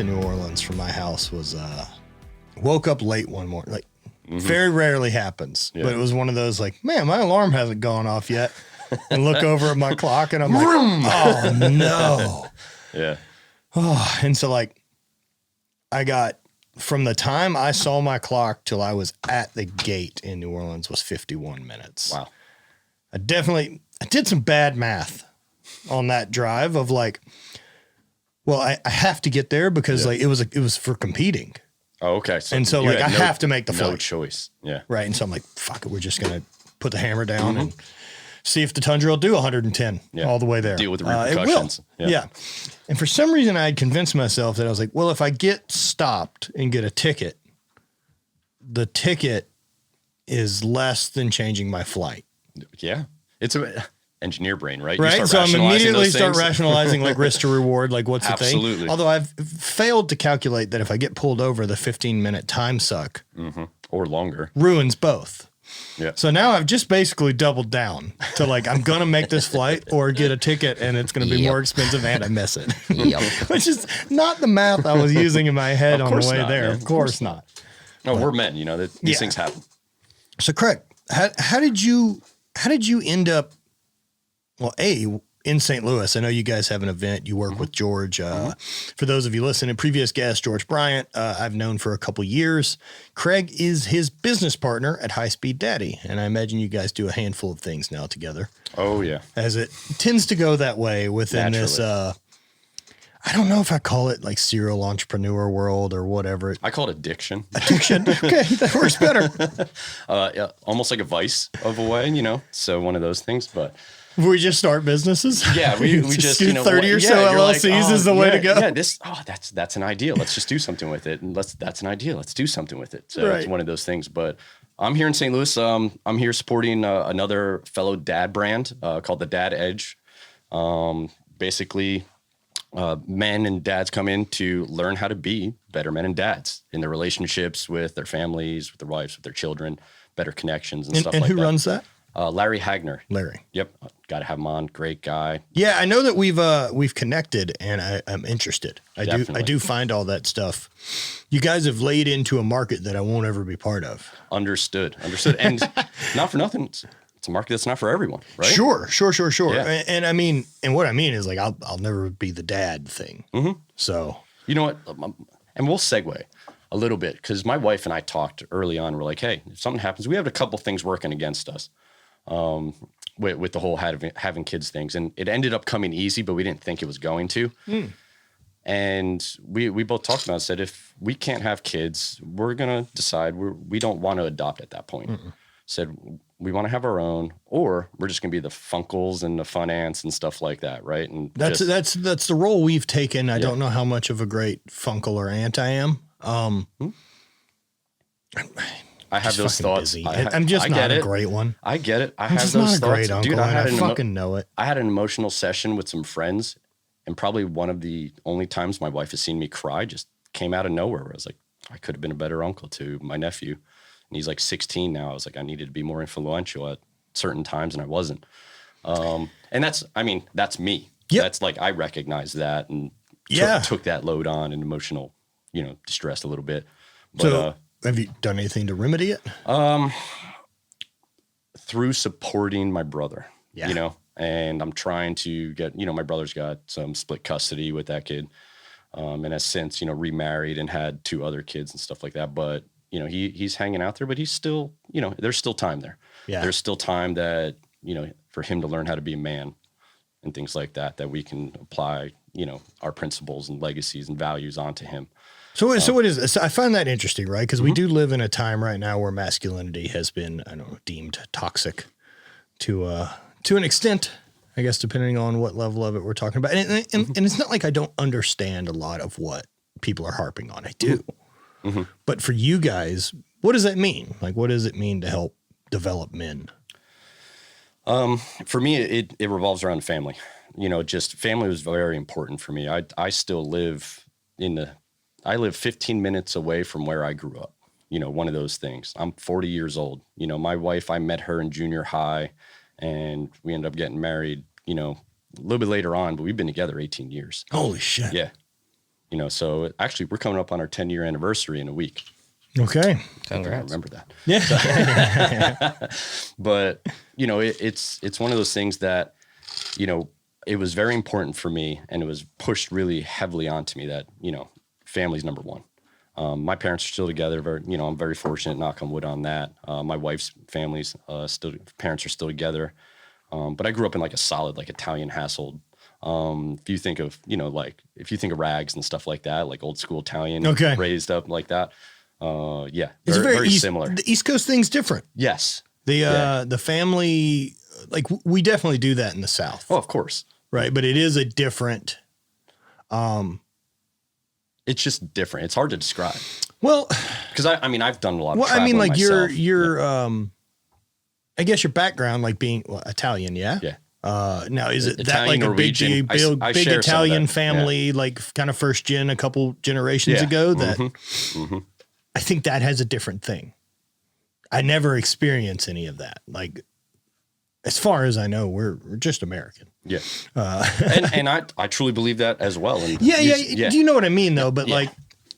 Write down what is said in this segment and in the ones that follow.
to New Orleans from my house was woke up late one morning. Like very rarely happens, but it was one of those like, man, my alarm hasn't gone off yet. And look over at my clock and I'm like, oh no. Yeah. Oh, and so like I got from the time I saw my clock till I was at the gate in New Orleans was 51 minutes. Wow. I did some bad math on that drive of like, well, I have to get there because like it was for competing. Oh, okay. So like I have to make the flight. No choice. Yeah. Right. And so I'm like, fuck it. We're just going to put the hammer down and see if the Tundra will do 110 all the way there. Deal with the repercussions. It will. Yeah. And for some reason I had convinced myself that I was like, well, if I get stopped and get a ticket, the ticket is less than changing my flight. Yeah. It's a engineer brain, right? Right. So I'm immediately start rationalizing like risk to reward, like what's the thing? Absolutely. Although I've failed to calculate that if I get pulled over, the 15-minute time suck or longer ruins both. Yeah. So now I've just basically doubled down to like, I'm going to make this flight or get a ticket and it's going to be more expensive and I miss it. Which is not the math I was using in my head on the way there. Man. Of course not. No, we're men, you know, these things happen. So Craig, how did you end up, well, in St. Louis? I know you guys have an event. You work with George. For those of you listening, previous guest, George Bryant, I've known for a couple years. Craig is his business partner at Hight Speed Daddy. And I imagine you guys do a handful of things now together. Oh, yeah. As it tends to go that way within this, I don't know if I call it like serial entrepreneur world or whatever. I call it addiction. Addiction. Okay, that works better. Almost like a vice of a way, you know, so one of those things, but... We just start businesses. Yeah, we just, you know, 30 or so LLCs is the way to go. Yeah, that's an idea. Let's just do something with it. And that's an idea. Let's do something with it. So it's one of those things. But I'm here in St. Louis. I'm here supporting another fellow dad brand called the Dad Edge. Basically, men and dads come in to learn how to be better men and dads in their relationships with their families, with their wives, with their children, better connections and stuff like that. And who runs that? Larry Hagner. Larry. Yep. Got to have him on. Great guy. Yeah. I know that we've connected and I'm interested. I do find all that stuff. You guys have laid into a market that I won't ever be part of. Understood. And not for nothing. It's a market that's not for everyone, right? Sure. Yeah. And I mean, and what I mean is like, I'll never be the dad thing. So, you know what? And we'll segue a little bit because my wife and I talked early on. We're like, hey, if something happens, we have a couple things working against us. With the whole having kids things. And it ended up coming easy, but we didn't think it was going to. And we both talked about it, said, if we can't have kids, we're going to decide we don't want to adopt at that point. Said, we want to have our own, or we're just going to be the funkles and the fun ants and stuff like that. Right. And that's the role we've taken. I don't know how much of a great funkle or ant I am. I have those thoughts. I'm just not a great one. I get it. I I'm have just those not a thoughts. great uncle, Dude, I fucking know it. I had an emotional session with some friends, and probably one of the only times my wife has seen me cry just came out of nowhere. Where I was like, I could have been a better uncle to my nephew. And he's like 16 now. I was like, I needed to be more influential at certain times, and I wasn't. And that's me. Yep. That's like, I recognize that and took that load on and emotional, distress a little bit. But, so have you done anything to remedy it? Through supporting my brother, and I'm trying to get, my brother's got some split custody with that kid. And has since, remarried and had 2 other kids and stuff like that. But, he's hanging out there, but he's still, there's still time there. Yeah. There's still time that, for him to learn how to be a man and things like that we can apply, our principles and legacies and values onto him. So what is, I find that interesting, right? Because we do live in a time right now where masculinity has been, deemed toxic to an extent, I guess, depending on what level of it we're talking about. And it's not like I don't understand a lot of what people are harping on. I do. But for you guys, what does that mean? Like, what does it mean to help develop men? For me, it revolves around family. Just family was very important for me. I still live I live 15 minutes away from where I grew up. One of those things. I'm 40 years old. My wife, I met her in junior high and we ended up getting married, a little bit later on, but we've been together 18 years. Holy shit. Yeah. You know, so actually we're coming up on our 10-year anniversary in a week. Okay. I remember that. Yeah. But, you know, it's one of those things that, you know, it was very important for me, and it was pushed really heavily onto me that, you know, family's number one. My parents are still together. You know, I'm very fortunate, knock on wood on that. My wife's family's parents are still together. But I grew up in like a solid, like Italian household. If you think of, you know, like if you think of rags and stuff like that, like old school Italian, raised up like that. Yeah, it's very similar. The East Coast thing's different. Yes. The family, like we definitely do that in the South. Oh, of course. Right. But it is a different, it's just different. It's hard to describe. Well, because I mean, I've done a lot of I mean, like myself. I guess your background, like being Italian. Yeah. Yeah. Now is it Italian, that like Norwegian, a big Italian family, like kind of first gen a couple generations ago that I think that has a different thing. I never experienced any of that. Like, as far as I know, we're just American. Yeah. And I truly believe that as well. And yeah. Do you know what I mean though? But like,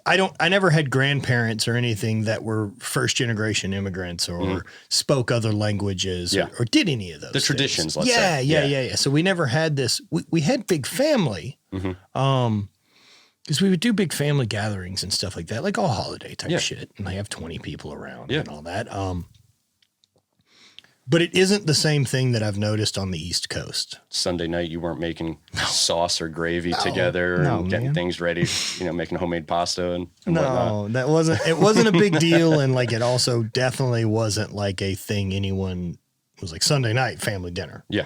I never had grandparents or anything that were first generation immigrants or spoke other languages or did any of those. The things. Traditions, let's say. Yeah. So we never had this. We had big family. Because we would do big family gatherings and stuff like that, like all holiday type shit. And they have 20 people around and all that. But it isn't the same thing that I've noticed on the East Coast. Sunday night, you weren't making sauce or gravy together and getting things ready, you know, making homemade pasta and whatnot. That wasn't, it wasn't a big deal. And like, it also definitely wasn't like a thing anyone was like Sunday night family dinner. Yeah.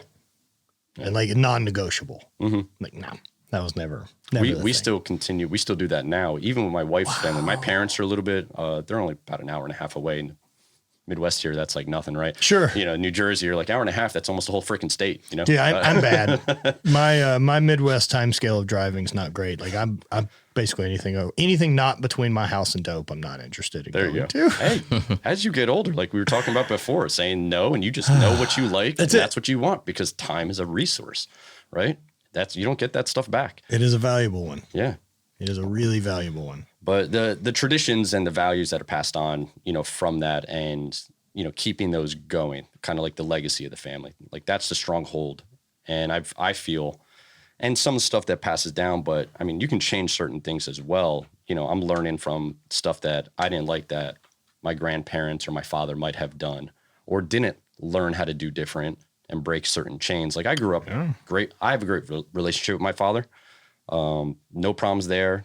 And like non-negotiable. Like, no, that was never we still continue. We still do that now. Even with my wife's family, my parents are a little bit, they're only about an hour and a half away. And Midwest here, that's like nothing, right? Sure. You know, New Jersey, you're like hour and a half. That's almost a whole freaking state, you know? Yeah, I'm bad. My Midwest time scale of driving is not great. Like I'm basically anything not between my house and Dope, I'm not interested in going to. Hey, as you get older, like we were talking about before, saying no, and you just know what you like. That's what you want, because time is a resource, right? You don't get that stuff back. It is a valuable one. Yeah. It is a really valuable one. But the traditions and the values that are passed on, you know, from that, and, you know, keeping those going, kind of like the legacy of the family, like that's the stronghold. And I feel, and some stuff that passes down, but I mean, you can change certain things as well. You know, I'm learning from stuff that I didn't like that my grandparents or my father might have done, or didn't learn how to do different and break certain chains. Like I grew up great. I have a great relationship with my father. No problems there,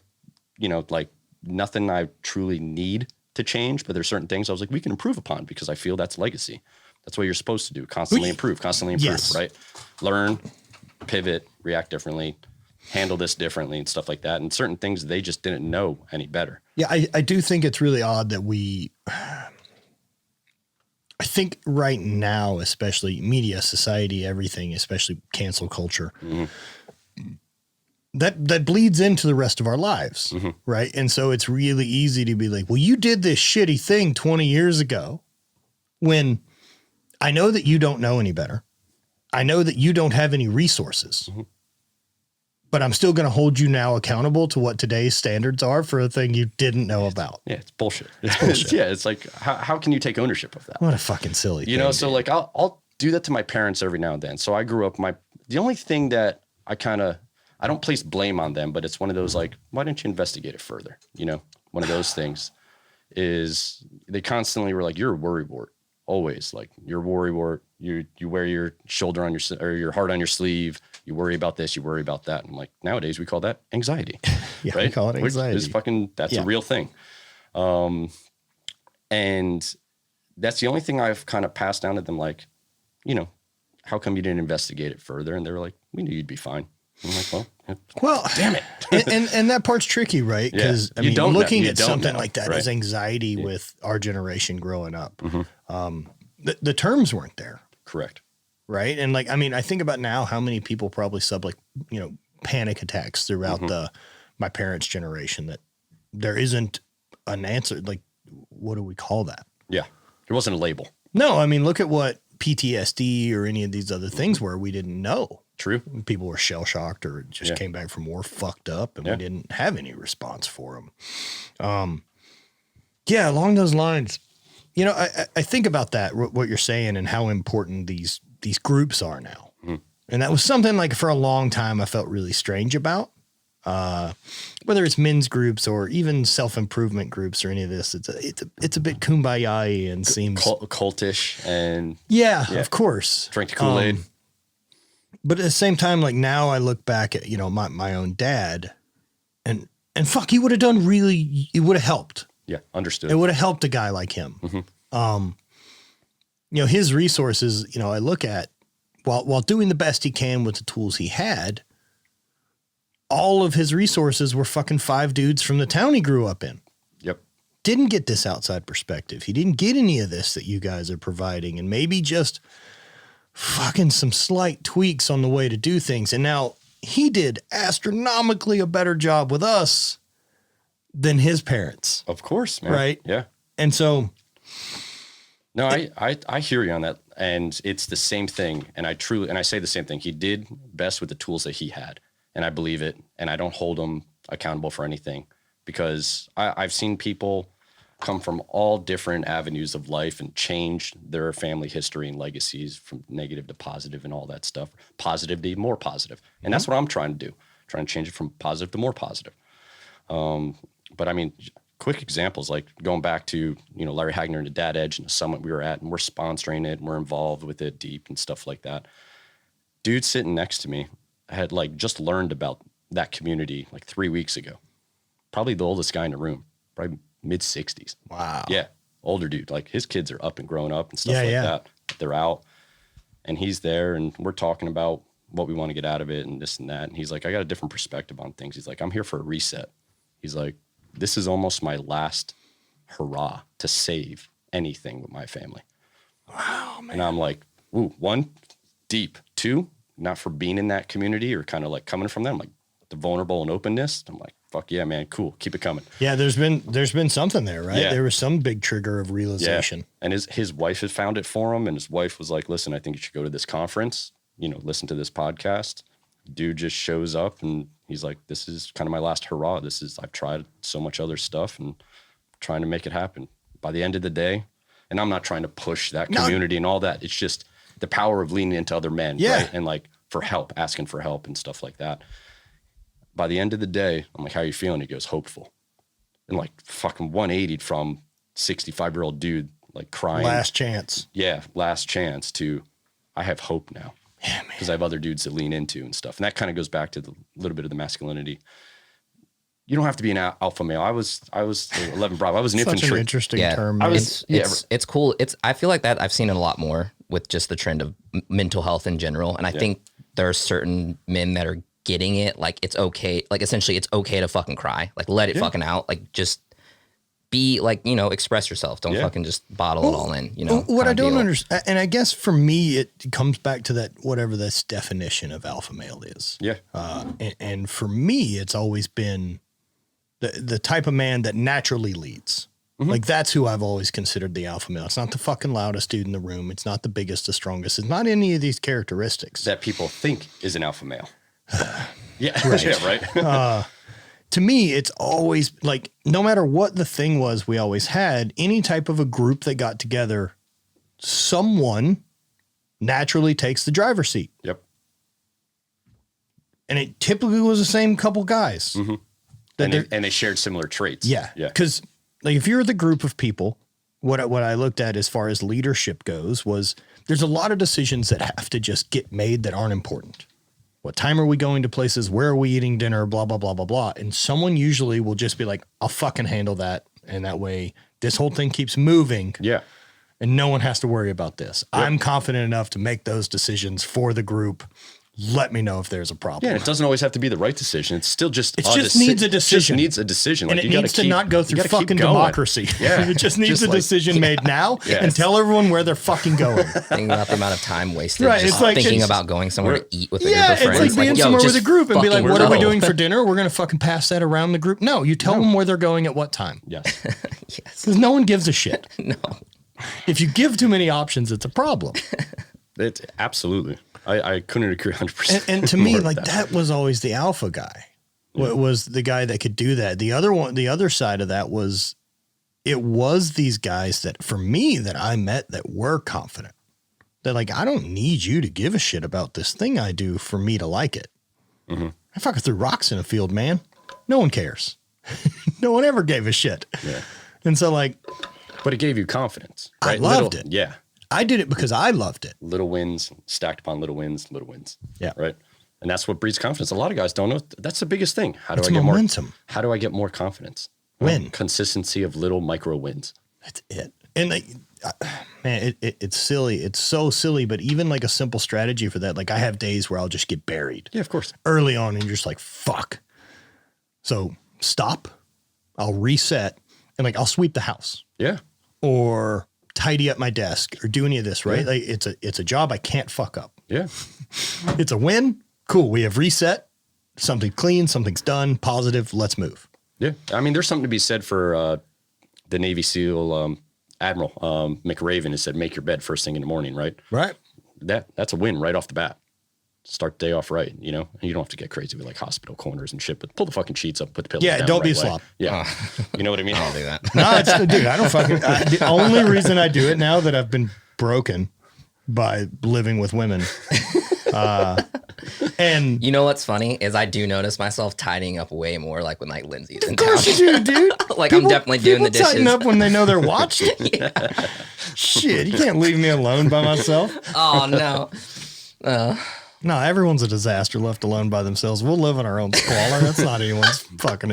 you know, like nothing I truly need to change, but there's certain things I was like, we can improve upon, because I feel that's legacy. That's what you're supposed to do. Constantly improve, right? Learn, pivot, react differently, handle this differently and stuff like that. And certain things they just didn't know any better. Yeah. I do think it's really odd that I think right now, especially media, society, everything, especially cancel culture, that bleeds into the rest of our lives. Right. And so it's really easy to be like, well, you did this shitty thing 20 years ago, when I know that you don't know any better. I know that you don't have any resources, but I'm still going to hold you now accountable to what today's standards are for a thing you didn't know about. Yeah. It's bullshit. It's like, how can you take ownership of that? What a fucking silly thing. You know, so like I'll do that to my parents every now and then. So I grew up, the only thing that I don't place blame on them, but it's one of those like, why didn't you investigate it further? You know, one of those things is they constantly were like, you're a worrywart, always. Like you're a worrywart. You wear your shoulder on your heart on your sleeve. You worry about this, you worry about that. And I'm like, nowadays we call that anxiety. Yeah, right? We call it anxiety. That's a real thing. And that's the only thing I've kind of passed down to them. Like, you know, how come you didn't investigate it further? And they were like, we knew you'd be fine. I'm like, well, damn it. and that part's tricky, right? Because I mean, looking at something like that as anxiety with our generation growing up, the terms weren't there. Correct. Right. And like, I mean, I think about now how many people probably panic attacks throughout my parents' generation, that there isn't an answer. Like, what do we call that? Yeah. There wasn't a label. No, I mean, look at what PTSD or any of these other things were. We didn't know. True. People were shell shocked or just came back from war fucked up, and we didn't have any response for them. Yeah, along those lines, you know, I think about that, what you're saying, and how important these groups are now. And that was something like for a long time I felt really strange about. Whether it's men's groups or even self-improvement groups or any of this, it's a bit kumbaya and seems cultish and of course. Drink the Kool-Aid. But at the same time, like now I look back at, you know, my own dad and fuck, he would have done really, it would have helped. Yeah. Understood. It would have helped a guy like him. You know, his resources, you know, I look at while doing the best he can with the tools he had, all of his resources were fucking 5 dudes from the town he grew up in. Yep. Didn't get this outside perspective. He didn't get any of this that you guys are providing, and maybe just fucking some slight tweaks on the way to do things. And now he did astronomically a better job with us than his parents. Of course, man. Right. Yeah. And so. No, I hear you on that. And it's the same thing. And I say the same thing. He did best with the tools that he had. And I believe it. And I don't hold him accountable for anything, because I've seen people come from all different avenues of life and change their family history and legacies from negative to positive and all that stuff. Positive to more positive. And that's what I'm trying to do. Trying to change it from positive to more positive. But I mean, quick examples, like going back to, you know, Larry Hagner and the Dad Edge and the summit we were at, and we're sponsoring it and we're involved with it deep and stuff like that. Dude sitting next to me had like just learned about that community like 3 weeks ago. Probably the oldest guy in the room, probably mid-60s. Wow. Yeah. Older dude. Like his kids are up and grown up and stuff that. They're out and he's there and we're talking about what we want to get out of it and this and that. And he's like, I got a different perspective on things. He's like, I'm here for a reset. He's like, this is almost my last hurrah to save anything with my family. Wow, man. And I'm like, ooh, 1, deep. 2, not for being in that community or kind of like coming from them, like the vulnerable and openness. I'm like, fuck yeah, man, cool, keep it coming. Yeah, there's been something there, right? Yeah. There was some big trigger of realization. Yeah. And his wife had found it for him, and his wife was like, listen, I think you should go to this conference, you know, listen to this podcast. Dude just shows up and he's like, this is kind of my last hurrah. I've tried so much other stuff and trying to make it happen. By the end of the day, and I'm not trying to push that community and all that. It's just the power of leaning into other men, right? And like for help, asking for help and stuff like that. By the end of the day, I'm like, how are you feeling? He goes, hopeful. And like fucking 180 from 65-year-old dude, like crying. Last chance. Yeah. Last chance to, I have hope now. Yeah, man. Because I have other dudes to lean into and stuff. And that kind of goes back to the little bit of the masculinity. You don't have to be an alpha male. I was 11 Bravo. I was an Such infantry. an interesting term. Man. It's cool. I feel like that I've seen it a lot more with just the trend of mental health in general. And I think there are certain men that are getting it. Like it's okay. Like essentially it's okay to fucking cry. Like let it fucking out. Like just be like, you know, express yourself. Don't fucking just bottle it all in, you know. What I don't understand, and I guess for me, it comes back to that, whatever this definition of alpha male is. Yeah. And for me, it's always been the type of man that naturally leads. Like that's who I've always considered the alpha male. It's not the fucking loudest dude in the room. It's not the biggest, the strongest. It's not any of these characteristics that people think is an alpha male. Right. To me, it's always like, no matter what the thing was, we always had any type of a group that got together, someone naturally takes the driver's seat. Yep. And it typically was the same couple guys. And they shared similar traits. Yeah. Because like if you're the group of people, what I looked at as far as leadership goes was there's a lot of decisions that have to just get made that aren't important. What time are we going to places? Where are we eating dinner? Blah, blah, blah, blah, blah. And someone usually will just be like, I'll fucking handle that. And that way this whole thing keeps moving. Yeah. And no one has to worry about this. Yep. I'm confident enough to make those decisions for the group. Let me know if there's a problem. Yeah, it doesn't always have to be the right decision. It's still just needs a decision. It just needs a decision. And like, it needs to not go through fucking democracy. Yeah. It just needs a decision made now and tell everyone where they're fucking going. Thinking about the amount of time wasted Right, just it's like, thinking about going somewhere to eat with a group of friends. It's like being somewhere with a group and be like, what are we doing go. for dinner? We're going to fucking pass that around the group. No, you tell them where they're going at what time. Yes. Yes. Because no one gives a shit. No. If you give too many options, it's a problem. Absolutely. I couldn't agree 100%. And to me, like that was always the alpha guy. What was the guy that could do that? The other side of that was, it was these guys that, for me, that I met that were confident. That like, I don't need you to give a shit about this thing I do for me to like it. Mm-hmm. I fucking threw rocks in a field, man. No one cares. No one ever gave a shit. Yeah. And so like, but it gave you confidence. Right? I loved it. Yeah. I did it because I loved it. Little wins stacked upon little wins, little wins. Yeah. Right. And that's what breeds confidence. A lot of guys don't know. That's the biggest thing. How do It's I get momentum. more? How do I get more confidence? Win. Consistency of little micro wins. That's it. And like, man, it's silly. It's so silly, but even like a simple strategy for that, like I have days where I'll just get buried. Yeah, of course. Early on, and you're just like, fuck. So stop. I'll reset and like I'll sweep the house. Yeah. Or tidy up my desk or do any of this, right? Yeah. Like it's a job I can't fuck up. Yeah. It's a win. Cool. We have reset. Something clean, something's done, positive. Let's move. Yeah. I mean, there's something to be said for the Navy SEAL Admiral McRaven has said, make your bed first thing in the morning, right? Right. That's a win right off the bat. Start the day off right, you know? And you don't have to get crazy with like hospital corners and shit, but pull the fucking sheets up, put the pillows down. Yeah, don't the be a right way. slob. Yeah. You know what I mean? I'll do that. No, it's dude, I don't fucking. The only reason I do it now that I've been broken by living with women. And You know what's funny is I do notice myself tidying up way more, like when like Lindsay's in of course town. you do, dude. Like I'm definitely doing the People tighten dishes. up when they know they're watching. Shit, you can't leave me alone by myself. Oh no. No, everyone's a disaster left alone by themselves. We'll live in our own squalor. That's not anyone's fucking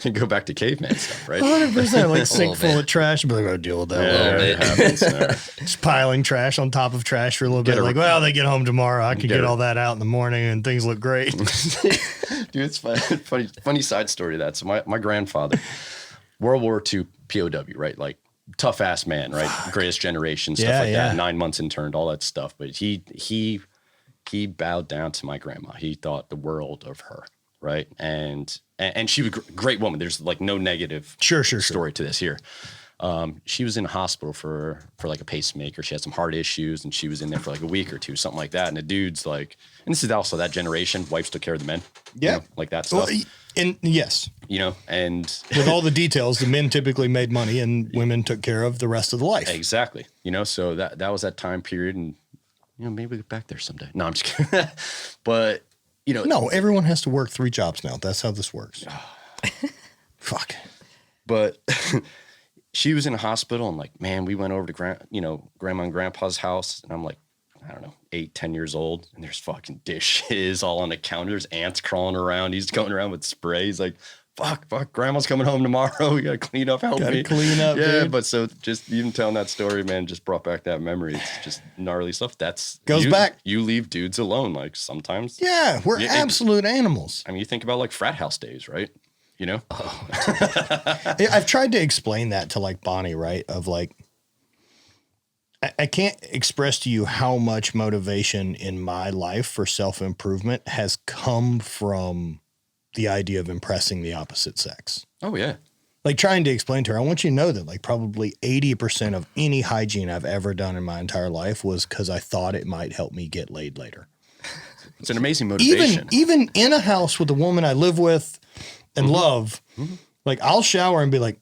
You go back to caveman stuff, right? 100%. Like sink little full bit. of trash. But go deal with that. little it bit. happens there. Just piling trash on top of trash for a little bit. a- Like, well, they get home tomorrow. I can Get get a- all that out in the morning and things look great. Dude, it's funny side story to that. So my grandfather, World War II POW, right? Like tough ass man, right? Greatest generation, stuff Yeah, like yeah. that. 9 months interned, all that stuff. But he bowed down to my grandma. He thought the world of her, right? And she was a great woman. There's like no negative Sure. story to this here. She was in a hospital for like a pacemaker. She had some heart issues and she was in there for like a week or two, something like that. And the dude's like, and this is also that generation, wives took care of the men. Yeah. You know, like that stuff, Well, and yes, you know, and with all the details, the men typically made money and women took care of the rest of the life. exactly, you know, so that was that time period. And, you know, maybe we'll get back there someday. No, I'm just kidding. But, you know, No, everyone has to work 3 jobs now. That's how this works. Fuck. but she was in a hospital and like, man, we went over to grandma and grandpa's house. And I'm like, I don't know, 8, 10 years old. And there's fucking dishes all on the counter. There's ants crawling around. He's going around with spray. He's like, fuck, grandma's coming home tomorrow. We got to clean up, help Gotta me. clean up, Yeah, dude. but so just even telling that story, man, just brought back that memory. It's just gnarly stuff. Goes back. You leave dudes alone. Like sometimes. Yeah, we're Yeah, absolute animals. I mean, you think about like frat house days, right? You know? I've tried to explain that to like Bonnie, right? Of like, I can't express to you how much motivation in my life for self-improvement has come from the idea of impressing the opposite sex. Oh, yeah. Like trying to explain to her, I want you to know that like probably 80% of any hygiene I've ever done in my entire life was because I thought it might help me get laid later. It's an amazing motivation. Even in a house with a woman I live with and love, like I'll shower and be like,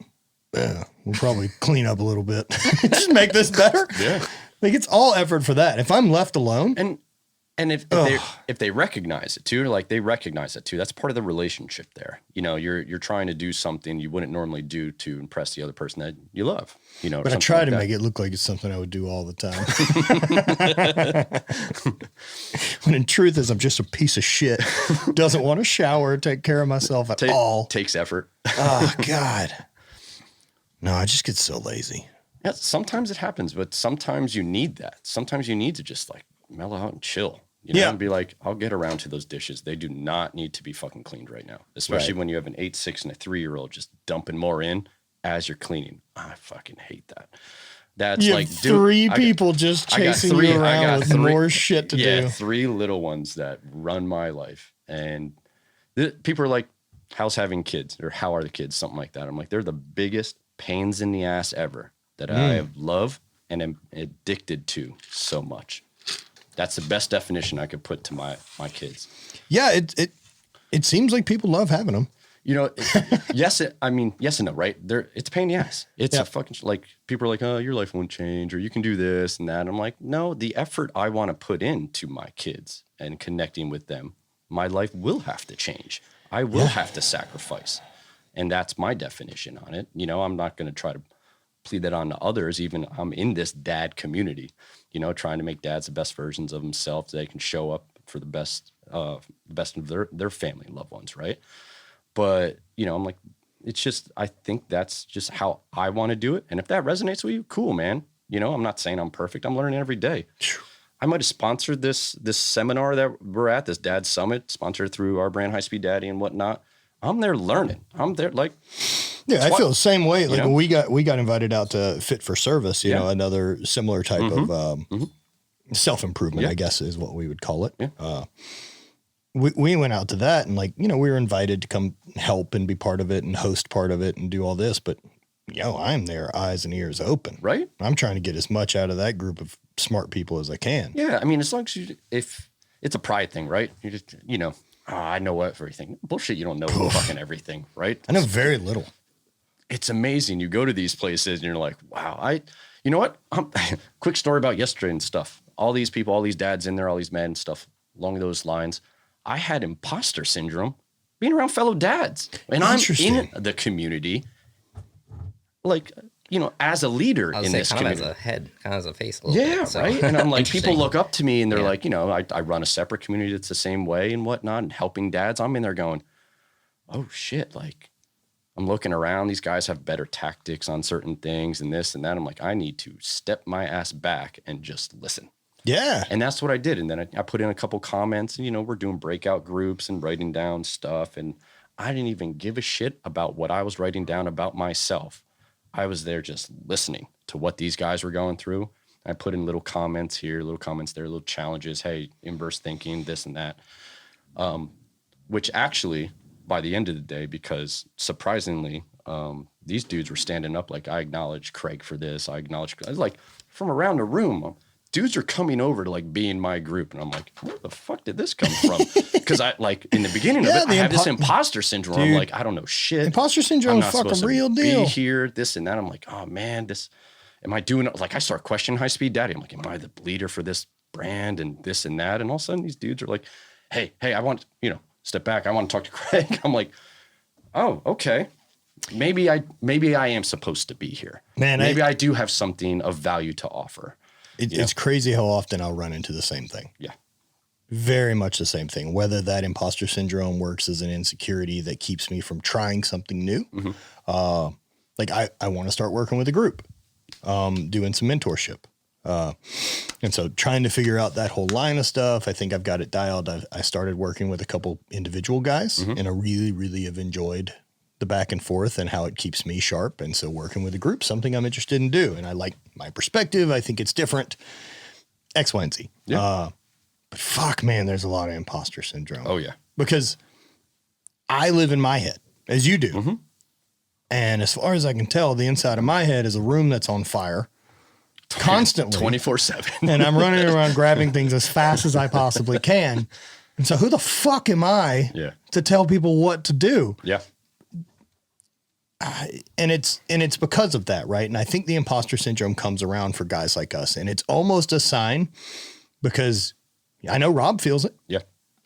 yeah, we'll probably clean up a little bit. Just make this better. Yeah. Like it's all effort for that. If I'm left alone, And if they recognize it too, like they recognize it too, that's part of the relationship there. You know, you're trying to do something you wouldn't normally do to impress the other person that you love, you know. but I try to make it look like it's something I would do all the time. When in truth is I'm just a piece of shit. Doesn't want to shower, take care of myself at all. Takes effort. Oh God. No, I just get so lazy. Yeah, sometimes it happens, but sometimes you need that. Sometimes you need to just like mellow out and chill. You know, Yeah. and be like, I'll get around to those dishes. They do not need to be fucking cleaned right now. Especially Right. when you have an 8, 6, and a 3-year-old just dumping more in as you're cleaning. I fucking hate that. That's You like have dude, 3 I got- people just I got chasing three- you I around got with three- more shit to yeah, do. 3 little ones that run my life. And people are like, how's having kids? Or how are the kids? Something like that. I'm like, they're the biggest pains in the ass ever that I have love and am addicted to so much. That's the best definition I could put to my kids. Yeah, it seems like people love having them. You know, yes and no, right? It's a pain in the ass. It's a fucking, like, people are like, oh, your life won't change, or you can do this and that. I'm like, no, the effort I want to put into my kids and connecting with them, my life will have to change. I will have to sacrifice. And that's my definition on it. You know, I'm not going to try to plead that on to others. Even I'm in this dad community, you know, trying to make dads the best versions of themselves. They can show up for the best of their family and loved ones, right? But, you know, I'm like, it's just, I think that's just how I want to do it. And if that resonates with you, cool, man. You know, I'm not saying I'm perfect. I'm learning every day. I might have sponsored this seminar that we're at, this Dad Summit, sponsored through our brand Hight Speed Daddy and whatnot. I'm there learning. I'm there like, yeah, I feel the same way. Like when we got invited out to Fit for Service, you know, another similar type of self-improvement, I guess is what we would call it. Yeah. We went out to that and, like, you know, we were invited to come help and be part of it and host part of it and do all this. But, you know, I'm there, eyes and ears open. Right. I'm trying to get as much out of that group of smart people as I can. Yeah. I mean, as long as if it's a pride thing, right? You just, you know, I know everything. Bullshit. You don't know fucking everything, right? I know very little. It's amazing. You go to these places and you're like, wow, you know what? Quick story about yesterday and stuff. All these people, all these dads in there, all these men and stuff along those lines. I had imposter syndrome being around fellow dads. And I'm in the community, like, you know, as a leader in this community. Kind of as a head, kind of as a face. Right? And I'm like, people look up to me and they're like, you know, I run a separate community that's the same way and whatnot and helping dads. I'm in there going, oh shit, like, I'm looking around. These guys have better tactics on certain things and this and that. I'm like, I need to step my ass back and just listen. Yeah. And that's what I did. And then I put in a couple comments and, you know, we're doing breakout groups and writing down stuff. And I didn't even give a shit about what I was writing down about myself. I was there just listening to what these guys were going through. I put in little comments here, little comments there, little challenges. Hey, inverse thinking, this and that. Which actually, by the end of the day, because surprisingly, these dudes were standing up like, I acknowledge Craig for this. I acknowledge, like, from around the room, dudes are coming over to, like, be in my group. And I'm like, where the fuck did this come from? Because I, like, in the beginning of it, I have this imposter syndrome. Dude, I'm like, I don't know shit. Imposter syndrome is fucking real deal. Be here, this and that. I'm like, oh man, am I doing it? Like, I start questioning Hight Speed Daddy. I'm like, am I the leader for this brand and this and that? And all of a sudden these dudes are like, hey, I want, you know, step back. I want to talk to Craig. I'm like, oh, okay. Maybe I am supposed to be here. Man, maybe I do have something of value to offer. It's crazy how often I'll run into the same thing. Yeah. Very much the same thing. Whether that imposter syndrome works as an insecurity that keeps me from trying something new. Mm-hmm. Like I want to start working with a group, doing some mentorship. And so trying to figure out that whole line of stuff, I think I've got it dialed. I started working with a couple individual guys, and I really, really have enjoyed the back and forth and how it keeps me sharp. And so working with a group, something I'm interested in do. And I like my perspective. I think it's different, X, Y, and Z. Yeah. But fuck, man, there's a lot of imposter syndrome. Oh yeah. Because I live in my head as you do. Mm-hmm. And as far as I can tell, the inside of my head is a room that's on fire constantly 24/7. And I'm running around grabbing things as fast as I possibly can. And so who the fuck am I to tell people what to do? Yeah. And it's because of that, right? And I think the imposter syndrome comes around for guys like us, and it's almost a sign because I know Rob feels it. Yeah.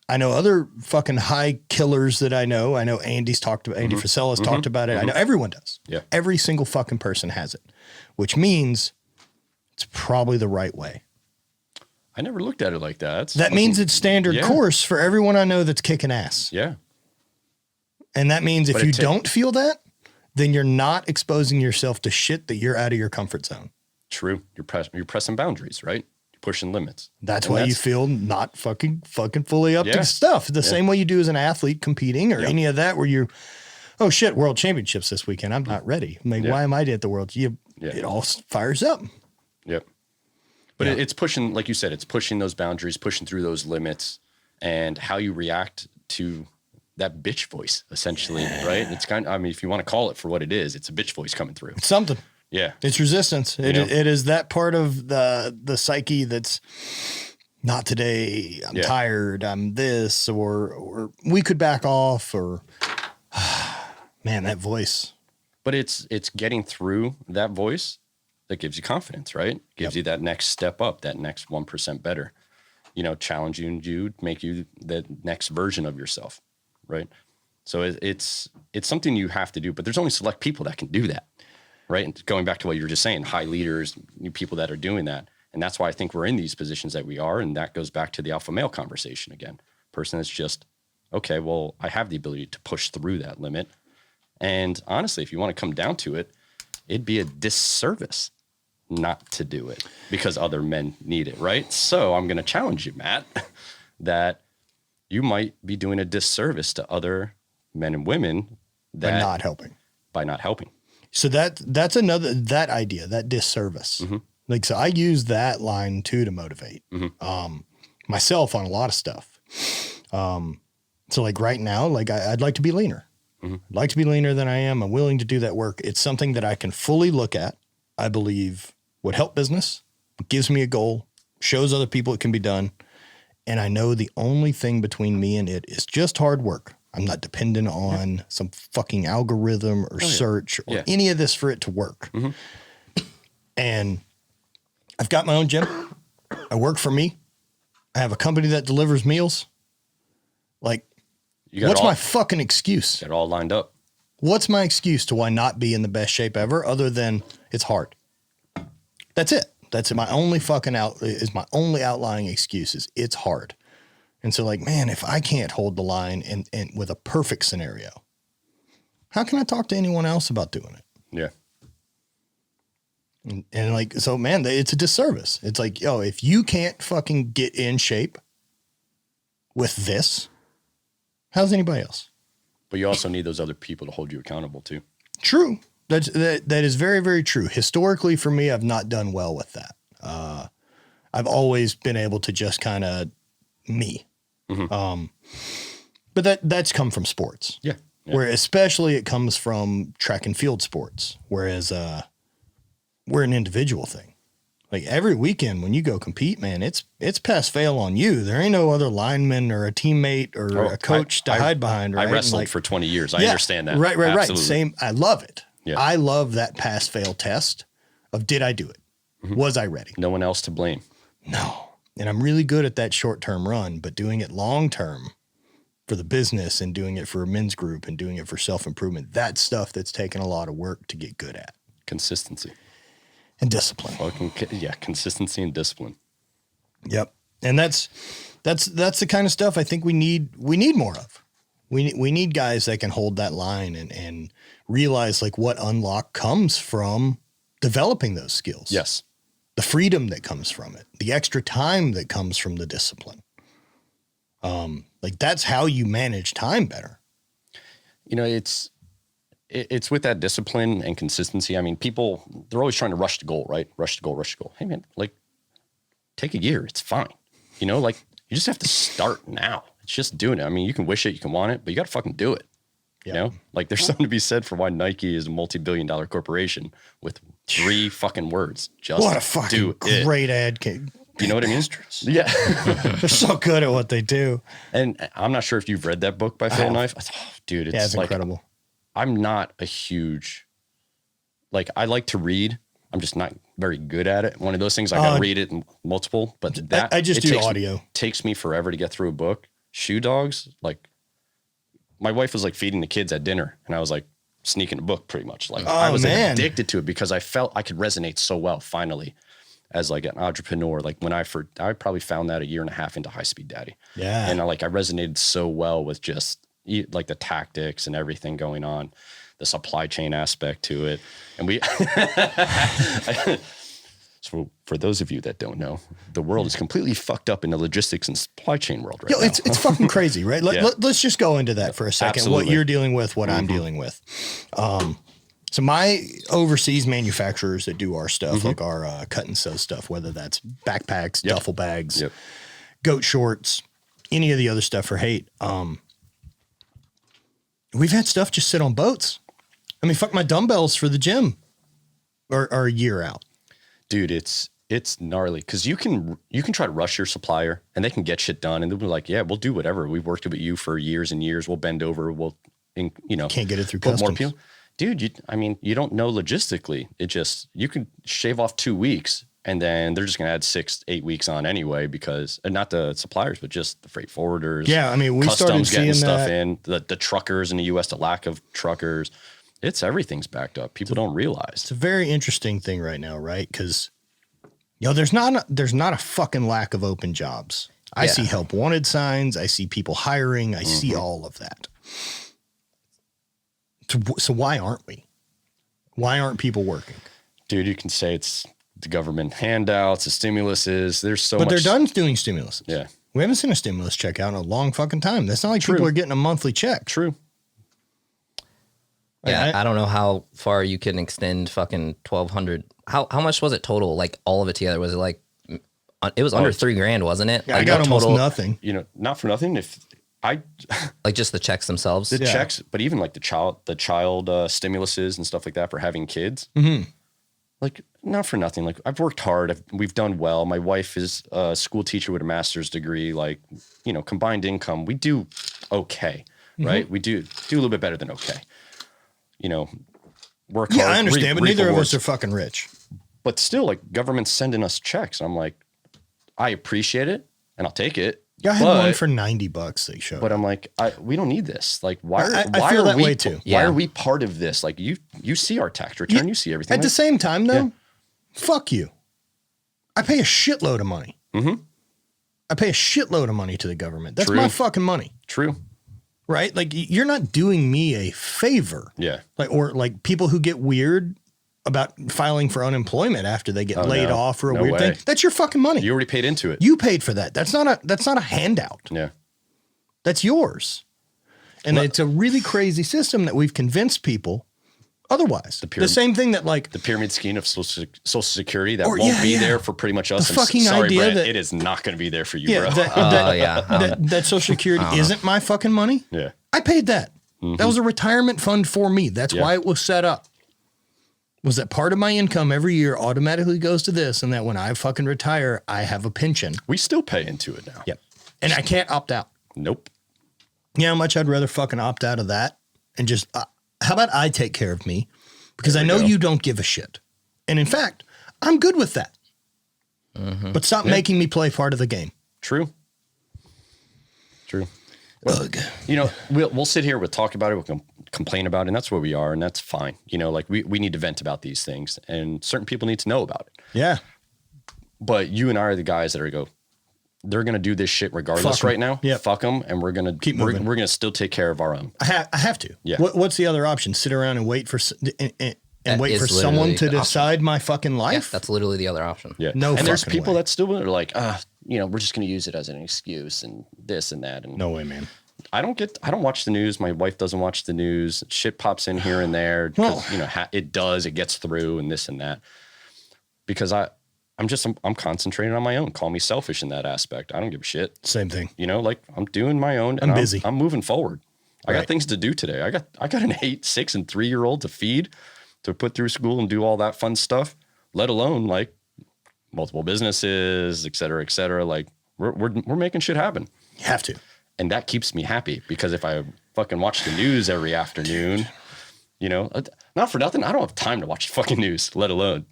I know other fucking high killers that I know. I know Andy Frisella's talked about it. I know everyone does. Yeah. Every single fucking person has it, which means it's probably the right way. I never looked at it like that. That means it's standard course for everyone I know that's kicking ass. Yeah. And that means if you don't feel that, then you're not exposing yourself to shit that you're out of your comfort zone. True. You're pressing boundaries, right? You're pushing limits. That's why you feel not fucking fully up to stuff. The same way you do as an athlete competing or any of that where you're, oh shit, world championships this weekend. I'm not ready. I mean, why am I at the world? It all fires up. Yep. But it's pushing, like you said, it's pushing those boundaries, pushing through those limits, and how you react to that bitch voice, essentially, right? It's kind of, I mean, if you want to call it for what it is, it's a bitch voice coming through. It's something. Yeah. It's resistance. It is that part of the psyche that's not today. I'm tired. I'm this, or we could back off, or man, that voice. But it's getting through that voice that gives you confidence, right? Gives you that next step up, that next 1% better, challenging you, make you the next version of yourself, right? So it's something you have to do, but there's only select people that can do that, right? And going back to what you were just saying, high leaders, new people that are doing that. And that's why I think we're in these positions that we are. And that goes back to the alpha male conversation again. Person that's just, okay, well, I have the ability to push through that limit. And honestly, if you want to come down to it, it'd be a disservice not to do it because other men need it, right? So I'm going to challenge you, Matt, that you might be doing a disservice to other men and women By not helping. So that's another, that idea, that disservice. Like, so I use that line too to motivate myself on a lot of stuff. So like right now, like I'd like to be leaner. I'd like to be leaner than I am. I'm willing to do that work. It's something that I can fully look at. I believe would help business, gives me a goal, shows other people it can be done. And I know the only thing between me and it is just hard work. I'm not dependent on some fucking algorithm or search or any of this for it to work. And I've got my own gym. I work for me. I have a company that delivers meals. Like, what's my fucking excuse? Get it all lined up. What's my excuse to why not be in the best shape ever other than it's hard? That's it. That's my only my only outlying excuse is it's hard. And so like, man, if I can't hold the line and with a perfect scenario, how can I talk to anyone else about doing it? Yeah. And like, so man, it's a disservice. It's like, yo, if you can't fucking get in shape with this, how's anybody else? But you also need those other people to hold you accountable too. True. That is very, very true. Historically for me, I've not done well with that. I've always been able to just kind of me. But that's come from sports. Yeah. Where especially it comes from track and field sports. Whereas, we're an individual thing. Like every weekend when you go compete, man, it's pass fail on you. There ain't no other lineman or a teammate or a coach to hide behind. Right? I wrestled for 20 years. I understand that. Right. Absolutely. Same. I love it. Yeah. I love that pass fail test of did I do it? Was I ready? No one else to blame. No. And I'm really good at that short-term run, but doing it long-term for the business and doing it for a men's group and doing it for self-improvement, that's stuff that's taken a lot of work to get good at. Consistency. And discipline. Consistency and discipline. Yep. And that's the kind of stuff I think we need more of. We need guys that can hold that line and realize like what unlock comes from developing those skills. Yes. The freedom that comes from it, the extra time that comes from the discipline. Like that's how you manage time better. It's with that discipline and consistency. I mean, people, they're always trying to rush the goal, right? Rush the goal. Hey man, like take a year. It's fine. Like you just have to start now. It's just doing it. I mean, you can wish it, you can want it, but you got to fucking do it. Yep. Like there's something to be said for why Nike is a multi-billion-dollar corporation with 3 fucking words. Just what a fucking great ad came. You know what I mean? Yeah. They're so good at what they do. And I'm not sure if you've read that book by Phil Knife. Dude, it's like, incredible. I'm not a huge, like, I like to read. I'm just not very good at it. One of those things, I got to read it in multiple, but that I just do audio. Takes me forever to get through a book. Shoe Dogs, like, my wife was like feeding the kids at dinner, and I was like sneaking a book pretty much. Like I was addicted to it because I felt I could resonate so well finally as like an entrepreneur. Like when I probably found that a year and a half into Hight Speed Daddy. Yeah. And I resonated so well with just like the tactics and everything going on, the supply chain aspect to it. And so for those of you that don't know, the world is completely fucked up in the logistics and supply chain world right now. It's fucking crazy, right? Let's just go into that for a second. Absolutely. What you're dealing with, what I'm dealing with. So my overseas manufacturers that do our stuff, like our cut and sew stuff, whether that's backpacks, duffel bags, goat shorts, any of the other stuff for Hight. We've had stuff just sit on boats. I mean, fuck, my dumbbells for the gym are a year out. Dude, it's It's gnarly because you can try to rush your supplier and they can get shit done and they'll be like, yeah, we'll do whatever. We've worked with you for years and years. We'll bend over. We'll, Can't get it through put customs. more people. Dude, you don't know logistically. You can shave off 2 weeks and then they're just going to add 6-8 weeks on anyway because not the suppliers, but just the freight forwarders. Yeah. I mean, we started customs getting seeing stuff that. in the truckers in the US, the lack of truckers. Everything's backed up. People don't realize. It's a very interesting thing right now, right? Because there's not a fucking lack of open jobs. I see help wanted signs. I see people hiring. I see all of that. So why aren't we? Why aren't people working? Dude, you can say it's the government handouts, the stimuluses. There's so much. But they're done doing stimuluses. Yeah. We haven't seen a stimulus check out in a long fucking time. That's not like people are getting a monthly check. True. Yeah, I don't know how far you can extend fucking 1,200. How much was it total? Like all of it together, was it like it was under $3,000, wasn't it? Yeah, like I got almost total, nothing. Not for nothing. If I like just the checks themselves. the checks, but even like the child stimuluses and stuff like that for having kids. Mm-hmm. Like not for nothing. Like I've worked hard. We've done well. My wife is a school teacher with a master's degree. Like combined income, we do okay, right? We do a little bit better than okay. Work hard. Yeah, I understand, but neither of rewards. us are fucking rich. But still, like government's sending us checks. I'm like, I appreciate it and I'll take it. Yeah, I had one for $90 they showed. But I'm like, we don't need this. Like, why I feel are that we way too. Why are we part of this? Like, you see our tax return, you see everything. At the same time, though, fuck you. I pay a shitload of money. Mm-hmm. I pay a shitload of money to the government. That's True. my fucking money. True. Right? Like you're not doing me a favor. Yeah. Like people who get weird about filing for unemployment after they get laid off or a weird thing. That's your fucking money. You already paid into it. You paid for that. That's not a handout. Yeah. That's yours. And it's a really crazy system that we've convinced people otherwise. The same thing that like the pyramid scheme of Social Security that Or- won't yeah, be yeah. there for pretty much us. The fucking sorry, idea Brent, that- it is not going to be there for you, yeah, bro. that Social Security isn't my fucking money. Yeah. I paid that. That was a retirement fund for me. That's Yeah. why it was set up. Was that part of my income every year automatically goes to this, and that when I fucking retire, I have a pension. We still pay into it now. Yep. And I can't opt out. Nope. You know how much I'd rather fucking opt out of that and just, how about I take care of me? Because I know you don't give a shit. And in fact, I'm good with that. But stop making me play part of the game. True. Ugh. We'll sit here, we'll talk about it, we'll complain about it, and that's where we are, and that's fine. Like we need to vent about these things, and certain people need to know about it. Yeah. But you and I are the guys that they're going to do this shit regardless Fuck 'em. right now. Yep. Fuck them, and we're going to Keep we're moving. going to still take care of our own. I have to. Yeah. What's the other option? Sit around and wait for That wait is for someone literally to the decide my fucking Yeah, life? that's literally the other option. Yeah. No and there's fucking people way. that still are like, we're just going to use it as an excuse and this and that. And No way, man. I don't watch the news. My wife doesn't watch the news. Shit pops in here and there. 'Cause, it gets through and this and that. Because I'm concentrating on my own. Call me selfish in that aspect. I don't give a shit. Same thing. Like I'm doing my own. And I'm busy. I'm moving forward. I Right. got things to do today. I got an 8, 6, and 3-year-old to feed, to put through school and do all that fun stuff. Let alone like multiple businesses, et cetera, et cetera. Like we're making shit happen. You have to. And that keeps me happy because if I fucking watch the news every afternoon, not for nothing, I don't have time to watch the fucking news, let alone,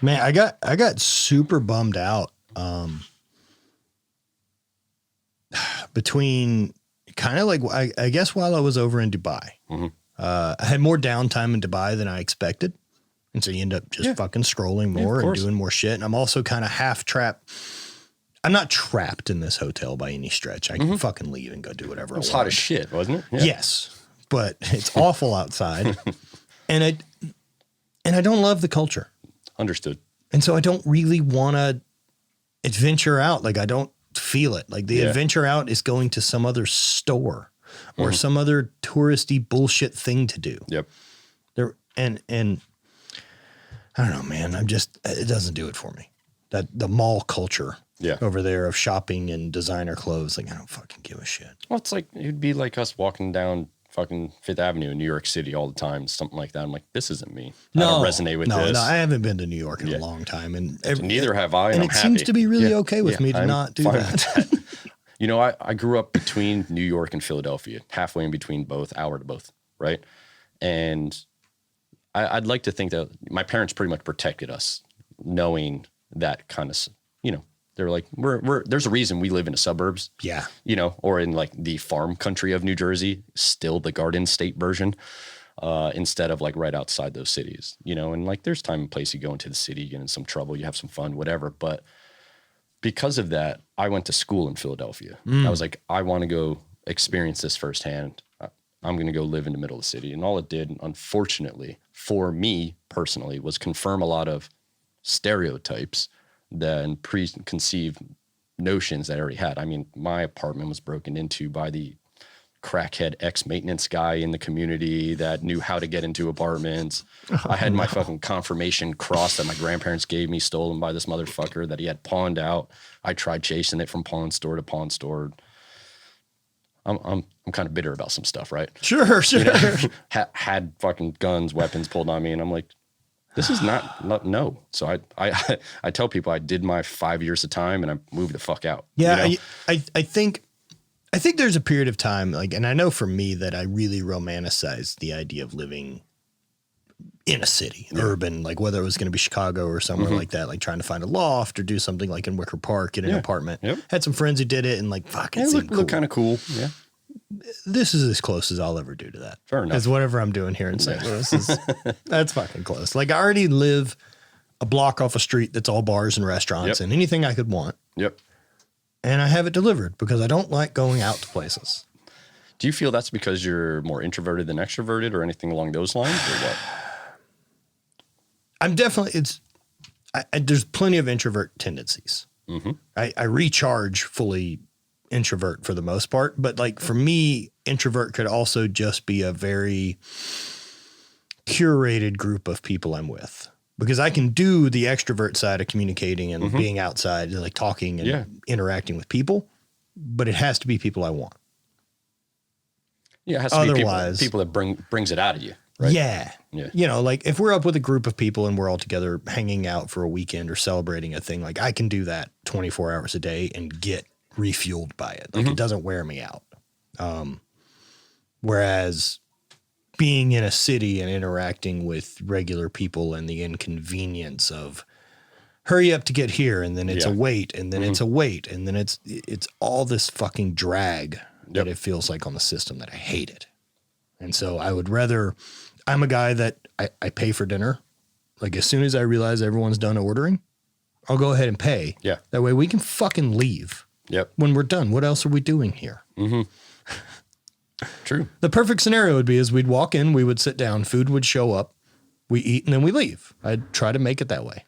Man, I got super bummed out between kind of like I guess while I was over in Dubai. I had more downtime in Dubai than I expected. And so you end up just fucking scrolling more and doing more shit. And I'm also kind of half trapped. I'm not trapped in this hotel by any stretch. I can fucking leave and go do whatever I want. It's hot as shit, wasn't it? Yeah. Yes, but it's awful outside. And I don't love the culture. Understood. And so I don't really want to adventure out. Like I don't feel it. Like the adventure out is going to some other store or some other touristy bullshit thing to do. Yep. There and I don't know, man. It doesn't do it for me. That the mall culture over there of shopping and designer clothes. Like I don't fucking give a shit. Well, it's like, it'd be like us walking down fucking Fifth Avenue in New York City all the time, something like that. I'm like, this isn't me. No, I don't resonate with this. No, I haven't been to New York in a long time, and neither have I. And I'm it seems happy. to be really okay with me to I'm not do fine that. with that. You know, I grew up between New York and Philadelphia, halfway in between both, hour to both, right? And I'd like to think that my parents pretty much protected us, knowing that kind of, you know, they're like, there's a reason we live in the suburbs. Yeah. You know, or in like the farm country of New Jersey, still the Garden State version, instead of like right outside those cities, you know, and like there's time and place you go into the city, you get in some trouble, you have some fun, whatever. But because of that, I went to school in Philadelphia. I was like, I want to go experience this firsthand. I'm going to go live in the middle of the city. And all it did, unfortunately, for me personally, was confirm a lot of stereotypes and preconceived notions that I already had. I mean, my apartment was broken into by the crackhead ex-maintenance guy in the community that knew how to get into apartments. I had my fucking confirmation cross that my grandparents gave me stolen by this motherfucker that he had pawned out. I tried chasing it from pawn store to pawn store. I'm kind of bitter about some stuff, right? Sure. You know, had fucking guns, weapons pulled on me, and I'm like, this is not no. So I tell people I did my 5 years of time and I moved the fuck out. Yeah, you know? I think there's a period of time, like, and I know for me that I really romanticized the idea of living in a city, urban, like whether it was going to be Chicago or somewhere like that, like trying to find a loft or do something like in Wicker Park in an apartment. Yep. Had some friends who did it and like, fuck, it seemed look kind of cool. Yeah. This is as close as I'll ever do to that. Fair enough. Because whatever I'm doing here in St. Louis is, that's fucking close. Like I already live a block off a street that's all bars and restaurants and anything I could want. Yep. And I have it delivered because I don't like going out to places. Do you feel that's because you're more introverted than extroverted or anything along those lines or what? I'm definitely, there's plenty of introvert tendencies. I recharge fully introvert for the most part, but like for me, introvert could also just be a very curated group of people I'm with, because I can do the extrovert side of communicating and being outside, like talking and interacting with people, but it has to be people I want. Yeah, it has to be people that brings it out of you. Right? Yeah. You know, like if we're up with a group of people and we're all together hanging out for a weekend or celebrating a thing, like I can do that 24 hours a day and get refueled by it. Like it doesn't wear me out. Whereas being in a city and interacting with regular people and the inconvenience of hurry up to get here. And then it's a wait, and then it's a wait. And then it's all this fucking drag that it feels like on the system that I hate it. And so I would rather, I'm a guy that I pay for dinner. Like as soon as I realize everyone's done ordering, I'll go ahead and pay. Yeah. That way we can fucking leave. Yep. When we're done, what else are we doing here? True. The perfect scenario would be is we'd walk in, we would sit down, food would show up, we eat, and then we leave. I'd try to make it that way.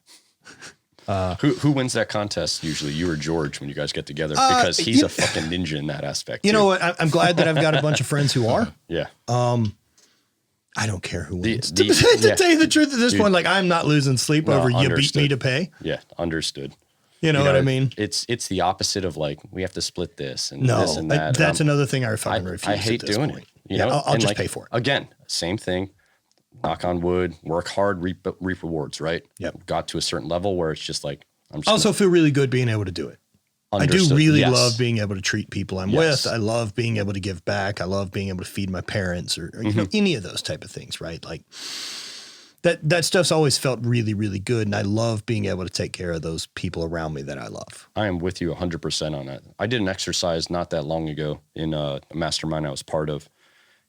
Who wins that contest usually? You or George when you guys get together? Because he's a fucking ninja in that aspect. You know what? I'm glad that I've got a bunch of friends who are. Yeah. I don't care who wins. To tell you the truth at this point, like I'm not losing sleep over you beat me to pay. Yeah, understood. You know what I mean? It's the opposite of like we have to split this and no, this and that. That's another thing I fucking refuse. I hate doing it. You know, I'll just pay for it. Again, same thing. Knock on wood, work hard, reap rewards, right? Yep. Got to a certain level where it's just like, I'm just also feel really good being able to do it. Understood. I do really love being able to treat people I'm with. I love being able to give back. I love being able to feed my parents or you know, any of those type of things, right? Like that stuff's always felt really, really good. And I love being able to take care of those people around me that I love. I am with you 100% on that. I did an exercise not that long ago in a mastermind I was part of.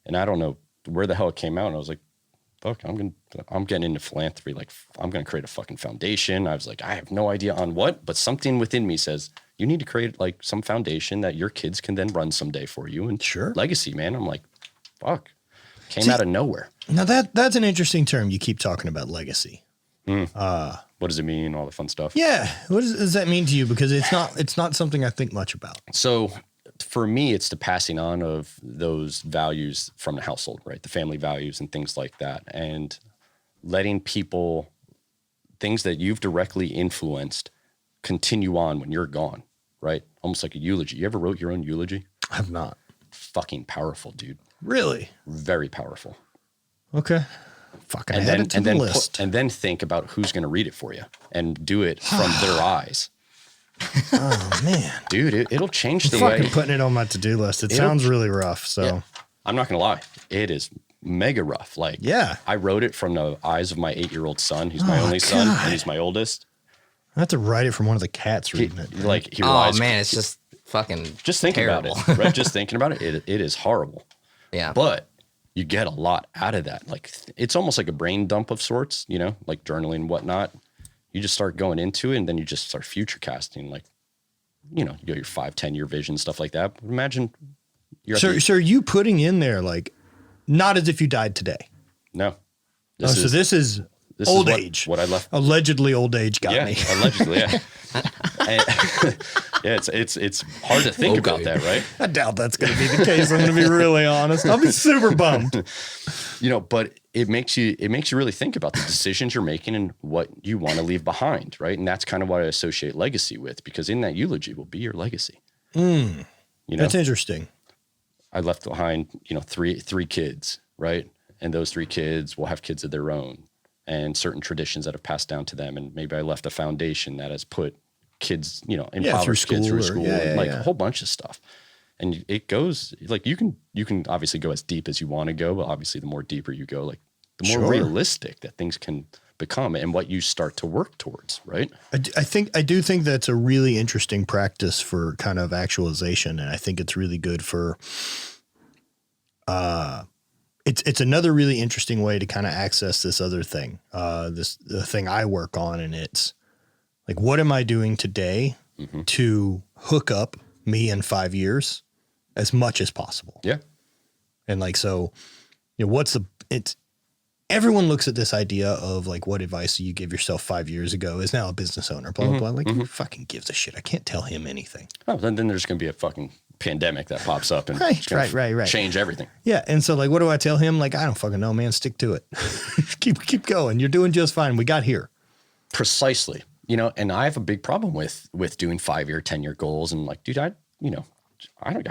And I don't know where the hell it came out. And I was like, fuck, I'm getting into philanthropy. Like I'm going to create a fucking foundation. I was like, I have no idea on what, but something within me says you need to create like some foundation that your kids can then run someday for you. And legacy, man. I'm like, fuck, came out of nowhere. Now that's an interesting term. You keep talking about legacy. What does it mean? All the fun stuff. Yeah. What does that mean to you? Because it's not something I think much about. So for me, it's the passing on of those values from the household, right? The family values and things like that. And letting people, things that you've directly influenced, continue on when you're gone, right? Almost like a eulogy. You ever wrote your own eulogy? I have not. fucking powerful, dude. Really? Very powerful. Okay. Fucking add it to the list. And then think about who's going to read it for you and do it from their eyes. Oh man, dude, it'll change the fucking way. putting it on my to-do list. It sounds really rough. So yeah, I'm not going to lie. It is mega rough. Like, yeah, I wrote it from the eyes of my 8-year-old son. He's my only son and he's my oldest. I have to write it from one of the cats reading it. Like, he oh relies, man, it's just fucking just thinking terrible. about it, right? Just thinking about it, it is horrible. Yeah. But you get a lot out of that. Like, it's almost like a brain dump of sorts, you know, like journaling and whatnot. You just start going into it and then you just start future casting, like, you know, your 5-10 year vision, stuff like that. But imagine you're so are you putting in there, like, not as if you died today? No. So this is old age. What I left. Allegedly old age got me. Allegedly, yeah. Yeah, it's hard to think about that, right? I doubt that's going to be the case. I'm going to be really honest. I'll be super bummed. You know, but it makes you really think about the decisions you're making and what you want to leave behind, right? And that's kind of what I associate legacy with, because in that eulogy will be your legacy. You know, that's interesting. I left behind, you know, three kids, right? And those 3 kids will have kids of their own and certain traditions that have passed down to them. And maybe I left a foundation that has put kids, you know, impoverished kids through school, like a whole bunch of stuff. And it goes like, you can obviously go as deep as you want to go, but obviously the more deeper you go, like the more realistic that things can become and what you start to work towards. Right. I do think that's a really interesting practice for kind of actualization. And I think it's really good for, it's another really interesting way to kind of access this other thing, the thing I work on. And it's like, what am I doing today to hook up me in 5 years as much as possible? Yeah. And like, so, you know, everyone looks at this idea of like, what advice you give yourself 5 years ago is now a business owner, blah, blah, blah. Like, who fucking gives a shit? I can't tell him anything. Oh, then there's going to be a fucking pandemic that pops up and right. change everything. Yeah. And so like, what do I tell him? Like, I don't fucking know, man. Stick to it. keep going. You're doing just fine. We got here. Precisely. You know, and I have a big problem with doing 5-year, 10-year goals. And like, dude, I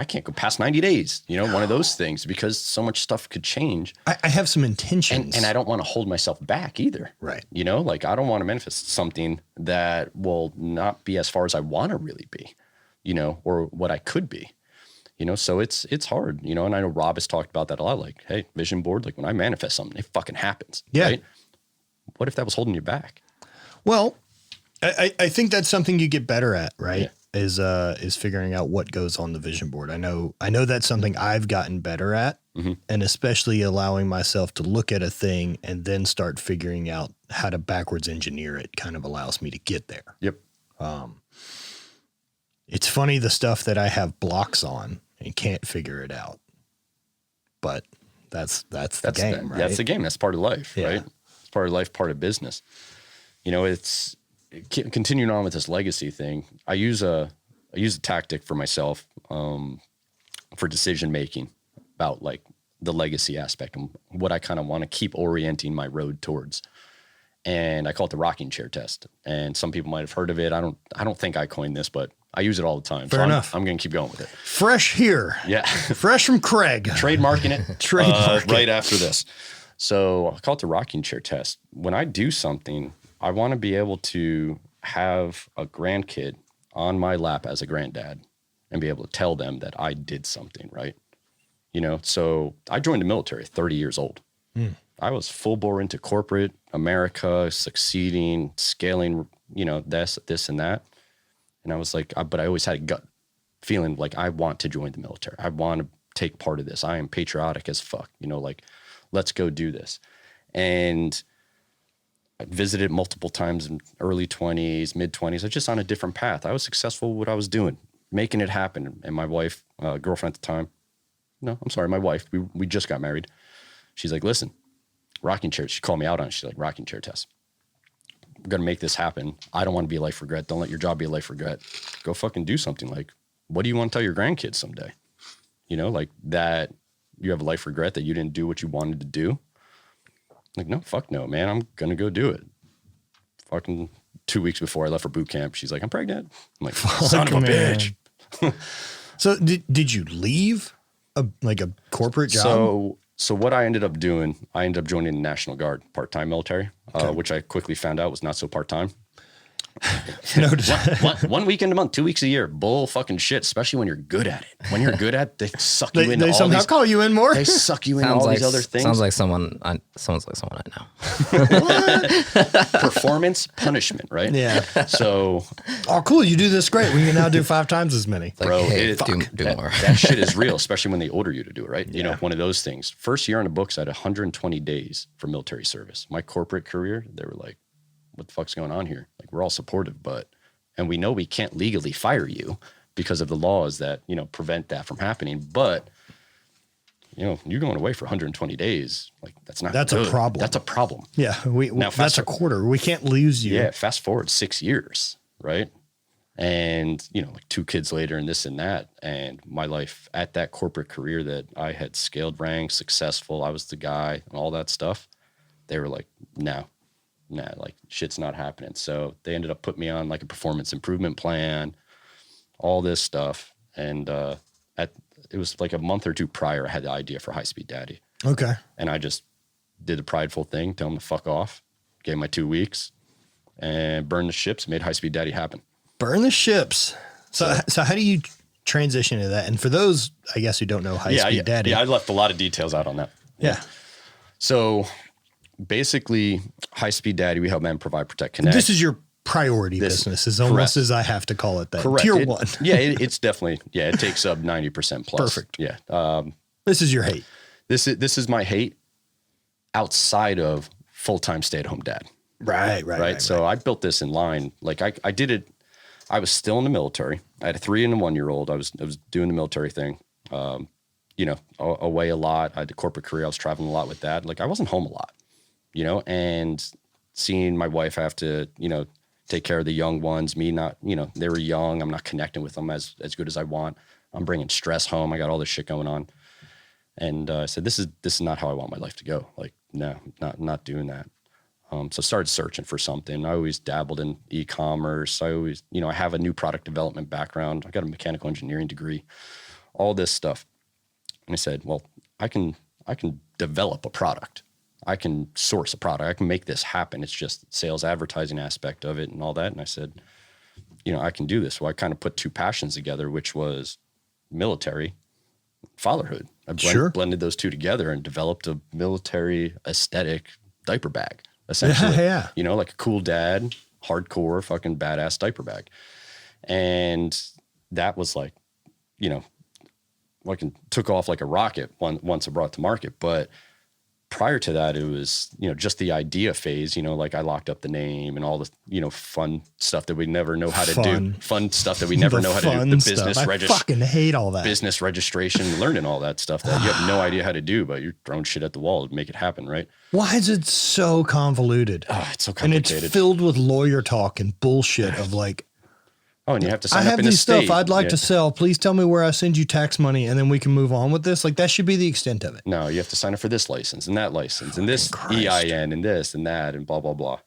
can't go past 90 days, you know, one of those things, because so much stuff could change. I have some intentions. And I don't want to hold myself back either. Right. You know, like, I don't want to manifest something that will not be as far as I want to really be, you know, or what I could be, you know. So it's hard, you know, and I know Rob has talked about that a lot. Like, hey, vision board, like when I manifest something, it fucking happens. Yeah. Right? What if that was holding you back? Well, I think that's something you get better at, right? Yeah. Is figuring out what goes on the vision board. I know that's something I've gotten better at, and especially allowing myself to look at a thing and then start figuring out how to backwards engineer it kind of allows me to get there. Yep. It's funny, the stuff that I have blocks on and can't figure it out, but that's the game, right? That's the game. That's part of life, right? It's part of life, part of business. You know, it's continuing on with this legacy thing. I use a tactic for myself for decision making about like the legacy aspect and what I kind of want to keep orienting my road towards. And I call it the rocking chair test. And some people might have heard of it. I don't think I coined this, but I use it all the time. Fair enough. I'm going to keep going with it. Fresh here. Yeah. Fresh from Craig. Trademarking it. Right after this. So I call it the rocking chair test. When I do something, I want to be able to have a grandkid on my lap as a granddad and be able to tell them that I did something, right? You know, so I joined the military 30 years old. I was full bore into corporate America, succeeding, scaling, you know, this and that. And I was like, but I always had a gut feeling like I want to join the military. I want to take part of this. I am patriotic as fuck, you know, like, let's go do this. And I visited multiple times in early 20s, mid 20s. I was just on a different path. I was successful with what I was doing, making it happen. And my wife, girlfriend at the time, my wife, we just got married. She's like, listen, rocking chair. She called me out on it. She's like, rocking chair test. We're going to make this happen. I don't want to be a life regret. Don't let your job be a life regret. Go fucking do something. Like, what do you want to tell your grandkids someday? You know, like that you have a life regret that you didn't do what you wanted to do. Like, no, fuck no, man. I'm going to go do it. Fucking 2 weeks before I left for boot camp, she's like, I'm pregnant. I'm like, son of a bitch. So did you leave? a corporate job? So what I ended up doing, I ended up joining the National Guard, part-time military, which I quickly found out was not so part-time. one weekend a month, 2 weeks a year, bull fucking shit. Especially when you're good at it. When you're good at it, they suck you into They all somehow these. call you in more. They suck you into all these other things. Sounds like someone I know. Performance punishment, right? Yeah. So, Oh, cool. You do this great. We can now do 5 times as many. Like, bro, hey, do more. that shit is real, especially when they order you to do it, right? You know, one of those things. First year on the books, I had 120 days for military service. My corporate career, they were like, what the fuck's going on here? Like, we're all supportive, and we know we can't legally fire you because of the laws that, you know, prevent that from happening. But, you know, you're going away for 120 days. Like, that's a problem. That's a problem. Yeah. That's a quarter. We can't lose you. Yeah. Fast forward 6 years, right? And, you know, like 2 kids later and this and that. And my life at that corporate career that I had scaled ranks, successful, I was the guy and all that stuff. They were like, no. Nah, like shit's not happening. So they ended up putting me on like a performance improvement plan, all this stuff. And it was like a month or 2 prior, I had the idea for Hight Speed Daddy. Okay. And I just did the prideful thing, tell them to fuck off, gave my 2 weeks, and burned the ships, made Hight Speed Daddy happen. Burn the ships. So how do you transition to that? And for those, I guess, who don't know Hight Speed Daddy. Yeah, I left a lot of details out on that. Yeah. So basically, Hight Speed Daddy, we help men provide, protect, connect. This is your priority business, is almost as I have to call it that. Correct. Tier 1. It's definitely, it takes up 90% plus. Perfect. Yeah. This is your hate. This is my hate outside of full-time stay-at-home dad. Right. So I built this in line. Like I did it. I was still in the military. I had a 3 and a 1-year-old. I was doing the military thing. You know, away a lot. I had a corporate career. I was traveling a lot with that. Like I wasn't home a lot, you know, and seeing my wife have to, you know, take care of the young ones, me not, you know, they were young. I'm not connecting with them as good as I want. I'm bringing stress home. I got all this shit going on. And I said, this is not how I want my life to go. Like, no, not doing that. So I started searching for something. I always dabbled in e-commerce. I always, you know, I have a new product development background. I got a mechanical engineering degree, all this stuff. And I said, well, I can develop a product. I can source a product. I can make this happen. It's just sales, advertising aspect of it and all that. And I said, you know, I can do this. So I kind of put 2 passions together, which was military, fatherhood. I blended those 2 together and developed a military aesthetic diaper bag, essentially. Yeah. You know, like a cool dad, hardcore, fucking badass diaper bag. And that was like, you know, like took off like a rocket once I brought it to market. But prior to that, it was, you know, just the idea phase, you know, like I locked up the name and all the, you know, fun stuff that we never know how to do. Fun stuff that we never know how to do. The business registration. I fucking hate all that. Business registration, learning all that stuff that you have no idea how to do, but you're throwing shit at the wall to make it happen, right? Why is it so convoluted? Oh, it's so complicated. And it's filled with lawyer talk and bullshit of like, oh, and you have to sign I up have in the these state. stuff I'd like to sell. Please tell me where I send you tax money and then we can move on with this. Like that should be the extent of it. No, you have to sign up for this license and that license and this EIN and this and that and blah, blah, blah.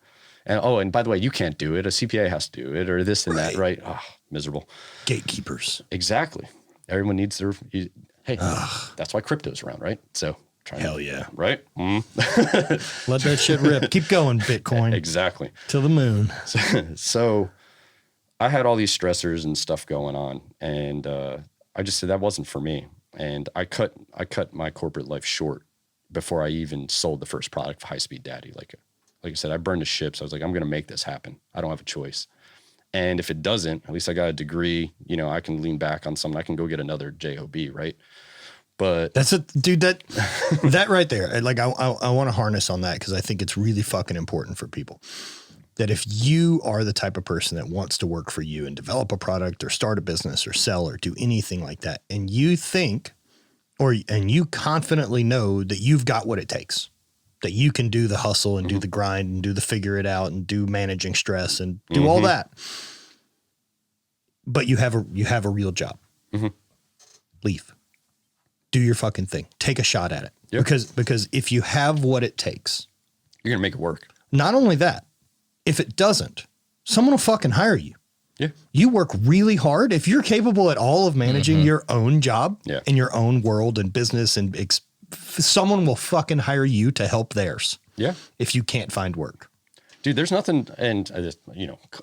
And and by the way, you can't do it. A CPA has to do it or this and that, right? Oh, miserable. Gatekeepers. Exactly. Everyone needs their, that's why crypto's around, right? So hell yeah. Right? Let that shit rip. Keep going, Bitcoin. Exactly. To the moon. So I had all these stressors and stuff going on, and I just said that wasn't for me. And I cut my corporate life short before I even sold the first product for Hight Speed Daddy. Like I said, I burned the ships. I was like, I'm going to make this happen. I don't have a choice. And if it doesn't, at least I got a degree. You know, I can lean back on something. I can go get another job, right? But that's dude. That right there. Like I want to harness on that because I think it's really fucking important for people. That if you are the type of person that wants to work for you and develop a product or start a business or sell or do anything like that, and you think, and you confidently know that you've got what it takes, that you can do the hustle and do the grind and do the figure it out and do managing stress and do all that, but you have a real job, leave, do your fucking thing, take a shot at it. Yep. Because if you have what it takes, you're going to make it work. Not only that, if it doesn't, someone will fucking hire you. Yeah. You work really hard. If you're capable at all of managing your own job in your own world and business, and someone will fucking hire you to help theirs. Yeah. If you can't find work. Dude, there's nothing, and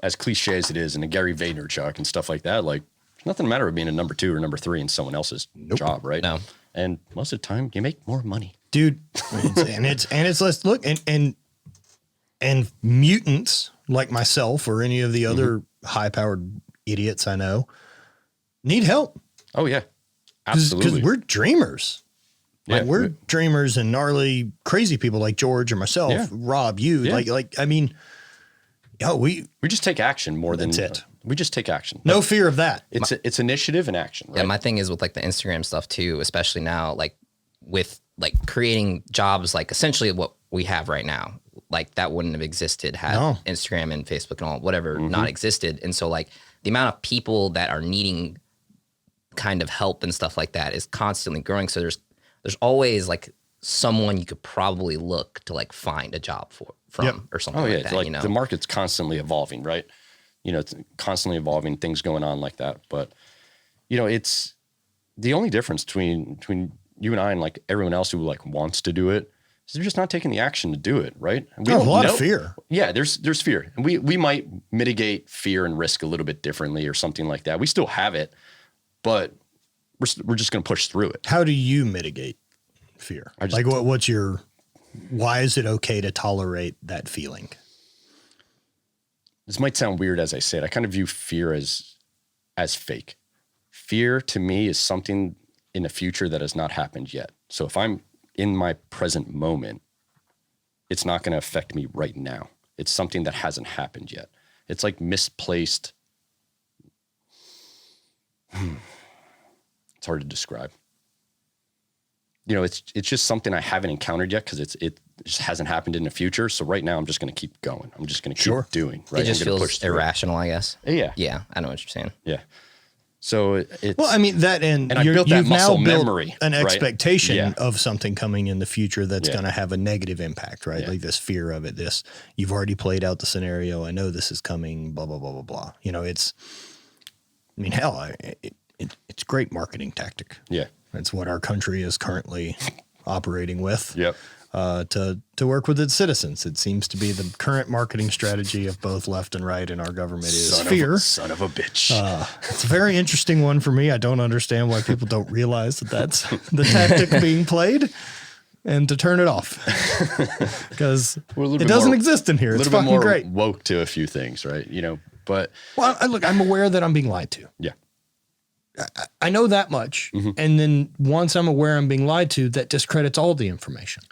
as cliche as it is, and a Gary Vaynerchuk and stuff like that, like there's nothing matter of being a number 2 or number 3 in someone else's job, right? No. And most of the time you make more money. Dude. it's let's look and mutants like myself or any of the other high-powered idiots I know need help. Oh yeah. Absolutely. Because we're dreamers. Yeah, Like we're dreamers and gnarly, crazy people like George or myself, Rob, you. Yeah. We just take action more than That's it. We just take action. No fear of that. It's initiative and action, right? Yeah, my thing is with like the Instagram stuff too, especially now, like with like creating jobs, like essentially what we have right now, like that wouldn't have existed had Instagram and Facebook and all whatever not existed. And so like the amount of people that are needing kind of help and stuff like that is constantly growing. So there's always like someone you could probably look to like find a job from or something like that. Like the market's constantly evolving, right? It's constantly evolving, things going on like that. But, it's the only difference between you and I and like everyone else who like wants to do it is they're just not taking the action to do it, right? And a lot of fear. Yeah, there's fear. And we might mitigate fear and risk a little bit differently or something like that. We still have it, but we're just going to push through it. How do you mitigate fear? Why is it okay to tolerate that feeling? This might sound weird as I say it. I kind of view fear as fake. Fear to me is something in the future that has not happened yet. So if I'm in my present moment, it's not going to affect me right now. It's something that hasn't happened yet. It's like misplaced. It's hard to describe. It's just something I haven't encountered yet because it just hasn't happened in the future. So right now I'm just going to keep going. I'm just going to keep doing. Right? It just feels irrational, I guess. Yeah. Yeah, I know what you're saying. Yeah. So it's that and I built that muscle memory, an right? expectation of something coming in the future that's going to have a negative impact, right? Yeah. Like this fear of it. You've already played out the scenario. I know this is coming. Blah blah blah blah blah. It's a great marketing tactic. Yeah. It's what our country is currently operating with. Yep. To work with its citizens. It seems to be the current marketing strategy of both left and right in our government is fear. Son of a bitch. It's a very interesting one for me. I don't understand why people don't realize that that's the tactic being played and to turn it off because it doesn't exist in here. It's fucking great. Woke to a few things, right? But I'm aware that I'm being lied to. Yeah. I know that much. And then once I'm aware I'm being lied to, that discredits all the information.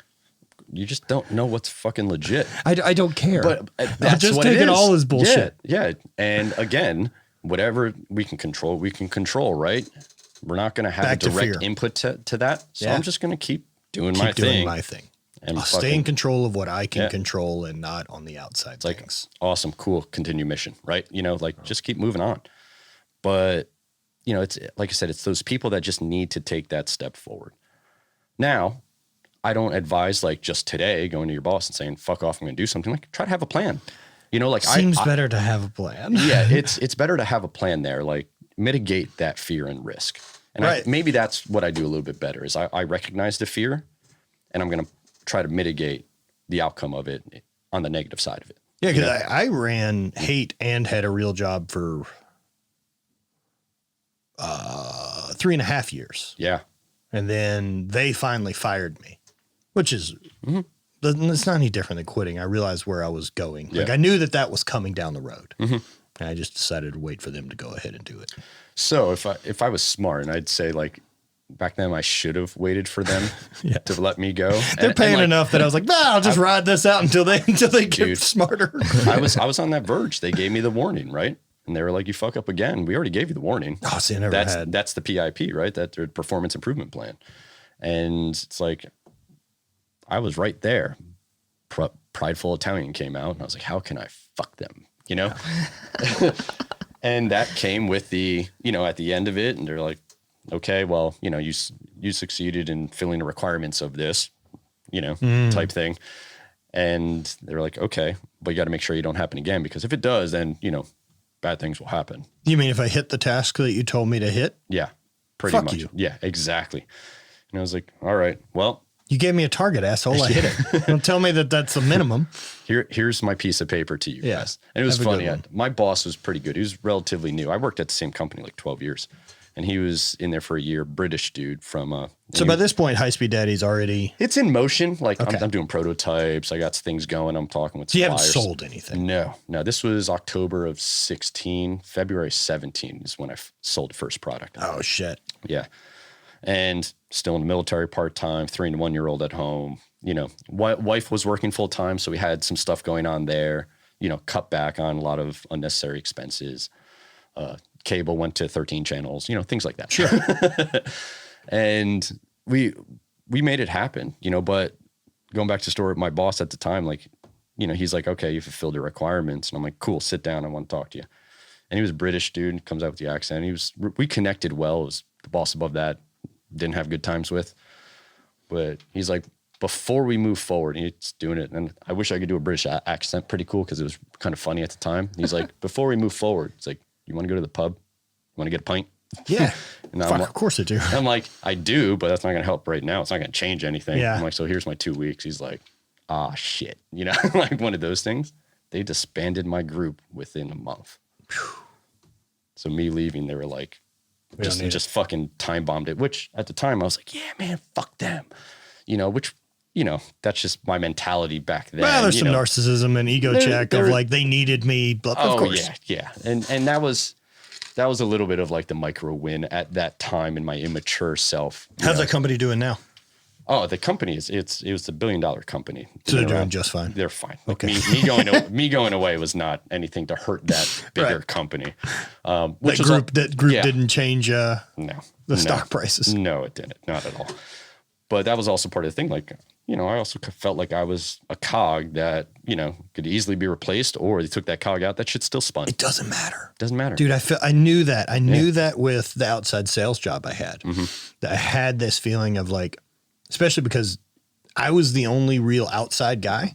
You just don't know what's fucking legit. I don't care. But that's I'll just what take it all as bullshit. Yeah. And again, whatever we can control, right? We're not going to have a direct input to that. So I'm just going to keep doing my thing. And I'll stay in control of what I can control and not on the outside things. Like, awesome, cool, continue mission, right? Just keep moving on. But, it's like I said, it's those people that just need to take that step forward. Now, I don't advise like just today going to your boss and saying, fuck off, I'm going to do something. Like try to have a plan. Seems better to have a plan. Yeah, it's better to have a plan there. Like mitigate that fear and risk. And maybe that's what I do a little bit better is I recognize the fear and I'm going to try to mitigate the outcome of it on the negative side of it. Yeah, because I ran Hight and had a real job for 3.5 years. Yeah. And then they finally fired me, which is, it's not any different than quitting. I realized where I was going. Like I knew that was coming down the road. And I just decided to wait for them to go ahead and do it. So if I was smart, and I'd say like back then I should have waited for them to let me go. They're paying enough that I was like, I'll just ride this out until they get smarter. I was on that verge. They gave me the warning, right? And they were like, you fuck up again. We already gave you the warning. Oh, see, I never had. That's the PIP, right? That's their performance improvement plan. And it's like, I was right there. Prideful Italian came out and I was like, how can I fuck them? And that came with the, at the end of it. And they're like, okay, well, you succeeded in filling the requirements of this, type thing. And they were like, okay, but you got to make sure you don't happen again, because if it does, then, bad things will happen. You mean if I hit the task that you told me to hit? Yeah, pretty Fuck much. you. Yeah, exactly. And I was like, all right, well, You gave me a target, asshole. I hit it. Don't tell me that that's the minimum. here's my piece of paper to you guys. And it was Have a good funny. one. My boss was pretty good. He was relatively new. I worked at the same company like 12 years. And he was in there for a year, British dude from. So by this point, Hight Speed Daddy's already. It's in motion. Like Okay. I'm doing prototypes. I got things going. I'm talking with So you haven't suppliers. sold anything. No. This was October of 16. February 17 is when I sold the first product. Oh, shit. Yeah. And still in the military part-time, 3 and 1 year old at home. You know, wife was working full time. So we had some stuff going on there, you know, cut back on a lot of unnecessary expenses. Cable went to 13 channels, you know, things like that. Sure. And we made it happen, you know, but going back to story, my boss at the time, like, you know, he's like, okay, you fulfilled your requirements. And I'm like, cool, sit down. I want to talk to you. And he was a British dude, comes out with the accent. We connected well. It was the boss above that, didn't have good times with. But he's like, before we move forward, he's doing it. And I wish I could do a British accent pretty cool because it was kind of funny at the time. He's like, before we move forward, it's like, you want to go to the pub? You want to get a pint? Yeah. And Fuck, of course I do. I'm like, I do, but that's not going to help right now. It's not going to change anything. Yeah. I'm like, so here's my 2 weeks. He's like, ah, shit. You know, like one of those things. They disbanded my group within a month. So me leaving, they were like, We don't need just fucking time bombed it, which at the time I was like, yeah, man, fuck them. You know, which, you know, that's just my mentality back then. Well, there's you some know. narcissism and ego check there- of like they needed me. But of course. Yeah. And that was a little bit of like the micro win at that time in my immature self. you How's know. that company doing now? Oh, the company it was a $1 billion company. So they're Been doing around- just fine. They're fine. Like Okay. me going away was not anything to hurt that bigger Right. company. That Which was group, yeah. didn't change no the stock prices. No, it didn't. Not at all. But that was also part of the thing. Like, you know, I also felt like I was a cog that, you know, could easily be replaced, or they took that cog out, that shit still spun. It doesn't matter. Doesn't matter. Dude, I knew that. I knew that with the outside sales job I had. Mm-hmm. That I had this feeling of like, especially because I was the only real outside guy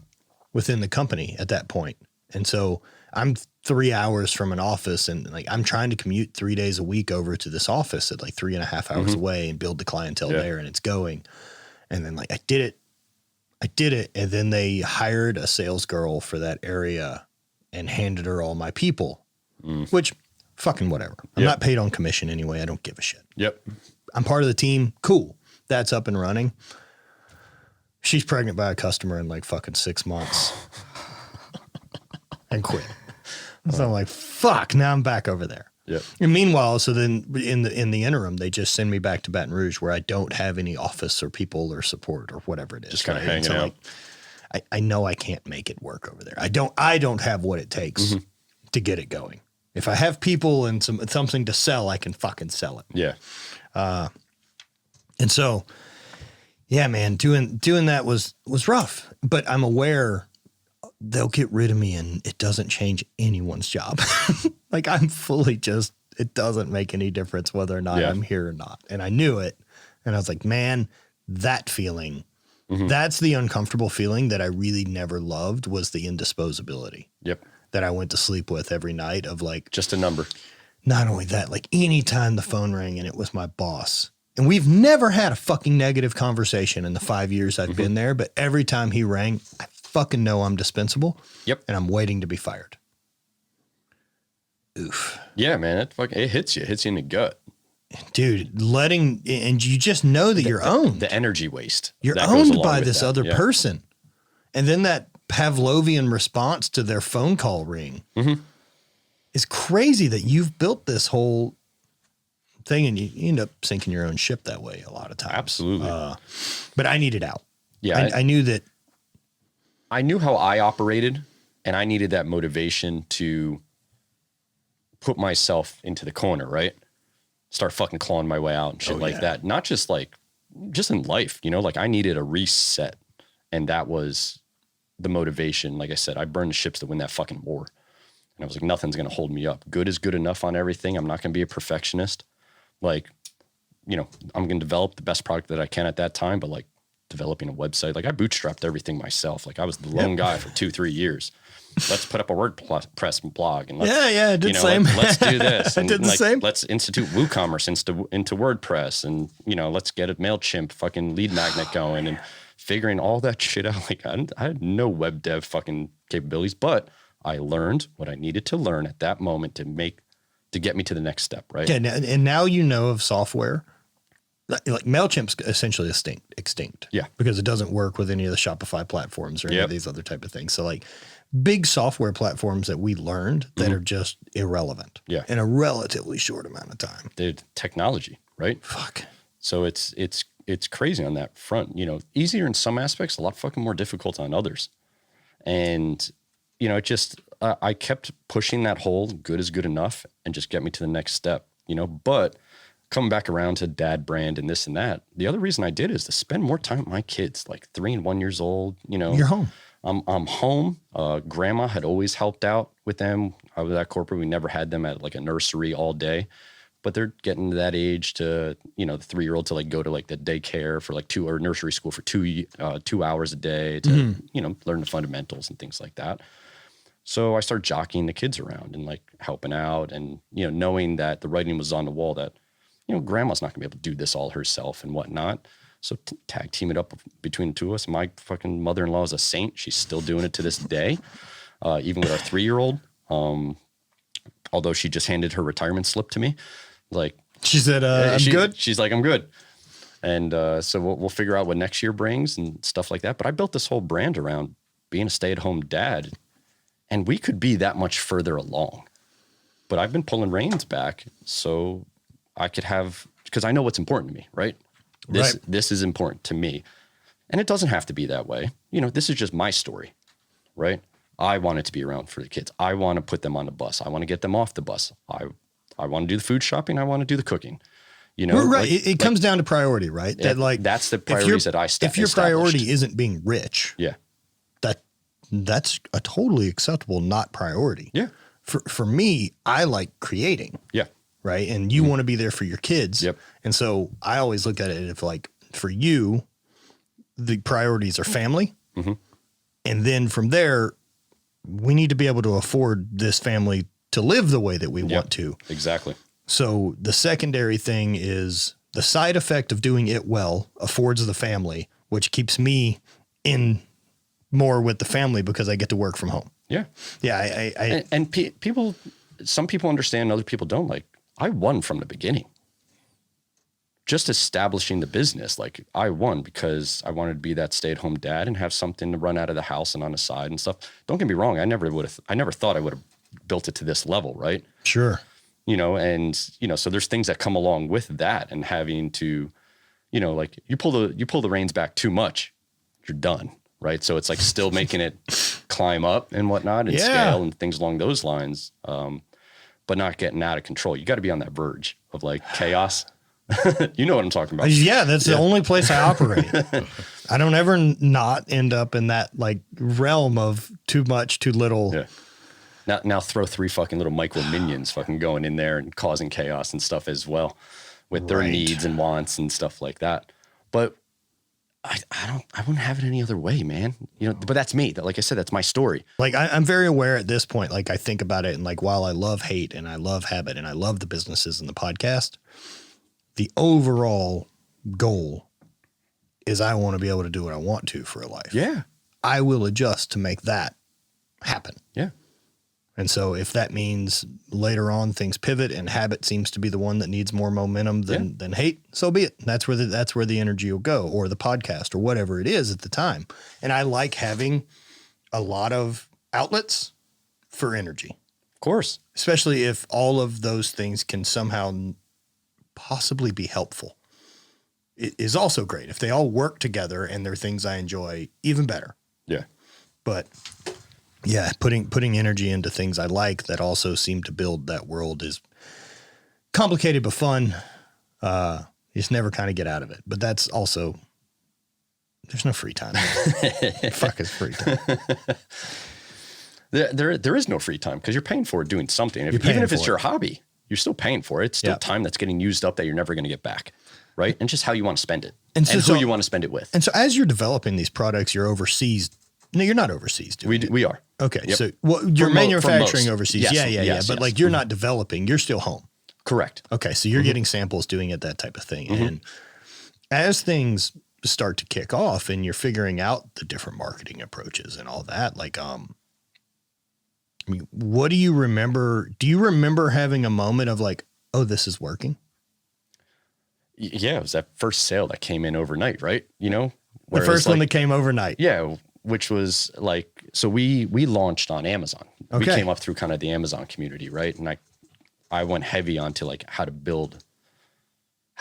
within the company at that point. And so I'm 3 hours from an office and like I'm trying to commute 3 days a week over to this office at like 3.5 hours away and build the clientele there, and it's going. And then like I did it. And then they hired a sales girl for that area and handed her all my people, which fucking whatever. I'm not paid on commission anyway. I don't give a shit. Yep. I'm part of the team. Cool. That's up and running. She's pregnant by a customer in like fucking 6 months and quit. So I'm like, fuck, now I'm back over there. Yep. And meanwhile, so then in the interim, they just send me back to Baton Rouge where I don't have any office or people or support or whatever it is. Just kinda And hanging so, out. Like, I know I can't make it work over there. I don't have what it takes to get it going. If I have people and something to sell, I can fucking sell it. Yeah. And so, yeah, man, doing that was rough, but I'm aware they'll get rid of me and it doesn't change anyone's job. Like I'm fully just, it doesn't make any difference whether or not I'm here or not. And I knew it. And I was like, man, that feeling, that's the uncomfortable feeling that I really never loved, was the indisposability Yep. that I went to sleep with every night of like, Just a number. not only that, like anytime the phone rang and it was my boss, and we've never had a fucking negative conversation in the 5 years I've been there, but every time he rang, I fucking know I'm dispensable. Yep. And I'm waiting to be fired. Oof. Yeah, man. It hits you. It hits you in the gut. Dude, and you just know that you're owned. The energy waste. You're that goes owned along by with this that. other Yeah. person. And then that Pavlovian response to their phone call ring is crazy that you've built this whole thing and you end up sinking your own ship that way a lot of times. Absolutely. But I needed out. Yeah. I knew that. I knew how I operated, and I needed that motivation to put myself into the corner, right? Start fucking clawing my way out and shit like that. Not just just in life, you know, like I needed a reset. And that was the motivation. Like I said, I burned the ships to win that fucking war. And I was like, nothing's going to hold me up. Good is good enough on everything. I'm not going to be a perfectionist. Like, you know, I'm going to develop the best product that I can at that time, but like, developing a website. Like I bootstrapped everything myself. Like I was the lone guy for 2-3 years. Let's put up a WordPress blog and let's, I did the same. let's do this. I And did the like, same. let's institute WooCommerce into WordPress, and let's get a MailChimp fucking lead magnet going, and figuring all that shit out. Like I had no web dev fucking capabilities, but I learned what I needed to learn at that moment to get me to the next step. Right. Yeah, and now of software. Like MailChimp's essentially extinct. Yeah. Because it doesn't work with any of the Shopify platforms or any of these other type of things. So like big software platforms that we learned that are just irrelevant. Yeah. In a relatively short amount of time. The technology, right? Fuck. So it's crazy on that front. Easier in some aspects, a lot fucking more difficult on others. And it just I kept pushing that whole good is good enough and just get me to the next step. But coming back around to dad brand and this and that, the other reason I did is to spend more time with my kids, like 3 and 1 years old. You're home. I'm home. Grandma had always helped out with them. I was at corporate. We never had them at like a nursery all day, but they're getting to that age to, the 3-year-old to like go to like the daycare for like or nursery school for 2 hours a day to, learn the fundamentals and things like that. So I started jockeying the kids around and like helping out and, knowing that the writing was on the wall that, grandma's not gonna be able to do this all herself and whatnot. So tag team it up between the two of us. My fucking mother-in-law is a saint. She's still doing it to this day. Even with our 3-year-old, although she just handed her retirement slip to me. Like she said, I'm good. She's like, I'm good. And so we'll figure out what next year brings and stuff like that. But I built this whole brand around being a stay-at-home dad, and we could be that much further along. But I've been pulling reins back so I could have, because I know what's important to me, right? This is important to me. And it doesn't have to be that way. This is just my story, right? I want it to be around for the kids. I want to put them on the bus. I want to get them off the bus. I want to do the food shopping. I want to do the cooking. Right. It comes down to priority, right? That's the priorities that I If your priority isn't being rich, that's a totally acceptable not priority. Yeah. For me, I like creating. Yeah. Right. And you want to be there for your kids. Yep. And so I always look at it if like for you, the priorities are family. Mm-hmm. And then from there, we need to be able to afford this family to live the way that we want to. Exactly. So the secondary thing is the side effect of doing it well affords the family, which keeps me in more with the family because I get to work from home. Yeah. Yeah. People, some people understand, other people don't. Like I won from the beginning. Just establishing the business, like I won because I wanted to be that stay-at-home dad and have something to run out of the house and on the side and stuff. Don't get me wrong. I never thought I would have built it to this level. Right. Sure. So there's things that come along with that and having to, like you pull the reins back too much, you're done. Right. So it's like still making it climb up and whatnot and scale and things along those lines. But not getting out of control. You got to be on that verge of like chaos. You know what I'm talking about. Yeah, that's the only place I operate. I don't ever not end up in that like realm of too much, too little. Yeah. Now throw 3 fucking little micro minions fucking going in there and causing chaos and stuff as well with their needs and wants and stuff like that. But I wouldn't have it any other way, man. But that's me. Like I said, that's my story. Like I'm very aware at this point. Like I think about it and like, while I love Hate and I love Habit and I love the businesses and the podcast, the overall goal is I want to be able to do what I want to for a life. Yeah. I will adjust to make that happen. Yeah. And so if that means later on things pivot and Habit seems to be the one that needs more momentum than Hate, so be it. That's where the energy will go, or the podcast or whatever it is at the time. And I like having a lot of outlets for energy. Of course. Especially if all of those things can somehow possibly be helpful. It is also great. If they all work together and they're things I enjoy, even better. Yeah. But yeah, putting energy into things I like that also seem to build that world is complicated but fun. You just never kind of get out of it. But that's also, there's no free time. Fuck is free time. There is no free time because you're paying for it doing something. Even if it's your hobby, you're still paying for it. It's still time that's getting used up that you're never going to get back. Right. And just how you want to spend it and who you want to spend it with. And so as you're developing these products, you're overseas. No, you're not overseas. We are. Okay. Yep. So you're manufacturing overseas. Yes, Yeah. yes, But yes. like you're not developing, you're still home. Correct. Okay. So you're getting samples, doing it, that type of thing. And as things start to kick off and you're figuring out the different marketing approaches and all that, like, I mean, what do you remember? Do you remember having a moment of like, oh, this is working? Yeah. It was that first sale that came in overnight, right? You know, The first one that came overnight. Yeah. Which was like, so we launched on Amazon. Okay. We came up through kind of the Amazon community, right? And I went heavy onto like how to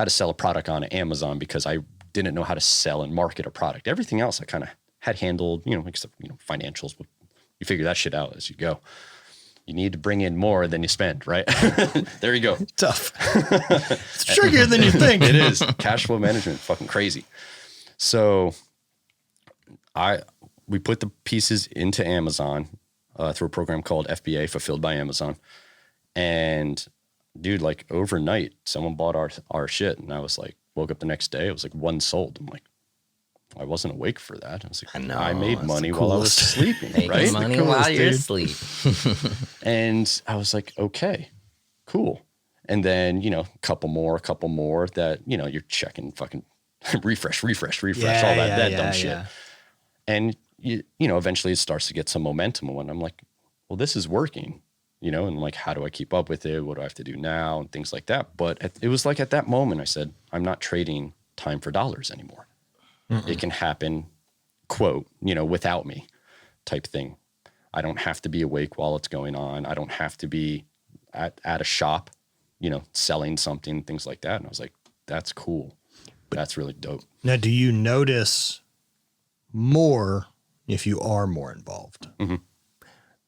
sell a product on Amazon because I didn't know how to sell and market a product. Everything else I kind of had handled, except, financials. You figure that shit out as you go. You need to bring in more than you spend, right? There you go. Tough. It's trickier than you think. It is. Cash flow management, fucking crazy. So we put the pieces into Amazon through a program called FBA, Fulfilled by Amazon. And dude, like overnight, someone bought our shit. And I was like, woke up the next day, it was like one sold. I'm like, I wasn't awake for that. I was like, I made money while I was sleeping, Making right? money while you're asleep. And I was like, okay, cool. And then, a couple more that, you're checking fucking refresh, all that dumb shit. Yeah. And eventually it starts to get some momentum. And I'm like, well, this is working, and like, how do I keep up with it? What do I have to do now? And things like that. But it was like at that moment I said, I'm not trading time for dollars anymore. It can happen, quote, without me type thing. I don't have to be awake while it's going on. I don't have to be at a shop, selling something, things like that. And I was like, that's cool. That's really dope. Now, do you notice more if you are more involved?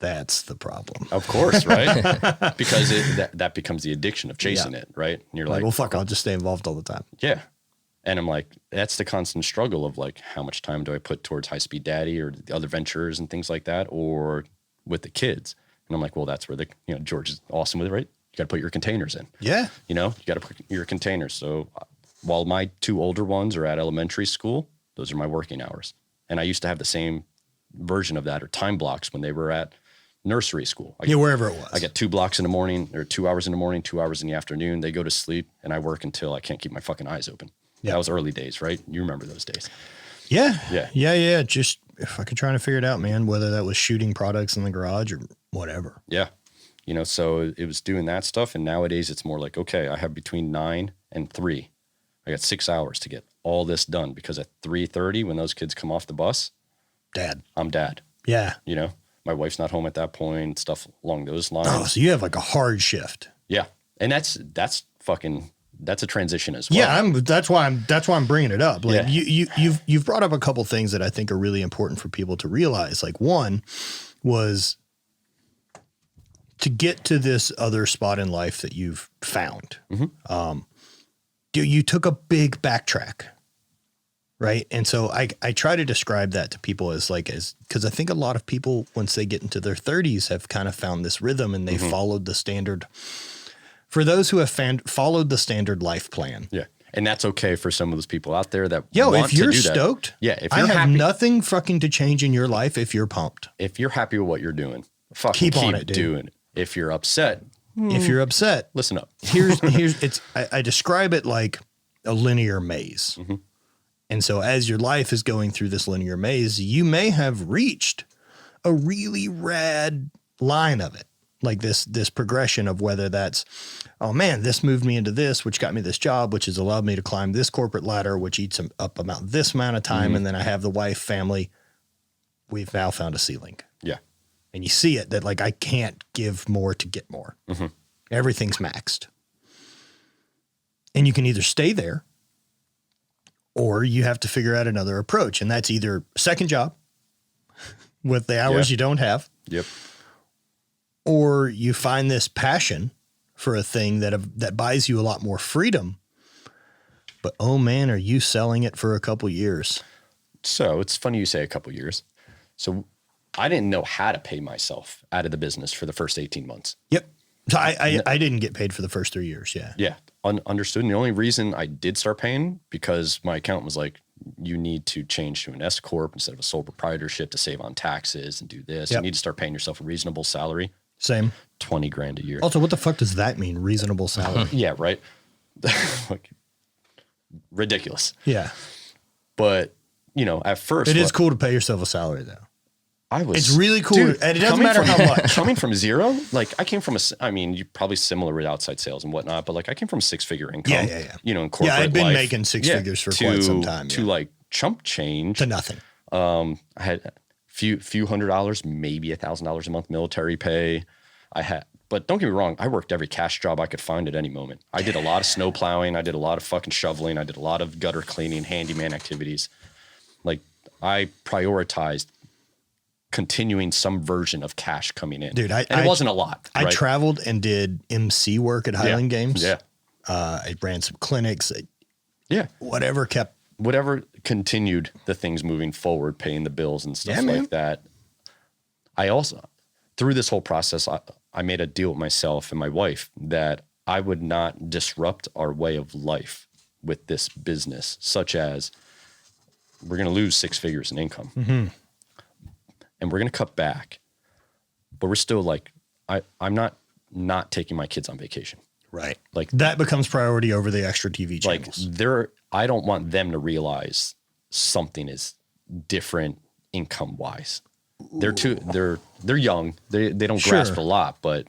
That's the problem. Of course, right? Because that becomes the addiction of chasing it, right? And you're like, well, fuck, I'll just stay involved all the time. Yeah. And I'm like, that's the constant struggle of like, how much time do I put towards Hight Speed Daddy or the other ventures and things like that, or with the kids? And I'm like, well, that's where George is awesome with it, right? You got to put your containers in. Yeah. You got to put your containers. So while my two older ones are at elementary school, those are my working hours. And I used to have the same version of that or time blocks when they were at nursery school. Wherever it was. I get 2 blocks in the morning or 2 hours in the morning, 2 hours in the afternoon. They go to sleep and I work until I can't keep my fucking eyes open. Yeah. That was early days, right? You remember those days. Yeah. Yeah. Yeah. Just fucking trying to figure it out, man, whether that was shooting products in the garage or whatever. Yeah. So it was doing that stuff. And nowadays it's more like, okay, I have between 9 and 3. I got 6 hours to get all this done because at 3:30, when those kids come off the bus, I'm dad. Yeah. My wife's not home at that point, stuff along those lines. Oh, so you have like a hard shift. Yeah. And that's a transition as well. Yeah, that's why I'm bringing it up. Like you've brought up a couple things that I think are really important for people to realize. Like one was to get to this other spot in life that you've found. You took a big backtrack, right? And so I try to describe that to people as because I think a lot of people, once they get into their 30s, have kind of found this rhythm and they followed the standard. For those who have followed the standard life plan. Yeah. And that's okay for some of those people out there that if you're stoked, if you're I have happy, nothing fucking to change in your life if you're pumped. If you're happy with what you're doing, keep on it, dude. Doing it. If you're upset, listen up. I describe it like a linear maze. And so as your life is going through this linear maze, you may have reached a really rad line of it. Like this progression of whether that's, oh man, this moved me into this, which got me this job, which has allowed me to climb this corporate ladder, which eats up about this amount of time. And then I have the wife, family. We've now found a ceiling. Yeah. And you see it that like, I can't give more to get more. Everything's maxed. And you can either stay there or you have to figure out another approach. And that's either second job with the hours you don't have. Yep. Or you find this passion for a thing that buys you a lot more freedom. But, oh, man, are you selling it for a couple years? So it's funny you say a couple years. So I didn't know how to pay myself out of the business for the first 18 months. Yep. So I didn't get paid for the first 3 years. Yeah. Yeah. Understood. And the only reason I did start paying because my accountant was like, you need to change to an S corp instead of a sole proprietorship to save on taxes and do this. Yep. You need to start paying yourself a reasonable salary. Same. 20 grand a year. Also, what the fuck does that mean? Reasonable salary. Yeah. Right. Like, ridiculous. Yeah. But at first It is cool to pay yourself a salary though. It's really cool. Dude, And it doesn't matter how much. Coming from zero, like I came from you're probably similar with outside sales and whatnot, but like I came from 6-figure income. Yeah. In corporate Yeah, I'd been life. making six figures for quite some time. To like chump change. To nothing. I had a few $100, maybe $1,000 a month military pay. But don't get me wrong, I worked every cash job I could find at any moment. I did a lot of snow plowing. I did a lot of fucking shoveling. I did a lot of gutter cleaning, handyman activities. Like I prioritized continuing some version of cash coming in. Dude, and it wasn't a lot. I right? traveled and did MC work at Highland Games. Yeah. I ran some clinics. Yeah. Whatever continued the things moving forward, paying the bills and stuff man. like that. I also, through this whole process, I made a deal with myself and my wife that I would not disrupt our way of life with this business, such as we're going to lose 6 figures in income. Mm-hmm. And we're going to cut back, but we're still like, I'm not taking my kids on vacation. Right. Like that becomes priority over the extra TV channels. Like I don't want them to realize something is different income wise. They're young. They don't grasp a lot, but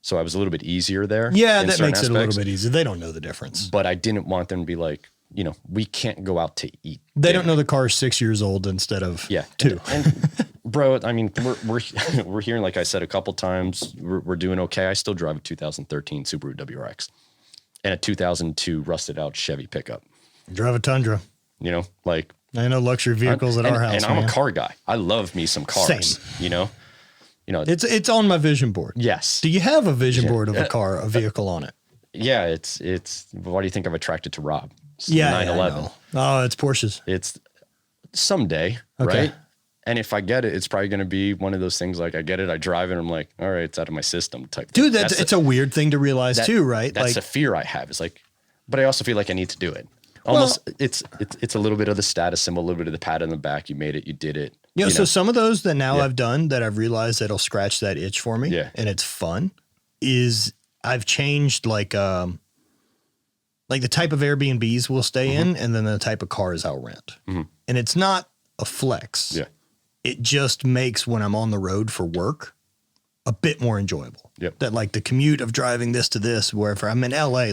so I was a little bit easier there. Yeah. That makes it a little bit easier. They don't know the difference, but I didn't want them to be like, we can't go out to eat. They don't know the car's 6 years old instead of 2. And bro, I mean, we're hearing, like I said, a couple times, we're doing okay. I still drive a 2013 Subaru WRX and a 2002 rusted out Chevy pickup. Drive a Tundra. Like I know luxury vehicles at our house. And I'm a car guy. I love me some cars. Same. It's on my vision board. Yes. Do you have a vision board of a vehicle on it? Yeah. It's. Why do you think I'm attracted to Rob? Yeah, 911. Oh, it's Porsches. It's someday, Okay. right? And if I get it, it's probably going to be one of those things like I get it, I drive it, and I'm like, all right, it's out of my system type thing. Dude, it's a weird thing to realize too, right? That's a fear I have. It's like, but I also feel like I need to do it. Almost, it's a little bit of the status symbol, a little bit of the pat on the back. You made it, you did it. So some of those that now I've done that I've realized that'll scratch that itch for me, and it's fun, is I've changed like the type of Airbnbs we'll stay in, and then the type of cars I'll rent. Mm-hmm. And it's not a flex. Yeah. It just makes when I'm on the road for work a bit more enjoyable. Yep. That like the commute of driving this to this, wherever I'm in LA,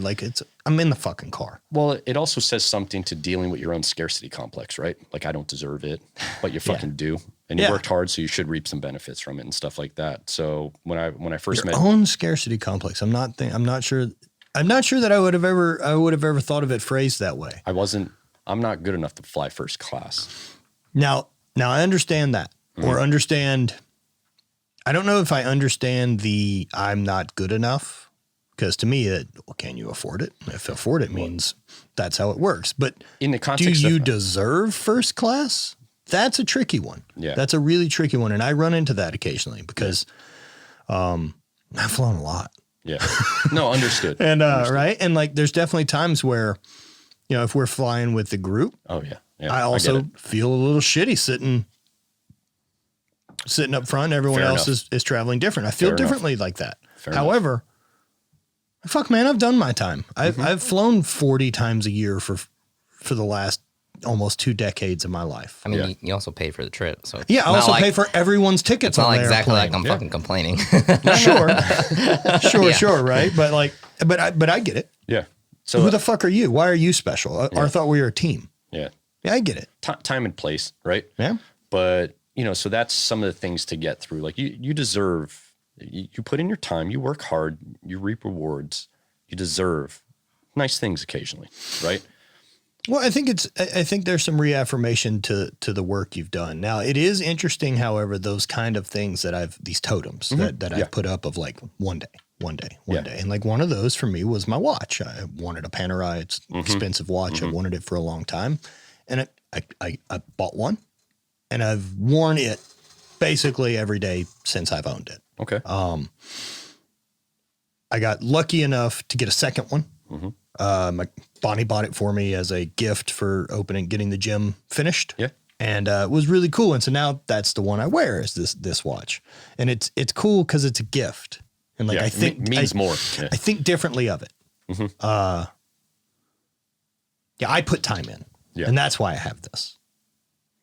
I'm in the fucking car. Well, it also says something to dealing with your own scarcity complex, right? Like I don't deserve it, but you fucking do. And you worked hard, so you should reap some benefits from it and stuff like that. So when I first met own scarcity complex, I'm not sure that I would have ever thought of it phrased that way. I'm not good enough to fly first class. Now I understand that, or understand. I don't know if I understand the I'm not good enough, because to me, can you afford it? If afford it means that's how it works. But in the context, do you deserve first class? That's a tricky one. Yeah, that's a really tricky one, and I run into that occasionally because I've flown a lot. Yeah, no, understood. And right, and like there's definitely times where, if we're flying with the group, I also feel a little shitty sitting up front. Everyone else is traveling different. I feel differently like that. However, fuck man, I've done my time. I've flown 40 times a year for the last almost 2 decades of my life. I mean, you also pay for the trip. So I also pay for everyone's tickets. It's not exactly like I'm fucking complaining. Sure. Right. But I get it. Yeah. So who the fuck are you? Why are you special? I thought we were a team. Yeah. Yeah, I get it. Time and place, right? Yeah. But so that's some of the things to get through. Like you deserve, you put in your time, you work hard, you reap rewards, you deserve nice things occasionally, right? Well, I think there's some reaffirmation to the work you've done. Now, it is interesting, however, those kind of things that these totems that I've put up of like one day. And like one of those for me was my watch. I wanted a Panerai. It's an expensive watch. I wanted it for a long time. And I bought one, and I've worn it basically every day since I've owned it. Okay. I got lucky enough to get a second one. My Bonnie bought it for me as a gift for getting the gym finished. Yeah. And it was really cool. And so now that's the one I wear is this watch. And it's cool because it's a gift. And like, I think it means more. Yeah. I think differently of it. I put time in. Yeah. And that's why I have this.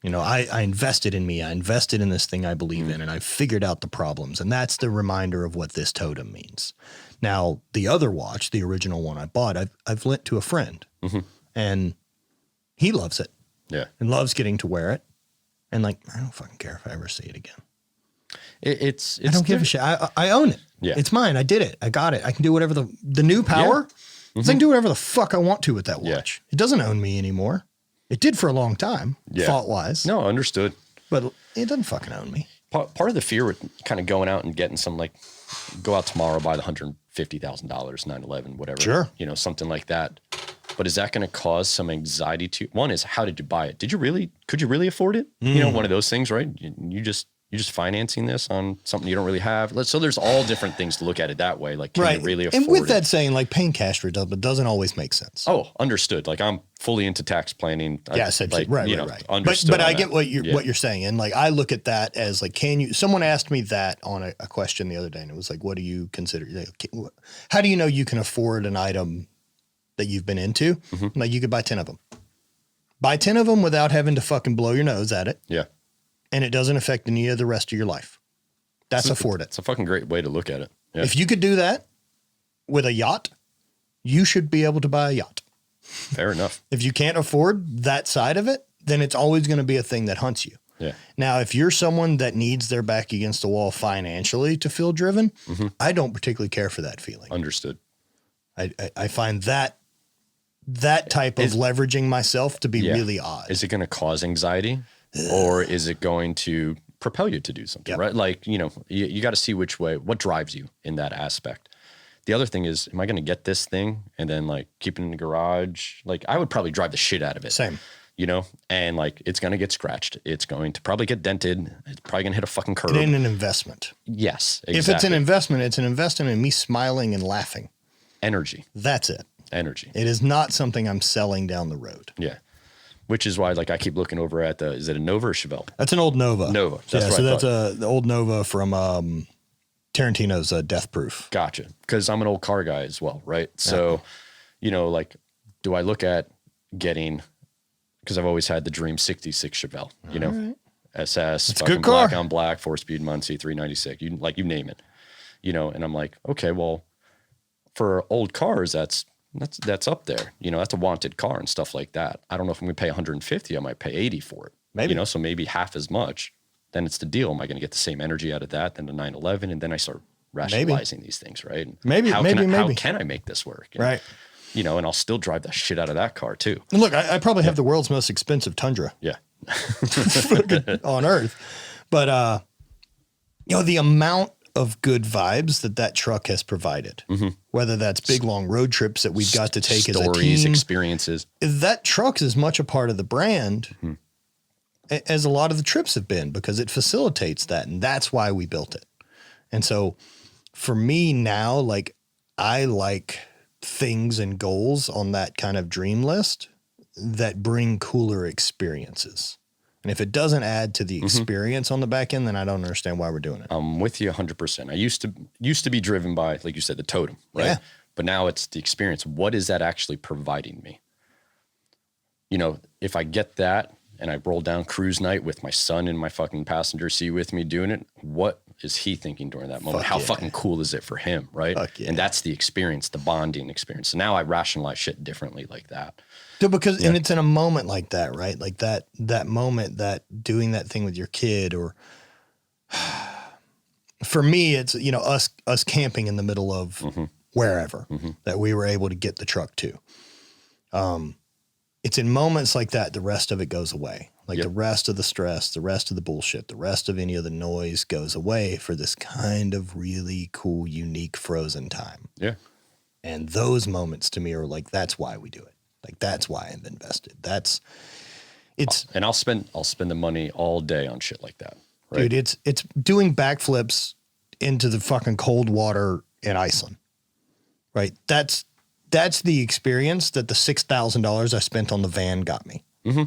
You know, I invested in me. I invested in this thing I believe in, and I figured out the problems. And that's the reminder of what this totem means. Now, the other watch, the original one I bought, I've lent to a friend, and he loves it. Yeah. And loves getting to wear it. And like, I don't fucking care if I ever see it again. It's I don't give a shit. I own it. Yeah. It's mine. I did it. I got it. I can do whatever the new power. I can do whatever the fuck I want to with that watch. It doesn't own me anymore. It did for a long time, fault wise. No, understood. But it doesn't fucking own me. Part of the fear with kind of going out and getting some, like, go out tomorrow, buy the $150,000, 911, whatever. Sure. You know, something like that. But is that going to cause some anxiety to, one is, how did you buy it? Could you really afford it? You know, one of those things, right? You're just financing this on something you don't really have. So there's all different things to look at it that way. Like, can you really afford it? And with that saying, like, paying cash for it doesn't always make sense. Oh, understood. Like, I'm fully into tax planning. Yes, like, right. Understood. But I get what you're saying. And like, I look at that as like, someone asked me that on a question the other day, and it was like, what do you consider? How do you know you can afford an item that you've been into? Like, you could buy 10 of them. Buy 10 of them without having to fucking blow your nose at it. Yeah. And it doesn't affect any of the rest of your life. That's afford it. It's a fucking great way to look at it. Yeah. If you could do that with a yacht, you should be able to buy a yacht. Fair enough. If you can't afford that side of it, then it's always going to be a thing that hunts you. Yeah. Now, if you're someone that needs their back against the wall financially to feel driven, I don't particularly care for that feeling. Understood. I find that type of leveraging myself to be really odd. Is it going to cause anxiety? Or is it going to propel you to do something, right? Like, you know, you got to see what drives you in that aspect. The other thing is, am I going to get this thing and then like keep it in the garage? Like, I would probably drive the shit out of it. Same. You know, and like, it's going to get scratched. It's going to probably get dented. It's probably going to hit a fucking curb. It ain't an investment. Yes, exactly. If it's an investment, it's an investment in me smiling and laughing. Energy. That's it. Energy. It is not something I'm selling down the road. Yeah. Which is why, like, I keep looking over at is it a Nova or Chevelle? That's an old Nova. Nova. That's the old Nova from Tarantino's Death Proof. Gotcha. Because I'm an old car guy as well, right? So, you know, like, do I look at getting, because I've always had the dream 66 Chevelle, you know, SS, it's fucking a good car. black on black, 4-speed Muncie, 396, you name it, you know, and I'm like, okay, well, for old cars, that's up there. You know, that's a wanted car and stuff like that. I don't know if I'm going to pay 150. I might pay 80 for it. Maybe. You know, so maybe half as much. Then it's the deal. Am I going to get the same energy out of that than the 911? And then I start rationalizing these things, right? How can I make this work? And, right. You know, and I'll still drive the shit out of that car too. And look, I probably have the world's most expensive Tundra. Yeah. on earth. But, you know, the amount of good vibes that truck has provided, whether that's big, long road trips that we've got to take as a team, experiences, that truck's as much a part of the brand as a lot of the trips have been, because it facilitates that. And that's why we built it. And so for me now, like, I like things and goals on that kind of dream list that bring cooler experiences. And if it doesn't add to the experience on the back end, then I don't understand why we're doing it. I'm with you 100%. I used to be driven by, like you said, the totem, right? Yeah. But now it's the experience. What is that actually providing me? You know, if I get that and I roll down cruise night with my son in my fucking passenger seat with me doing it, what is he thinking during that moment? How fucking cool is it for him, right? And that's the experience, the bonding experience. So now I rationalize shit differently like that. Because and it's in a moment like that, right? Like that moment, that doing that thing with your kid, or for me, it's, you know, us camping in the middle of wherever that we were able to get the truck to. It's in moments like that, the rest of it goes away. Like the rest of the stress, the rest of the bullshit, the rest of any of the noise goes away for this kind of really cool, unique frozen time. Yeah. And those moments to me are like, that's why we do it. Like, that's why I've invested. And I'll spend the money all day on shit like that. Right? Dude, it's doing backflips into the fucking cold water in Iceland. right? That's the experience that the $6,000 I spent on the van got me. Mm-hmm.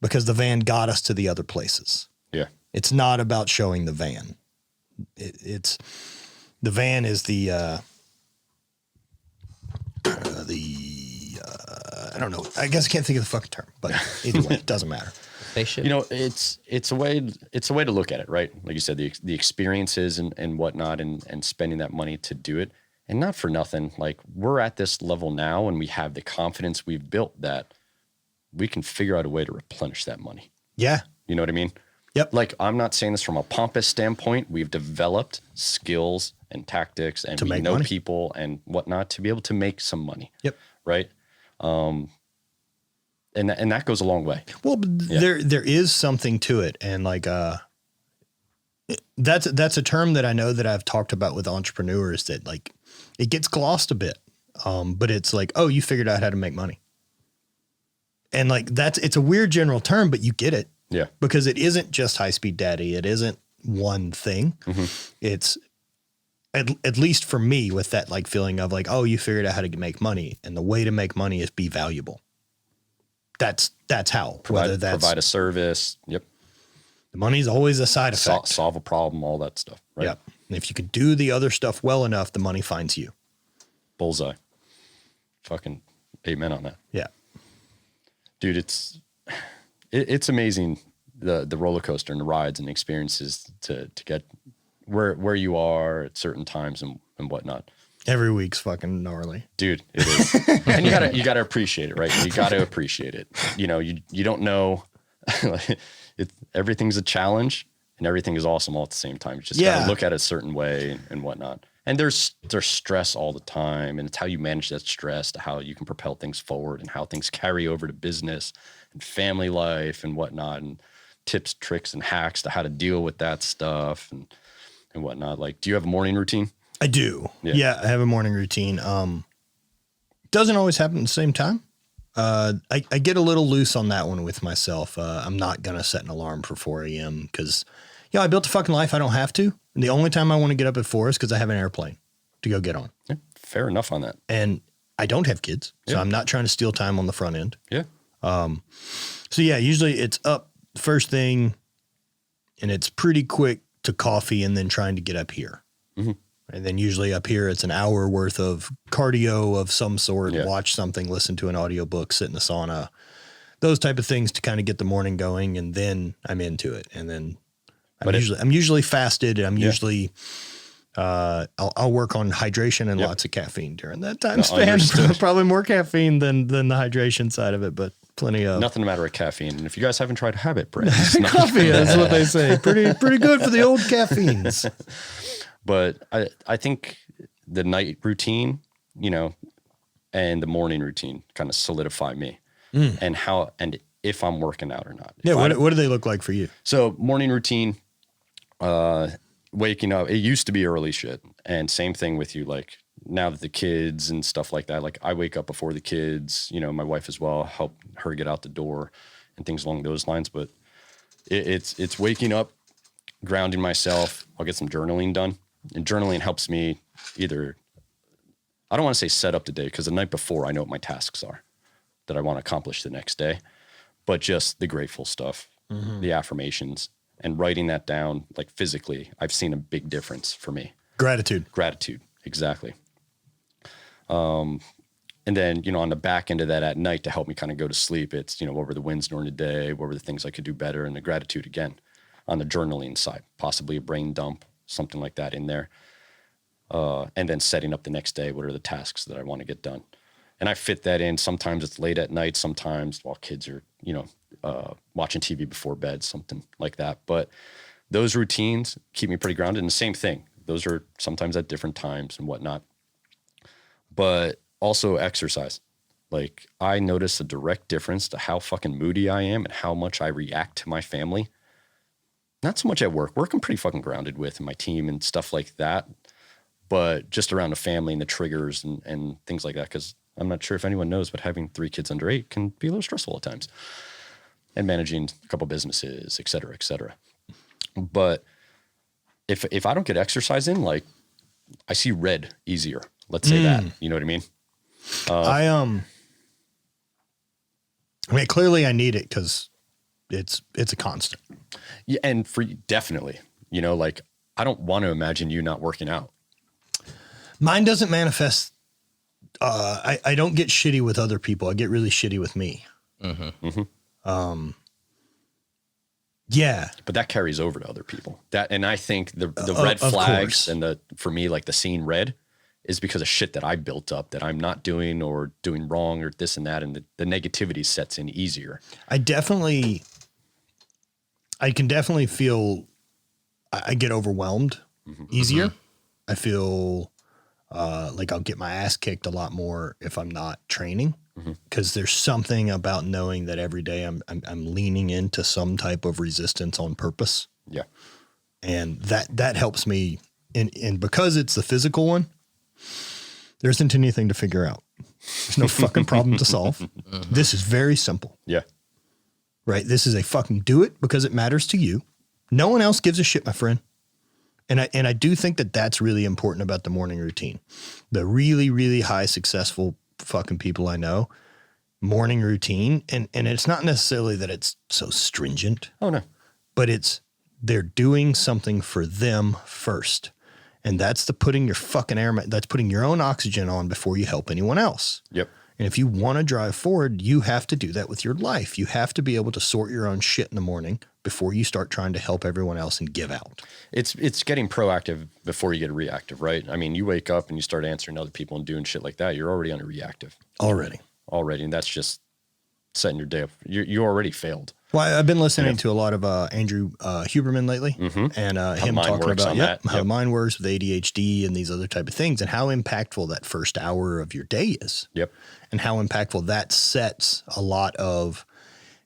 Because the van got us to the other places. Yeah. It's not about showing the van. It's the van is the I don't know. I guess I can't think of the fucking term, but either way, it doesn't matter. Spaceship. You know, it's a way to look at it, right? Like you said, the experiences and whatnot, and spending that money to do it, and not for nothing. Like, we're at this level now, and we have the confidence we've built that we can figure out a way to replenish that money. Yeah. You know what I mean? Yep. Like, I'm not saying this from a pompous standpoint. We've developed skills and tactics, and we know money. people and whatnot to be able to make some money. Yep. Right. And that goes a long way. Well, there is something to it, and like that's a term that I know that I've talked about with entrepreneurs that like it gets glossed a bit, but it's like, oh, you figured out how to make money, and like it's a weird general term, but you get it, Yeah. because it isn't just Hight Speed Daddy. It isn't one thing. Mm-hmm. It's at least for me with that like feeling of like, oh, you figured out how to make money, and the way to make money is be valuable. That's how. Whether that's provide a service. Yep. the money's always a side effect. Solve a problem, all that stuff. Right. Yep. And if you can do the other stuff well enough, the money finds you. Bullseye. Fucking amen on that. Yeah. Dude, it's amazing the roller coaster and the rides and the experiences to get where you are at certain times and whatnot. Every week's fucking gnarly. Dude, it is. And you gotta appreciate it, right? You gotta appreciate it. You know, you don't know everything's a challenge and everything is awesome all at the same time. You just gotta look at it a certain way and whatnot. And there's stress all the time, and it's how you manage that stress to how you can propel things forward and how things carry over to business and family life and whatnot, and tips, tricks, and hacks to how to deal with that stuff and whatnot. Like, do you have a morning routine? I do. Yeah, I have a morning routine. Doesn't always happen at the same time. I get a little loose on that one with myself. I'm not going to set an alarm for 4 a.m. because, I built a fucking life. I don't have to. And the only time I want to get up at 4 is because I have an airplane to go get on. Yeah, fair enough on that. And I don't have kids, so I'm not trying to steal time on the front end. Yeah. So yeah, usually it's up first thing, and it's pretty quick to coffee and then trying to get up here. Mm-hmm. And then usually up here, it's an hour worth of cardio of some sort, watch something, listen to an audiobook, sit in the sauna, those type of things to kind of get the morning going. And then I'm into it. And then I'm usually fasted. And I'm usually, I'll work on hydration and lots of caffeine during that time span. Probably more caffeine than the hydration side of it, but plenty of nothing to matter with caffeine. And if you guys haven't tried habit bread, coffee, that's what they say. Pretty good for the old caffeines. But I think the night routine, and the morning routine kind of solidify me and if I'm working out or not. Yeah. What do they look like for you? So morning routine, waking up, it used to be early shit. And same thing with you. Like, now that the kids and stuff like that, like I wake up before the kids, my wife as well, help her get out the door and things along those lines. But it's waking up, grounding myself. I'll get some journaling done. And journaling helps me either, I don't want to say set up the day, because the night before I know what my tasks are that I want to accomplish the next day, but just the grateful stuff, the affirmations, and writing that down, like physically, I've seen a big difference for me. Gratitude, exactly. And then, on the back end of that at night to help me kind of go to sleep, it's, what were the wins during the day? What were the things I could do better? And the gratitude again on the journaling side, possibly a brain dump, something like that in there. And then setting up the next day, what are the tasks that I want to get done? And I fit that in. Sometimes it's late at night, sometimes while kids are, watching TV before bed, something like that. But those routines keep me pretty grounded. And the same thing, those are sometimes at different times and whatnot. But also exercise. Like, I notice a direct difference to how fucking moody I am and how much I react to my family. Not so much at work. Work I'm pretty fucking grounded with, and my team and stuff like that. But just around the family and the triggers and things like that, because I'm not sure if anyone knows, but having 3 kids under 8 can be a little stressful at times. And managing a couple businesses, et cetera, et cetera. But if I don't get exercise in, like, I see red easier. Let's say that, you know what I mean? I mean, clearly I need it because it's a constant. Yeah. And definitely, you know, like I don't want to imagine you not working out. Mine doesn't manifest. I don't get shitty with other people. I get really shitty with me. Yeah. But that carries over to other people. And I think the red flags and for me, like the seeing red is because of shit that I built up that I'm not doing or doing wrong or this and that. And the negativity sets in easier. I can definitely feel, I get overwhelmed easier. I feel like I'll get my ass kicked a lot more if I'm not training, because there's something about knowing that every day I'm leaning into some type of resistance on purpose. Yeah. And that helps me. And because it's the physical one, there isn't anything to figure out. There's no fucking problem to solve. This is very simple. Yeah. Right. This is a fucking do it because it matters to you. No one else gives a shit, my friend. And I do think that that's really important about the morning routine. The really, really high successful fucking people I know, morning routine. And it's not necessarily that it's so stringent. Oh, no. But they're doing something for them first. And that's putting your own oxygen on before you help anyone else. Yep. And if you want to drive forward, you have to do that with your life. You have to be able to sort your own shit in the morning before you start trying to help everyone else and give out. It's getting proactive before you get reactive, right? I mean, you wake up and you start answering other people and doing shit like that. You're already on a reactive. Already. And that's just setting your day up. You already failed. Well, I've been listening to a lot of Andrew Huberman lately, and him talking about how the mind works with ADHD and these other type of things, and how impactful that first hour of your day is. Yep. And how impactful that sets a lot of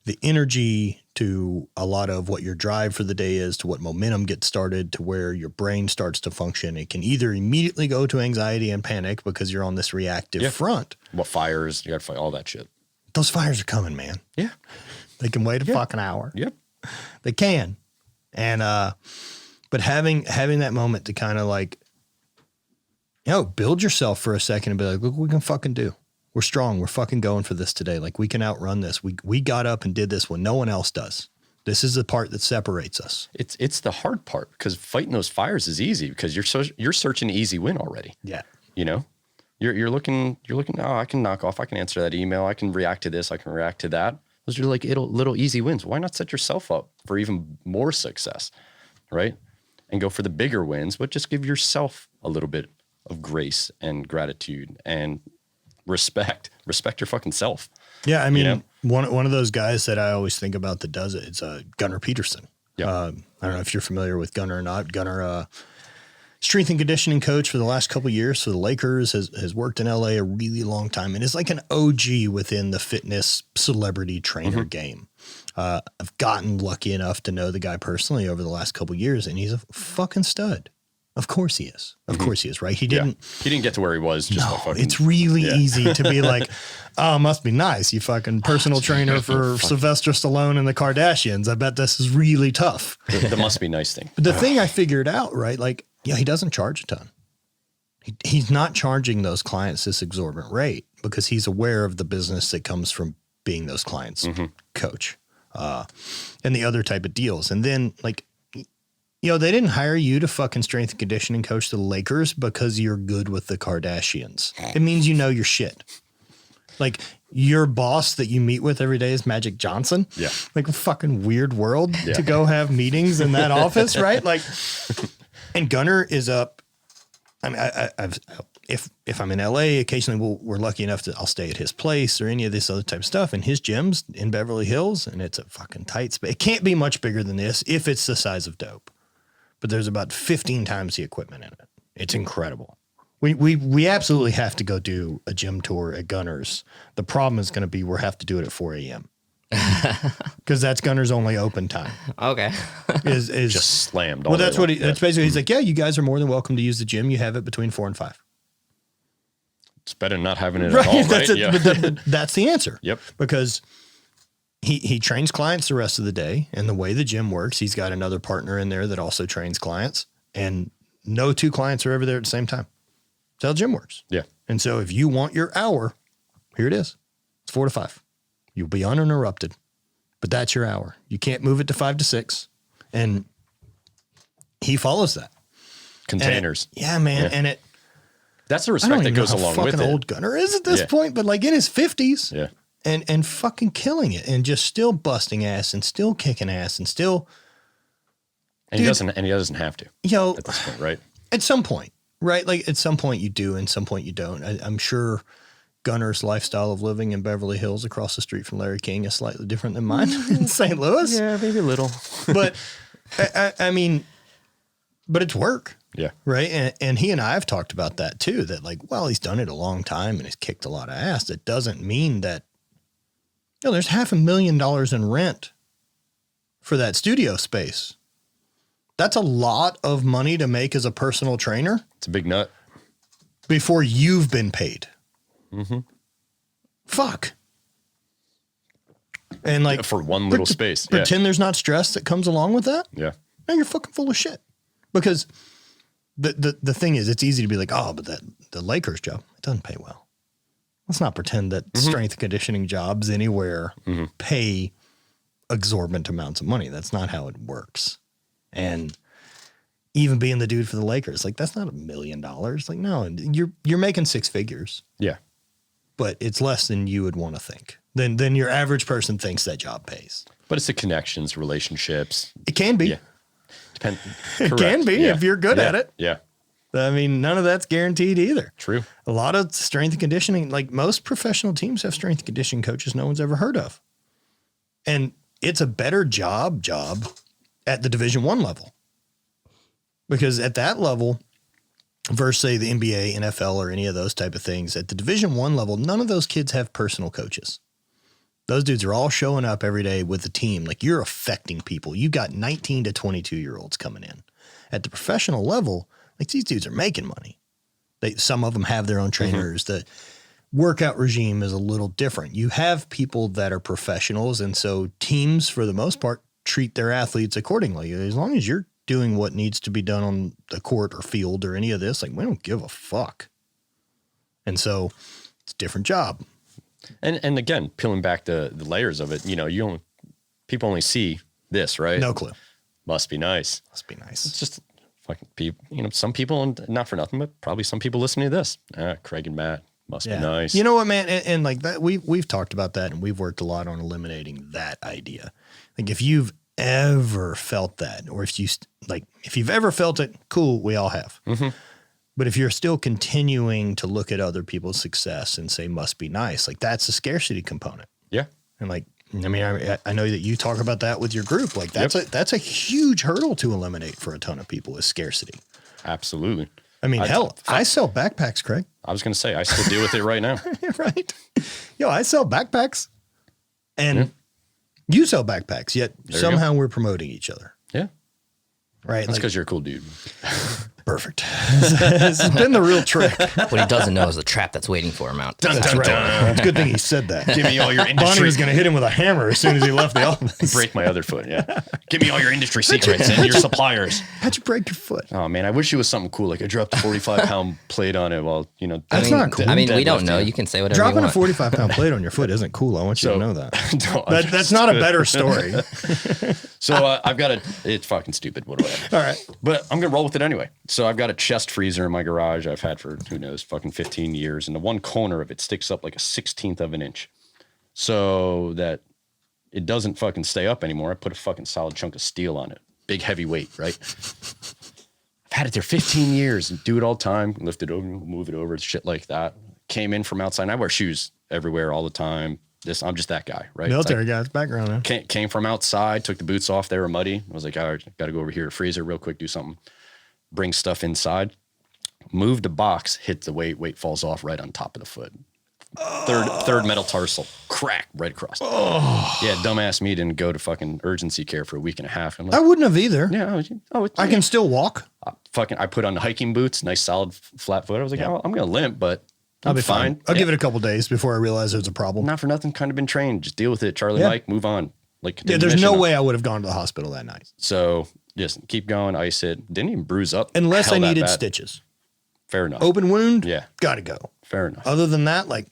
the energy to a lot of what your drive for the day is, to what momentum gets started, to where your brain starts to function. It can either immediately go to anxiety and panic because you're on this reactive front. What fires, you got to fight all that shit. Those fires are coming, man. Yeah. They can wait a fucking hour. Yep. They can. And, but having that moment to kind of like, build yourself for a second and be like, look what we can fucking do. We're strong. We're fucking going for this today. Like we can outrun this. We got up and did this when no one else does. This is the part that separates us. It's the hard part, because fighting those fires is easy because you're searching an easy win already. Yeah. You know, you're looking, oh, I can knock off. I can answer that email. I can react to this. I can react to that. Those are like little easy wins. Why not set yourself up for even more success, right? And go for the bigger wins, but just give yourself a little bit of grace and gratitude and respect your fucking self. Yeah. I mean, one of those guys that I always think about that does it, it's Gunnar Peterson. Yeah. I don't know if you're familiar with Gunnar or not. Gunnar, strength and conditioning coach for the last couple of years for the Lakers, has worked in LA a really long time and is like an OG within the fitness celebrity trainer game. I've gotten lucky enough to know the guy personally over the last couple of years, and he's a fucking stud. Of course he is. Of course he is, right? He didn't get to where he was. Just it's really easy to be like, oh, must be nice. You fucking personal trainer for Sylvester Stallone and the Kardashians. I bet this is really tough. The must be nice thing. But the thing I figured out, right? Like, yeah, he doesn't charge a ton. He's not charging those clients this exorbitant rate because he's aware of the business that comes from being those clients' coach and the other type of deals. And then, like, they didn't hire you to fucking strength and conditioning coach the Lakers because you're good with the Kardashians. It means you know your shit. Like, your boss that you meet with every day is Magic Johnson. Yeah. Like a fucking weird world to go have meetings in that office, right? Like, and Gunnar is up. I mean, if I'm in LA, occasionally we're lucky enough that I'll stay at his place or any of this other type of stuff. And his gym's in Beverly Hills, and it's a fucking tight space. It can't be much bigger than this if it's the size of Dope. But there's about 15 times the equipment in it. It's incredible. We absolutely have to go do a gym tour at Gunnar's. The problem is going to be we'll have to do it at 4 a.m. Because that's Gunnar's only open time. Okay. Is just slammed. Well, that's what that's basically. He's like, yeah, you guys are more than welcome to use the gym. You have it between 4 and 5. It's better than not having it at all, right? But that's the answer. Yep. Because he trains clients the rest of the day, and the way the gym works, he's got another partner in there that also trains clients, and no two clients are ever there at the same time. That's how the gym works. Yeah. And so if you want your hour, here it is. It's 4 to 5. You'll be uninterrupted, but that's your hour. You can't move it to 5 to 6. And he follows that. Containers. Man. And that's the respect that goes along with it. Fucking old Gunner is at this point, but like in his 50s. Yeah. And fucking killing it and just still busting ass and still kicking ass and still. And he doesn't have to. At this point, right? At some point, right? Like at some point you do and some point you don't. I'm sure Gunner's lifestyle of living in Beverly Hills across the street from Larry King is slightly different than mine in St. Louis. Yeah, maybe a little. But I mean, but it's work. Yeah. Right. And he and I have talked about that too, that like, well, he's done it a long time and he's kicked a lot of ass. That doesn't mean that, there's $500,000 in rent for that studio space. That's a lot of money to make as a personal trainer. It's a big nut. Before you've been paid. Mm-hmm. Fuck. And like for one little space. Pretend there's not stress that comes along with that. Yeah. No, you're fucking full of shit. Because the thing is, it's easy to be like, oh, but the Lakers job, it doesn't pay well. Let's not pretend that strength and conditioning jobs anywhere pay exorbitant amounts of money. That's not how it works. And even being the dude for the Lakers, like that's not $1 million. Like, no, you're making 6 figures. Yeah. But it's less than you would want to think. Than your average person thinks that job pays. But it's the connections, relationships. It can be. Yeah. It can be if you're good at it. Yeah. I mean, none of that's guaranteed either. True. A lot of strength and conditioning, like most professional teams have strength and conditioning coaches no one's ever heard of. And it's a better job at the Division I level. Because at that level, versus say the NBA, NFL, or any of those type of things, at the Division I level, none of those kids have personal coaches. Those dudes are all showing up every day with the team. Like you're affecting people. You got 19 to 22-year-olds coming in. At the professional level, like these dudes are making money. Some of them have their own trainers. The workout regime is a little different. You have people that are professionals. And so teams, for the most part, treat their athletes accordingly. As long as you're doing what needs to be done on the court or field or any of this, like we don't give a fuck. And so it's a different job. And again, peeling back the layers of it, people only see this, right? No clue. Must be nice. Must be nice. It's just fucking people, some people, and not for nothing, but probably some people listening to this. Craig and Matt, must be nice. You know what, man? And like that, we've talked about that and we've worked a lot on eliminating that idea. Like if you've ever felt that, or if you've ever felt it, cool, we all have. Mm-hmm. But if you're still continuing to look at other people's success and say, must be nice, like that's a scarcity component. Yeah. And like, I mean, I know that you talk about that with your group. Like that's a huge hurdle to eliminate for a ton of people is scarcity. Absolutely. I mean, I sell backpacks, Craig. I was going to say, I still deal with it right now. Right. I sell backpacks and you sell backpacks, yet somehow we're promoting each other. Yeah. Right. That's because you're a cool dude. Perfect. This has been the real trick. What he doesn't know is the trap that's waiting for him out. That's right. It's a good thing he said that. Give me all your industry. Bonnie was going to hit him with a hammer as soon as he left the office. Break my other foot, yeah. Give me all your industry secrets and your suppliers. How'd you break your foot? Oh, man, I wish it was something cool. Like I dropped a 45-pound plate on it while, That's not cool. I mean, we don't know. You can say whatever Dropping you want. a 45-pound plate on your foot isn't cool. I want you to know that. No, that's not a better story. So it's fucking stupid. What do I have? All right. But I'm going to roll with it anyway. So I've got a chest freezer in my garage I've had for, who knows, fucking 15 years. And the one corner of it sticks up like a 1/16 of an inch. So that it doesn't fucking stay up anymore. I put a fucking solid chunk of steel on it. Big heavy weight, right? I've had it there 15 years and do it all the time. Lift it over, move it over, shit like that. Came in from outside. And I wear shoes everywhere all the time. I'm just that guy, right? Military guy's background, man. Came from outside, took the boots off. They were muddy. I was like, all right, got to go over here to freezer real quick, do something. Bring stuff inside. Move the box, hit the weight falls off right on top of the foot. Third metatarsal, crack right across. Oh. Yeah, dumbass me didn't go to fucking urgency care for a week and a half. I'm like, I wouldn't have either. Yeah. I can still walk. I put on the hiking boots, nice solid flat foot. I was like, I'm going to limp, but I'll be fine. I'll give it a couple days before I realize there's a problem. Not for nothing, kind of been trained. Just deal with it. Charlie, Mike, move on. Like, there's no way I would have gone to the hospital that night. So just keep going, ice it. Didn't even bruise up. Unless I needed stitches. Fair enough. Open wound, Yeah. gotta go. Fair enough. Other than that, like,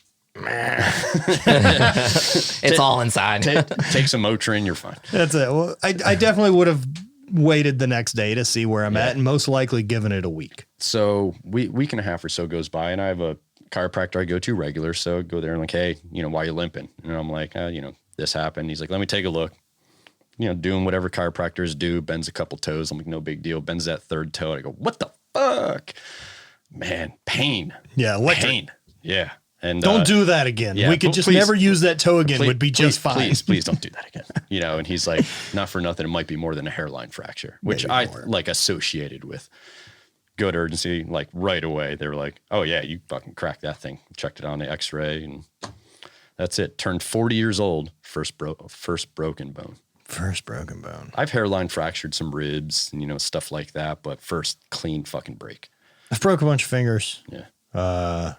It's all inside. Take some Motrin, you're fine. that's it. Well, I definitely would have waited the next day to see where I'm at, and most likely given it a week. So week and a half or so goes by, and I have a chiropractor I go to regular. So I go there and like, hey, why are you limping? And I'm like, this happened. He's like, let me take a look. Doing whatever chiropractors do, bends a couple toes. I'm like, no big deal. Bends that third toe. I go, what the fuck? Man, pain. Yeah, pain. Yeah. And don't do that again. Yeah, We could just please, never use that toe again. Would be just fine. Please don't do that again. And he's like, not for nothing. It might be more than a hairline fracture, which Maybe I more. like associated with. Go to urgency, like right away. They were like, oh yeah, you fucking cracked that thing. Checked it on the x-ray and that's it. Turned 40 years old. First broken bone. First broken bone. I've hairline fractured some ribs and, stuff like that. But first clean fucking break. I've broke a bunch of fingers. Yeah.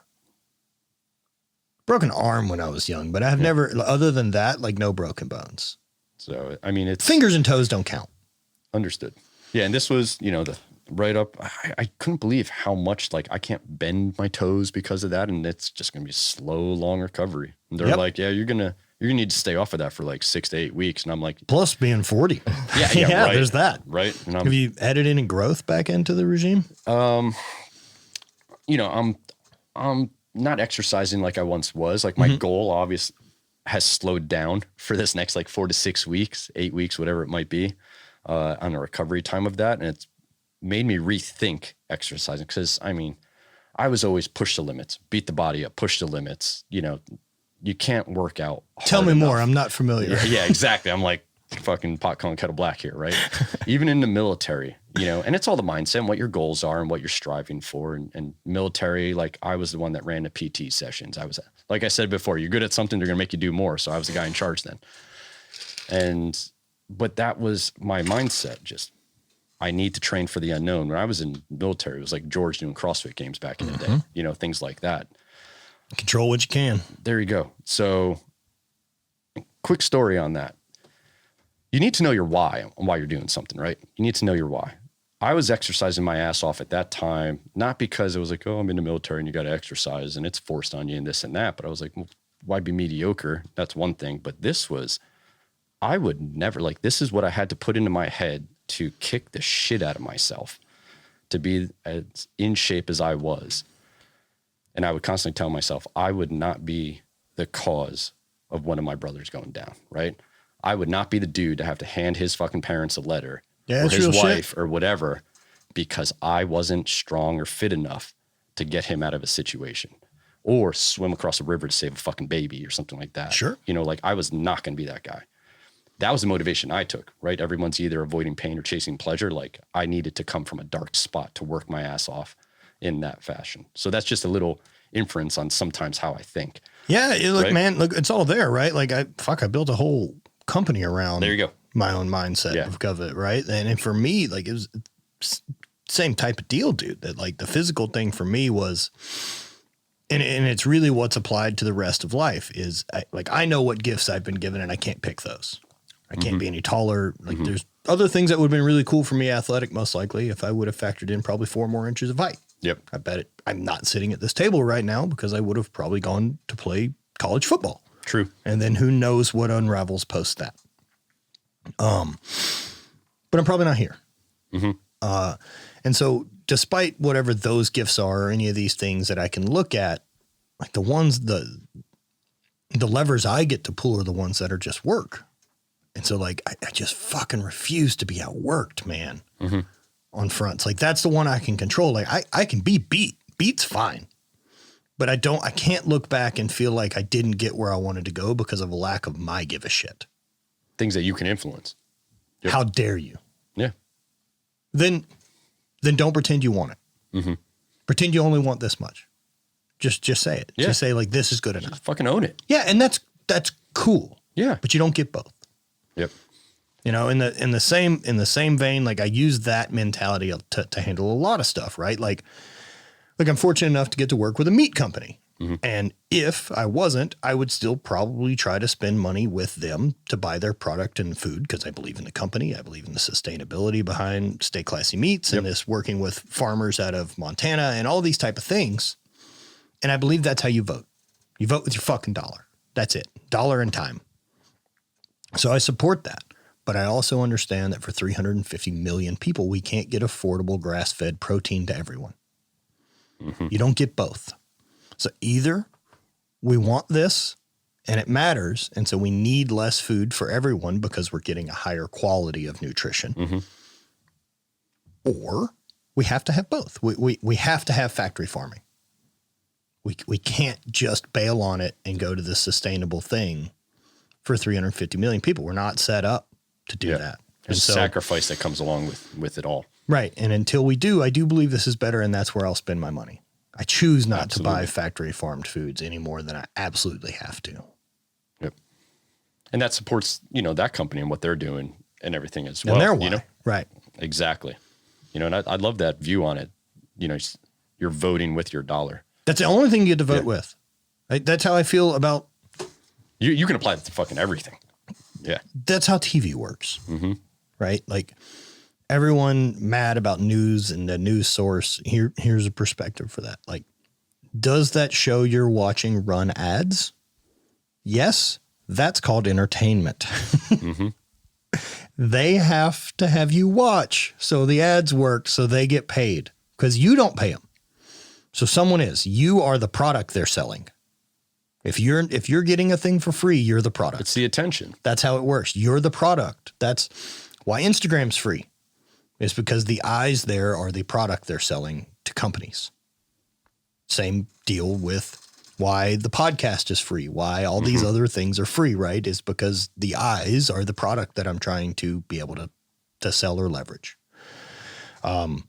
Broken arm when I was young, but I've never, other than that, like no broken bones. So, I mean, it's Fingers and toes don't count. understood. Yeah. And this was, the right up. I couldn't believe how much, like, I can't bend my toes because of that. And it's just going to be a slow, long recovery. And they're like, yeah, you're going to need to stay off of that for like 6 to 8 weeks. And I'm like, Plus being 40. yeah, right, there's that. Right. And Have you added any growth back into the regime? I'm not exercising like I once was. Like my goal obviously has slowed down for this next like 4 to 6 weeks, 8 weeks, whatever it might be, on a recovery time of that. And it's made me rethink exercising because I was always push the limits, beat the body up, push the limits. You can't work out. Tell me hard more. enough. I'm not familiar. Yeah, exactly. I'm like fucking pot calling kettle black here, right? Even in the military, and it's all the mindset and what your goals are and what you're striving for. And military, like I was the one that ran the PT sessions. I was, like I said before, you're good at something, they're going to make you do more. So I was the guy in charge then. But that was my mindset. Just, I need to train for the unknown. When I was in military, it was like George doing CrossFit games back in the day, things like that. Control what you can. There you go. So quick story on that. You need to know your why and why you're doing something, right? You need to know your why. I was exercising my ass off at that time, not because it was like, oh, I'm in the military and you got to exercise and it's forced on you and this and that. But I was like, well, why be mediocre? That's one thing. But this was, I would never, like, this is what I had to put into my head to kick the shit out of myself, to be as in shape as I was. And I would constantly tell myself, I would not be the cause of one of my brothers going down, right? I would not be the dude to have to hand his fucking parents a letter or his wife or whatever because I wasn't strong or fit enough to get him out of a situation or swim across a river to save a fucking baby or something like that. Sure. Like I was not going to be that guy. That was the motivation I took, right? Everyone's either avoiding pain or chasing pleasure. Like I needed to come from a dark spot to work my ass off in that fashion. So that's just a little inference on sometimes how I think. Yeah. Look, right? man, look, it's all there, right? Like I built a whole company around there you go. My own mindset of it, right? And for me, like it was same type of deal, dude, that like the physical thing for me was, and it's really what's applied to the rest of life is I know what gifts I've been given and I can't pick those. I can't be any taller. Like there's other things that would have been really cool for me athletic, most likely, if I would have factored in probably 4 more inches of height. Yep. I bet it. I'm not sitting at this table right now because I would have probably gone to play college football. True. And then who knows what unravels post that. But I'm probably not here. And so despite whatever those gifts are or any of these things that I can look at, like the ones, the levers I get to pull are the ones that are just work. And so like, I just fucking refuse to be outworked, man, on fronts. Like that's the one I can control. Like I can be beat. Beat's fine. But I can't look back and feel like I didn't get where I wanted to go because of a lack of my give a shit. Things that you can influence. Yep. How dare you? Yeah. Then don't pretend you want it. Pretend you only want this much. Just say it. Yeah. Just say like, this is good enough. Just fucking own it. Yeah. And that's cool. Yeah. But you don't get both. Yep. In the same vein, like I use that mentality to handle a lot of stuff, right? Like I'm fortunate enough to get to work with a meat company. And if I wasn't, I would still probably try to spend money with them to buy their product and food because I believe in the company. I believe in the sustainability behind Stay Classy Meats and this working with farmers out of Montana and all these type of things. And I believe that's how you vote. You vote with your fucking dollar. That's it. Dollar and time. So I support that. But I also understand that for 350 million people, we can't get affordable grass-fed protein to everyone. You don't get both. So either we want this and it matters, and so we need less food for everyone because we're getting a higher quality of nutrition, or we have to have both. We have to have factory farming. We can't just bail on it and go to the sustainable thing for 350 million people. We're not set up to do that. There's a sacrifice that comes along with it all. Right. And until we do, I do believe this is better, and that's where I'll spend my money. I choose not to buy factory farmed foods any more than I absolutely have to. Yep. And that supports, that company and what they're doing and everything as well. And their why. Right. Exactly. And I love that view on it. You're voting with your dollar. That's the only thing you get to vote with. That's how I feel about. You can apply that to fucking everything. Yeah. That's how TV works. Right. Like everyone mad about news and the news source. Here's a perspective for that. Like, does that show you're watching run ads? Yes. That's called entertainment. They have to have you watch. So the ads work so they get paid because you don't pay them. So someone is. You are the product they're selling. If you're getting a thing for free, you're the product. It's the attention. That's how it works. You're the product. That's why Instagram's free. It's because the eyes there are the product they're selling to companies. Same deal with why the podcast is free, why all these other things are free, right? Is because the eyes are the product that I'm trying to be able to sell or leverage. And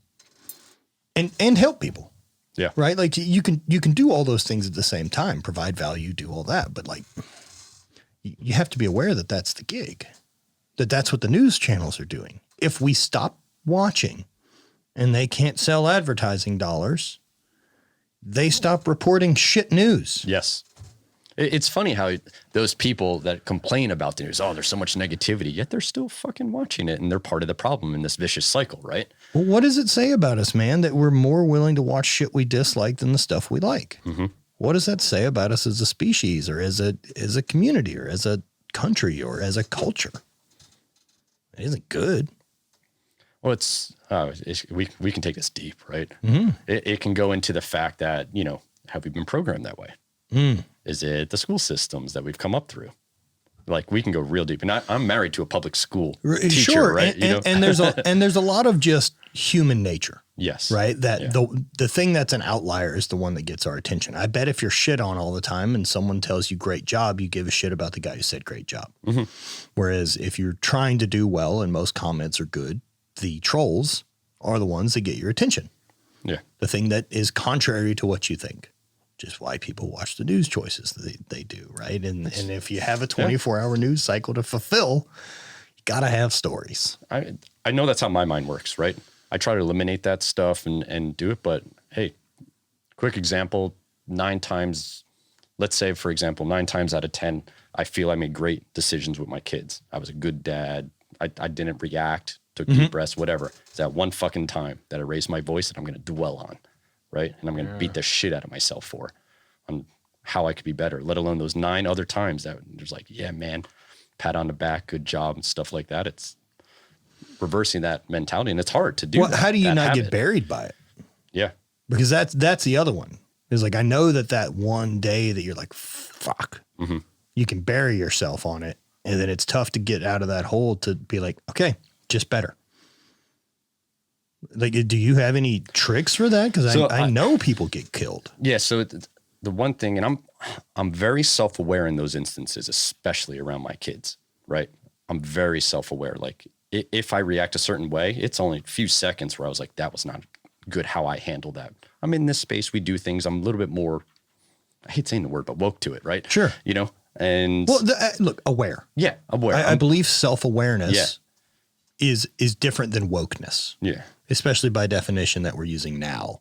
help people. Yeah. Right. Like you can do all those things at the same time, provide value, do all that. But like, you have to be aware that that's the gig, that's what the news channels are doing. If we stop watching and they can't sell advertising dollars, they stop reporting shit news. Yes. It's funny how those people that complain about the news, there's so much negativity, yet they're still fucking watching it, and they're part of the problem in this vicious cycle, right? Well, what does it say about us, man, that we're more willing to watch shit we dislike than the stuff we like? What does that say about us as a species or as a community or as a country or as a culture? It isn't good. Well, we can take this deep, right? It can go into the fact that, have we been programmed that way? Is it the school systems that we've come up through? Like we can go real deep. And I'm married to a public school teacher, sure. right? And there's a lot of just human nature. Yes. Right. That the thing that's an outlier is the one that gets our attention. I bet if you're shit on all the time and someone tells you great job, you give a shit about the guy who said great job. Whereas if you're trying to do well and most comments are good, the trolls are the ones that get your attention. Yeah. The thing that is contrary to what you think. Just why people watch the news choices they do, right? And if you have a 24-hour news cycle to fulfill, you got to have stories. I know that's how my mind works, right? I try to eliminate that stuff and do it, but hey, quick example, 9 times, let's say, for example, 9 times out of 10, I feel I made great decisions with my kids. I was a good dad. I didn't react, took deep breaths, whatever. It's that one fucking time that I raised my voice that I'm going to dwell on. Right. And I'm going to beat the shit out of myself on how I could be better, let alone those 9 other times that there's like, yeah, man, pat on the back, good job and stuff like that. It's reversing that mentality. And it's hard to do. How do you not get buried by it? Yeah. Because that's the other one. Is like, I know that one day that you're like, fuck, you can bury yourself on it. And then it's tough to get out of that hole to be like, okay, just better. Like, do you have any tricks for that? Because I know people get killed. Yeah. So the one thing, and I'm very self-aware in those instances, especially around my kids, right? I'm very self-aware. Like if I react a certain way, it's only a few seconds where I was like, that was not good how I handle that. I'm in this space. We do things. I'm a little bit more, I hate saying the word, but woke to it, right? Sure. And well, look, aware. Yeah. Aware. I believe self-awareness is different than wokeness. Yeah. Especially by definition that we're using now.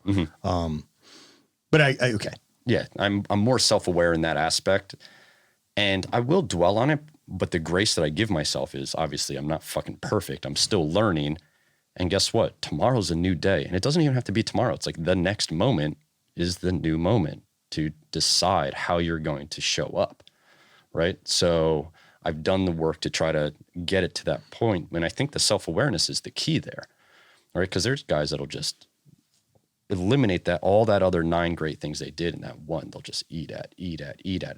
But okay. Yeah, I'm more self-aware in that aspect, and I will dwell on it. But the grace that I give myself is obviously I'm not fucking perfect. I'm still learning. And guess what? Tomorrow's a new day. And it doesn't even have to be tomorrow. It's like the next moment is the new moment to decide how you're going to show up. Right. So I've done the work to try to get it to that point. And I think the self-awareness is the key there. Right. Because there's guys that'll just eliminate all that other 9 great things they did in that one. They'll just eat at.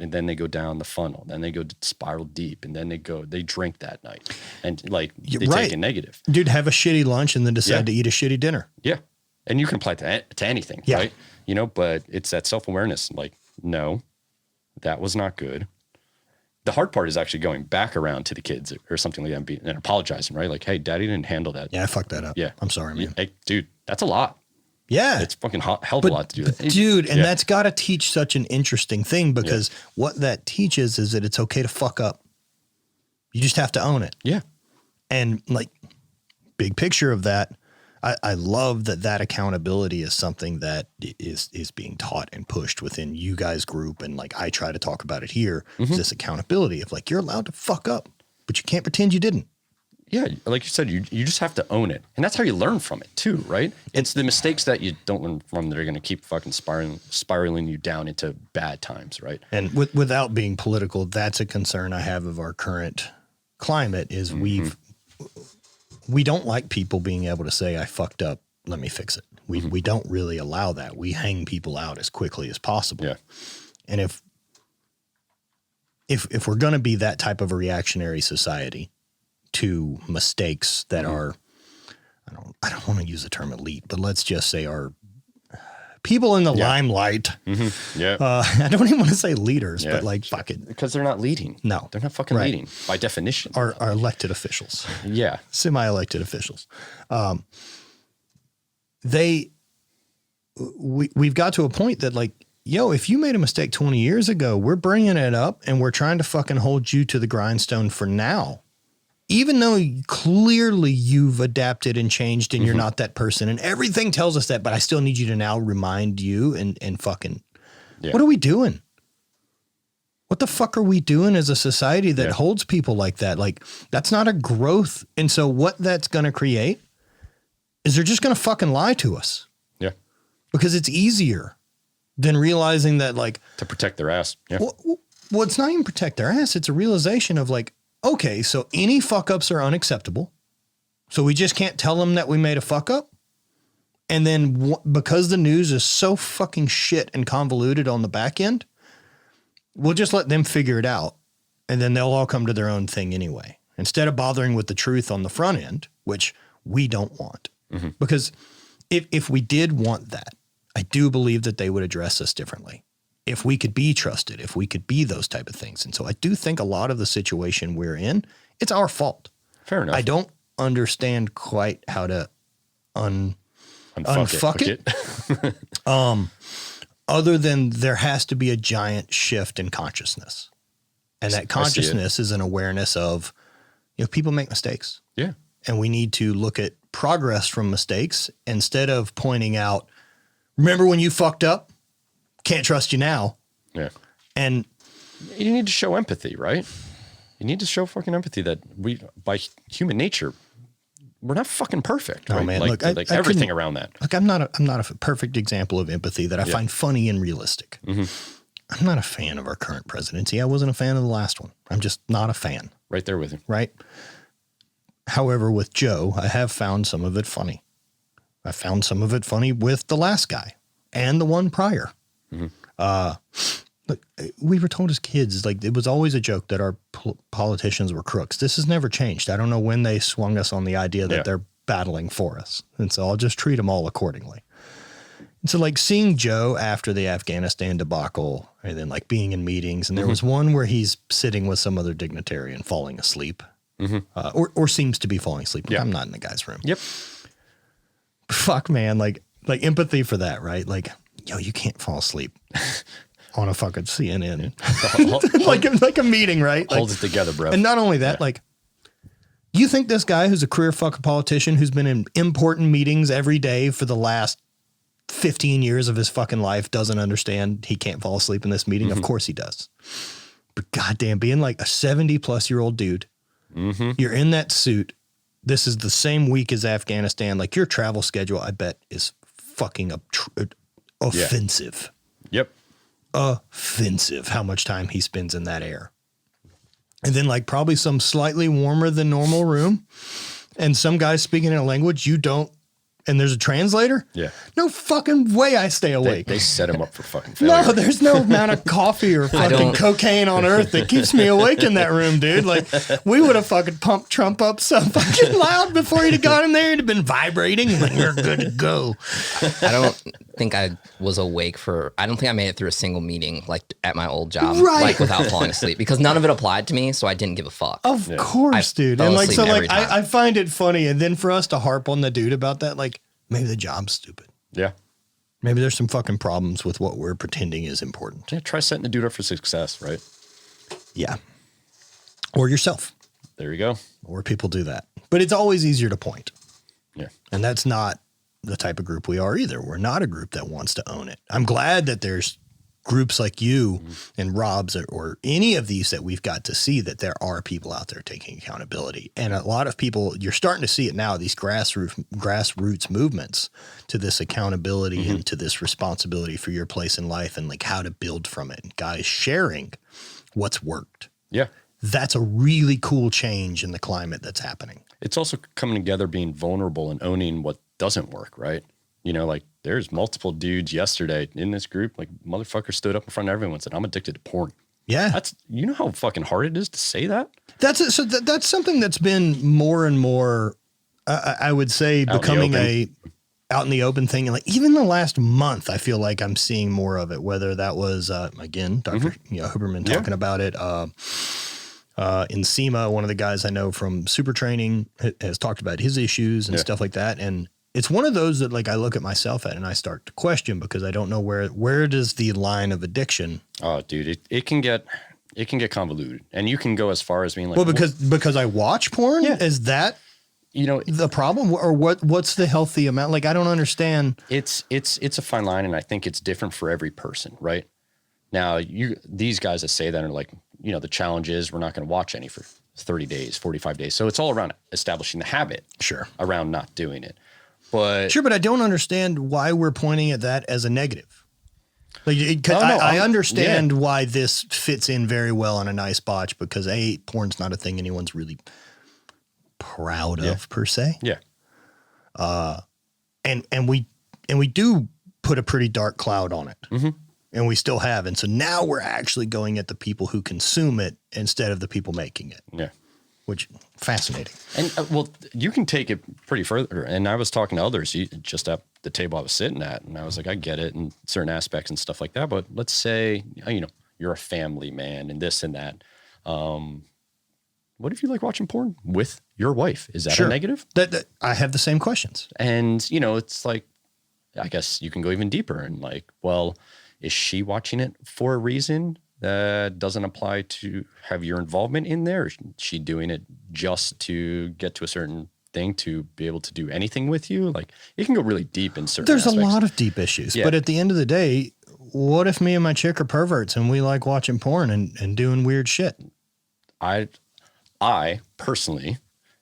And then they go down the funnel. Then they go spiral deep. And then they drink that night. And like they take a negative. Dude, have a shitty lunch and then decide to eat a shitty dinner. Yeah. And you can apply it to anything, right? You know, but it's that self-awareness. Like, no, that was not good. The hard part is actually going back around to the kids or something like that and apologizing, right? Like, hey, daddy didn't handle that. Yeah, I fucked that up. Yeah. I'm sorry, man. Hey, dude, that's a lot. Yeah. It's fucking hell of a lot to do that. Dude, and that's got to teach such an interesting thing because what that teaches is that it's okay to fuck up. You just have to own it. Yeah. And like big picture of that, I love that accountability is something that is being taught and pushed within you guys group. And like, I try to talk about it here, is this accountability of like, you're allowed to fuck up, but you can't pretend you didn't. Yeah, like you said, you just have to own it. And that's how you learn from it too, right? It's the mistakes that you don't learn from that are going to keep fucking spiraling you down into bad times, right? And without being political, that's a concern I have of our current climate is we don't like people being able to say, I fucked up, let me fix it. We don't really allow that. We hang people out as quickly as possible. Yeah. And if we're going to be that type of a reactionary society, to mistakes that are, I don't want to use the term elite, but let's just say are people in the limelight. Yeah. I don't even want to say leaders, but like fuck it. Because they're not leading. No. They're not fucking leading by definition. Our elected officials. Yeah. Semi-elected officials. We've got to a point that like, yo, if you made a mistake 20 years ago, we're bringing it up and we're trying to fucking hold you to the grindstone for now. Even though clearly you've adapted and changed and you're not that person and everything tells us that, but I still need you to now remind you and fucking, what are we doing? What the fuck are we doing as a society that holds people like that? Like that's not a growth. And so what that's going to create is they're just going to fucking lie to us. Yeah. Because it's easier than realizing that like. To protect their ass. Yeah. Well, it's not even protect their ass. It's a realization of like, okay, so any fuck ups are unacceptable. So we just can't tell them that we made a fuck up. And then because the news is so fucking shit and convoluted on the back end, we'll just let them figure it out. And then they'll all come to their own thing anyway, instead of bothering with the truth on the front end, which we don't want. Because if we did want that, I do believe that they would address us differently. If we could be trusted, if we could be those type of things. And so I do think a lot of the situation we're in, it's our fault. Fair enough. I don't understand quite how to unfuck it. Other than there has to be a giant shift in consciousness. And that consciousness is an awareness of, you know, people make mistakes. Yeah. And we need to look at progress from mistakes instead of pointing out, remember when you fucked up? Can't trust you now. Yeah. And you need to show empathy, right? You need to show fucking empathy that we, by human nature, we're not fucking perfect. Oh right? man, like, look, like everything around that. Look, I'm not a perfect example of empathy that I find funny and realistic. I'm not a fan of our current presidency. I wasn't a fan of the last one. I'm just not a fan. Right there with you. Right. However, with Joe, I have found some of it funny. I found some of it funny with the last guy and the one prior. Look, we were told as kids, like it was always a joke that our politicians were crooks. This has never changed. I don't know when they swung us on the idea that they're battling for us. And so I'll just treat them all accordingly. And so like seeing Joe after the Afghanistan debacle and then like being in meetings, and there was one where he's sitting with some other dignitary and falling asleep or seems to be falling asleep. Like, I'm not in the guy's room. Yep. Fuck man. Like empathy for that, right? Like, yo, you can't fall asleep on a fucking CNN. like a meeting, right? Hold it together, bro. And not only that, like, you think this guy who's a career fucking politician who's been in important meetings every day for the last 15 years of his fucking life doesn't understand he can't fall asleep in this meeting. Of course he does. But goddamn, being like a 70-plus-year-old dude, you're in that suit. This is the same week as Afghanistan. Like, your travel schedule, I bet, is fucking offensive. Yep. Offensive how much time he spends in that air. And then, like, probably some slightly warmer than normal room and some guy speaking in a language you don't, and there's a translator. Yeah. No fucking way I stay awake. They set him up for fucking failure. No, there's no amount of coffee or fucking cocaine on earth that keeps me awake in that room, dude. Like, we would have fucking pumped Trump up so fucking loud before he'd have got in there. He'd have been vibrating. Like, we're good to go. I don't think I was awake I don't think I made it through a single meeting, like at my old job, Right. like without falling asleep, because none of it applied to me. So I didn't give a fuck. Of course, dude. fell And like, so asleep like, every time. I find it funny. And then for us to harp on the dude about that, like, maybe the job's stupid. Yeah. Maybe there's some fucking problems with what we're pretending is important. Yeah. Try setting the dude up for success, right? Yeah. Or yourself. There you go. Or people do that. But it's always easier to point. Yeah. And that's not the type of group we are either. We're not a group that wants to own it. I'm glad that there's groups like you and Rob's or any of these that we've got to see that there are people out there taking accountability. And a lot of people, you're starting to see it now, these grassroots movements to this accountability and to this responsibility for your place in life and like how to build from it. And guys sharing what's worked. Yeah. That's a really cool change in the climate that's happening. It's also coming together, being vulnerable and owning what doesn't work, right? You know, like there's multiple dudes yesterday in this group, like motherfucker stood up in front of everyone and said, I'm addicted to porn. Yeah. You know how fucking hard it is to say that? That's it. So that's something that's been more and more, I would say, becoming out in the open thing. And like even the last month, I feel like I'm seeing more of it, whether that was, again, Dr. Huberman talking about it. In SEMA, one of the guys I know from Super Training has talked about his issues and stuff like that. And it's one of those that like I look at myself at and I start to question because I don't know where does the line of addiction. Oh, dude, it can get convoluted, and you can go as far as being like, Well, because I watch porn, is that the problem, or what's the healthy amount? Like I don't understand. It's a fine line, and I think it's different for every person, right? Now, these guys that say that are like, the challenge is we're not going to watch any for 30 days, 45 days. So it's all around establishing the habit around not doing it. But I don't understand why we're pointing at that as a negative. Like, I understand why this fits in very well on a nice botch because porn's not a thing anyone's really proud of per se. Yeah. And we do put a pretty dark cloud on it. Mm-hmm. And we still have. And so now we're actually going at the people who consume it instead of the people making it. Yeah. Which fascinating. And well, you can take it pretty further. And I was talking to others just at the table I was sitting at, and I was like, I get it in certain aspects and stuff like that. But let's say, you're a family man and this and that. What if you like watching porn with your wife? Is that a negative? That I have the same questions. And, it's like, I guess you can go even deeper and like, well, is she watching it for a reason that doesn't apply to have your involvement in there? Or is she doing it just to get to a certain thing to be able to do anything with you? Like it can go really deep in certain There's aspects. a lot of deep issues, but at the end of the day, what if me and my chick are perverts and we like watching porn and doing weird shit? I personally,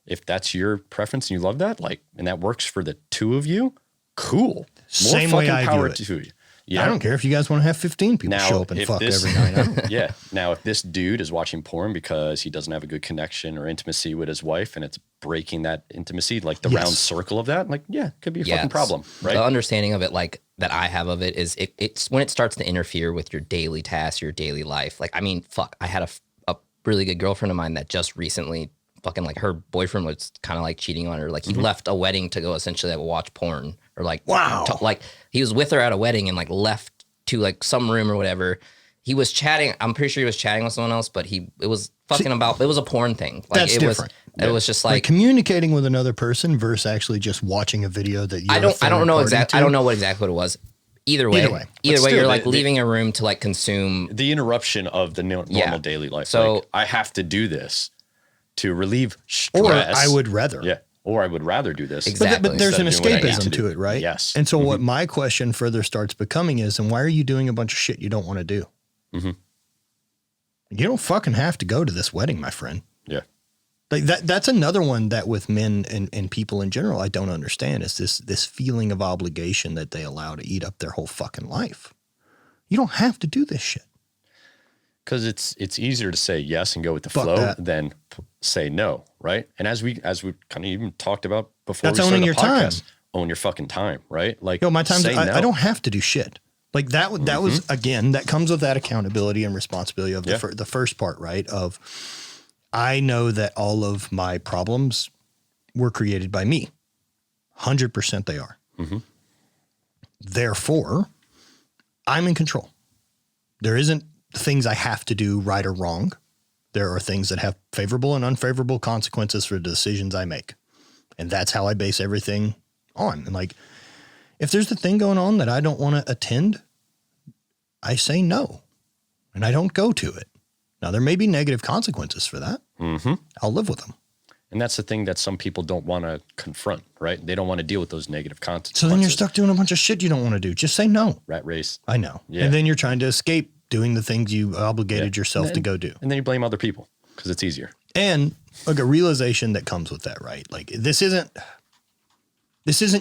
if that's your preference and you love that, like, and that works for the two of you, cool. Same way I do it. To you. Yeah. I don't care if you guys want to have 15 people show up and fuck every night. Yeah. Now, if this dude is watching porn because he doesn't have a good connection or intimacy with his wife and it's breaking that intimacy, like the round circle of that, like, it could be a fucking problem, right? The understanding of it, like, that I have of it is it's when it starts to interfere with your daily tasks, your daily life. Like, I mean, fuck, I had a really good girlfriend of mine that just recently fucking, like, her boyfriend was kind of like cheating on her. Like, he left a wedding to go essentially like watch porn or like, like he was with her at a wedding and like left to like some room or whatever. He was chatting. I'm pretty sure he was chatting with someone else, but it was fucking it was a porn thing. Like that's different. It was just like communicating with another person versus actually just watching a video that you. I don't know exactly. I don't know exactly what it was. Either way, you're like leaving a room to like consume the interruption of the normal daily life. So like, I have to do this to relieve stress. Or I would rather. Yeah. or I would rather do this. Exactly. But there's an instead of doing what I need escapism do. to it, right? Yes. And so what my question further starts becoming is, and why are you doing a bunch of shit you don't want to do? Mm-hmm. You don't fucking have to go to this wedding, my friend. Yeah. Like that's another one that with men and people in general, I don't understand is this feeling of obligation that they allow to eat up their whole fucking life. You don't have to do this shit. Because it's easier to say yes and go with the Fuck flow that. than say no, right? And as we kind of even talked about before, That's we started owning the your time. own your fucking time, right? Like, Yo, my time, say no. I don't have to do shit. Like that was, again, that comes with that accountability and responsibility of the first part, right? Of I know that all of my problems were created by me. 100% they are. Mm-hmm. Therefore, I'm in control. There isn't things I have to do right or wrong. There are things that have favorable and unfavorable consequences for the decisions I make. And that's how I base everything on. And like, if there's a thing going on that I don't want to attend, I say no, and I don't go to it. Now, there may be negative consequences for that. Mm-hmm. I'll live with them. And that's the thing that some people don't want to confront, right? They don't want to deal with those negative consequences. So then you're stuck doing a bunch of shit you don't want to do. Just say no. Rat race. I know. Yeah. And then you're trying to escape doing the things you obligated yourself to go do. And then you blame other people because it's easier. And like a realization that comes with that, right? Like this isn't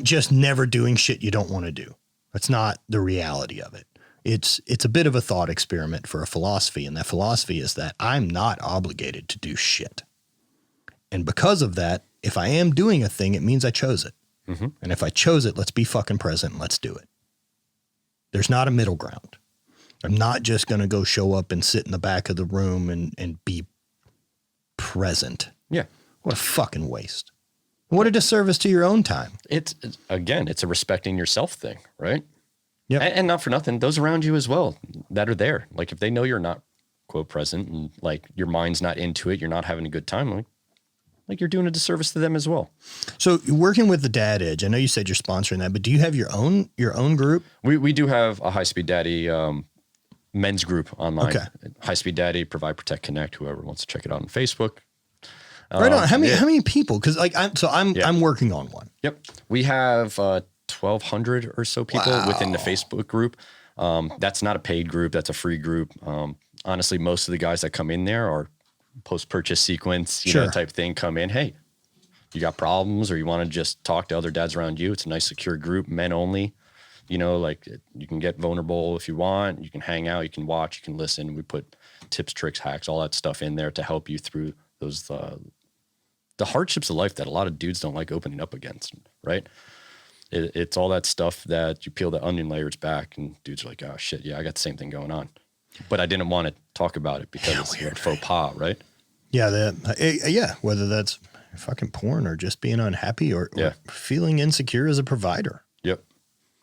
just never doing shit you don't want to do. That's not the reality of it. It's a bit of a thought experiment for a philosophy. And that philosophy is that I'm not obligated to do shit. And because of that, if I am doing a thing, it means I chose it. Mm-hmm. And if I chose it, let's be fucking present and let's do it. There's not a middle ground. I'm not just going to go show up and sit in the back of the room and be present. Yeah. What a fucking waste. What a disservice to your own time. It's a respecting yourself thing, right? Yep. And not for nothing, those around you as well that are there. Like if they know you're not quote present and like your mind's not into it, you're not having a good time, like you're doing a disservice to them as well. So working with the Dad Edge, I know you said you're sponsoring that, but do you have your own group? We do have a Hight Speed Daddy men's group online. Okay. Hight Speed Daddy, Provide, Protect, Connect. Whoever wants to check it out on Facebook. Right on. How many people? Because like I'm working on one. Yep. We have 1,200 or so people within the Facebook group. That's not a paid group. That's a free group. Honestly, most of the guys that come in there are post-purchase sequence, you know, type thing. Come in. Hey, you got problems or you want to just talk to other dads around you. It's a nice, secure group, men only. You know, like you can get vulnerable if you want. You can hang out. You can watch. You can listen. We put tips, tricks, hacks, all that stuff in there to help you through those the hardships of life that a lot of dudes don't like opening up against, right? It's all that stuff that you peel the onion layers back and dudes are like, oh shit, yeah, I got the same thing going on. But I didn't want to talk about it because it's weird. Faux pas, right? Yeah, whether that's fucking porn or just being unhappy or feeling insecure as a provider. Yep.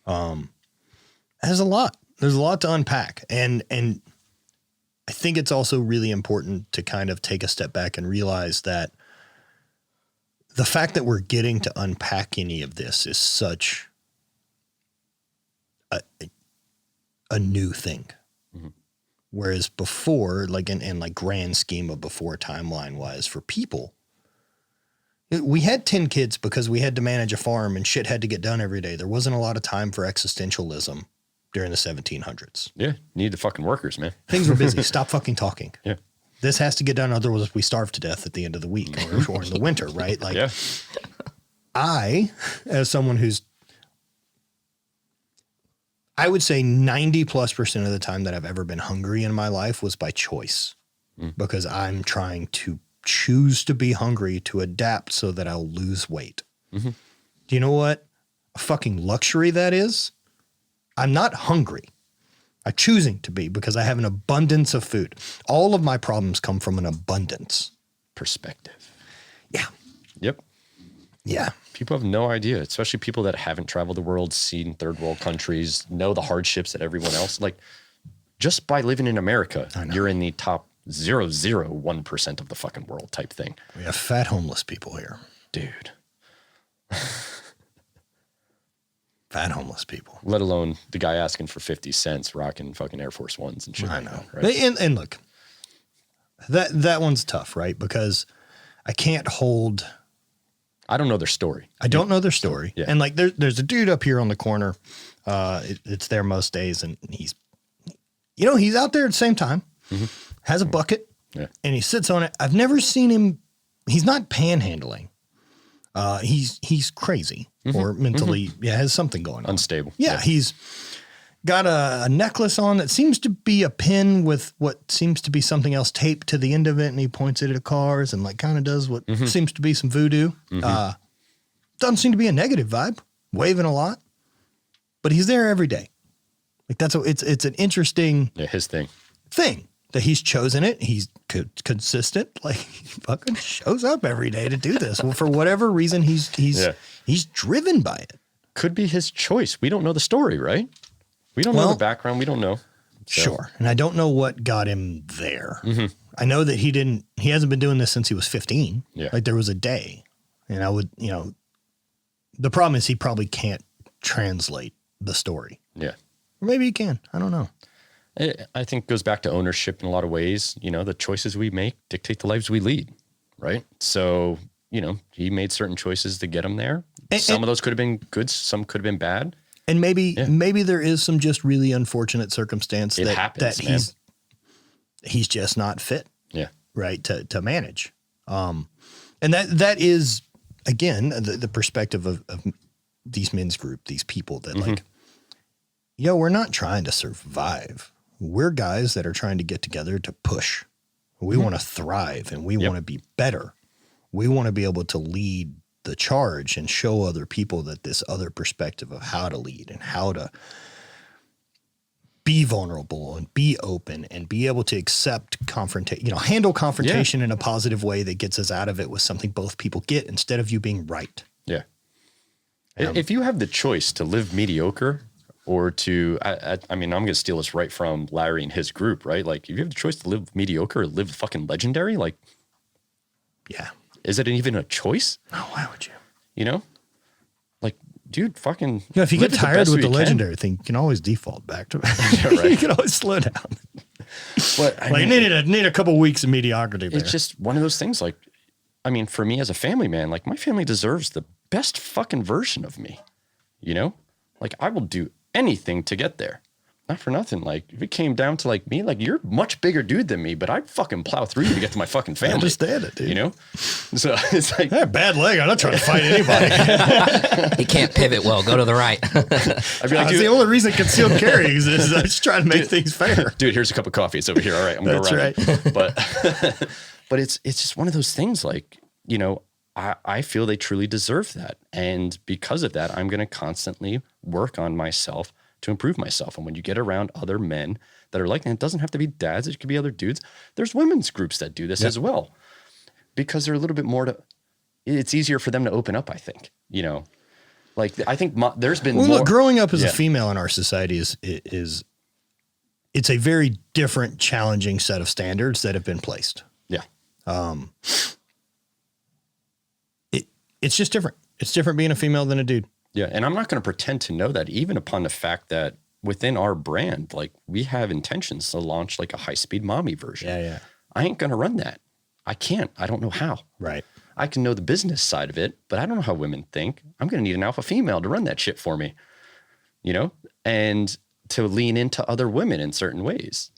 There's a lot. There's a lot to unpack. And I think it's also really important to kind of take a step back and realize that the fact that we're getting to unpack any of this is such a new thing. Mm-hmm. Whereas before, like in like grand scheme of before timeline wise for people, we had 10 kids because we had to manage a farm and shit had to get done every day. There wasn't a lot of time for existentialism during the 1700s. Yeah. Need the fucking workers, man. Things were busy. Stop fucking talking. Yeah. This has to get done. Otherwise we starve to death at the end of the week or in the winter, right? Like I, as someone I would say 90+% of the time that I've ever been hungry in my life was by choice because I'm trying to choose to be hungry to adapt so that I'll lose weight. Mm-hmm. Do you know what a fucking luxury that is? I'm not hungry. I'm choosing to be because I have an abundance of food. All of my problems come from an abundance. Perspective. Yeah. Yep. Yeah. People have no idea, especially people that haven't traveled the world, seen third world countries, know the hardships that everyone else, like just by living in America, you're in the top 0.001% of the fucking world type thing. We have fat homeless people here. Dude. Fat homeless people. Let alone the guy asking for 50 cents, rocking fucking Air Force Ones and shit. I know. Like that, right? And look, that one's tough, right? Because I can't hold I don't know their story. I don't know their story. Yeah. And like there's a dude up here on the corner. It's there most days, and he's out there at the same time, has a bucket, and he sits on it. I've never seen him. He's not panhandling. He's crazy or mentally, has something going on. Unstable. Yeah. He's got a necklace on that seems to be a pin with what seems to be something else taped to the end of it. And he points it at cars and like kind of does what seems to be some voodoo. Doesn't seem to be a negative vibe, waving a lot, but he's there every day. Like it's an interesting his thing that he's chosen it. He's consistent. Like he fucking shows up every day to do this. Well, for whatever reason, he's driven by it. Could be his choice. We don't know the story, right? We don't know the background. We don't know. So. Sure. And I don't know what got him there. I know that he hasn't been doing this since he was 15. Yeah. Like there was a day, and I would, the problem is he probably can't translate the story. Yeah. Or maybe he can. I don't know. I think it goes back to ownership in a lot of ways. The choices we make dictate the lives we lead, right? So, he made certain choices to get him there. Some of those could have been good. Some could have been bad. And maybe there is some just really unfortunate circumstance that he's just not fit. Yeah. Right. To manage. And that is, again, the perspective of these men's group, these people that like, we're not trying to survive. We're guys that are trying to get together to push. We want to thrive and we want to be better. We want to be able to lead the charge and show other people that this other perspective of how to lead and how to be vulnerable and be open and be able to accept confrontation, handle confrontation in a positive way that gets us out of it with something both people get instead of you being right. Yeah. If you have the choice to live mediocre or to, I mean, I'm going to steal this right from Larry and his group, right? Like if you have the choice to live mediocre or live fucking legendary, like, yeah. Is it even a choice? Oh, why would you? Like, dude, fucking. If you get tired with the legendary thing, you can always default back to it. Right. You can always slow down. But I mean, need a couple weeks of mediocrity there. It's just one of those things. Like, I mean, for me as a family man, like my family deserves the best fucking version of me. Like I will do anything to get there. Not for nothing. Like if it came down to like me, like you're a much bigger dude than me, but I'd fucking plow through you to get to my fucking family. I understand it, dude. So it's like, bad leg. I'm not trying to fight anybody. He can't pivot well. Go to the right. I'd be like, the only reason concealed carry is I'm just trying to make things fair. Dude, here's a cup of coffee. It's over here. All right, I'm going to run it. But it's just one of those things. Like I feel they truly deserve that, and because of that, I'm going to constantly work on myself to improve myself. And when you get around other men that are like, and it doesn't have to be dads, it could be other dudes. There's women's groups that do this as well, because they're a little bit more it's easier for them to open up. I think, like I think there's been more. Look, growing up as a female in our society is it's a very different, challenging set of standards that have been placed. Yeah. It's just different. It's different being a female than a dude. Yeah. And I'm not going to pretend to know that, even upon the fact that within our brand, like we have intentions to launch like a Hight Speed mommy version. Yeah. I ain't going to run that. I can't. I don't know how. Right. I can know the business side of it, but I don't know how women think. I'm going to need an alpha female to run that shit for me, and to lean into other women in certain ways,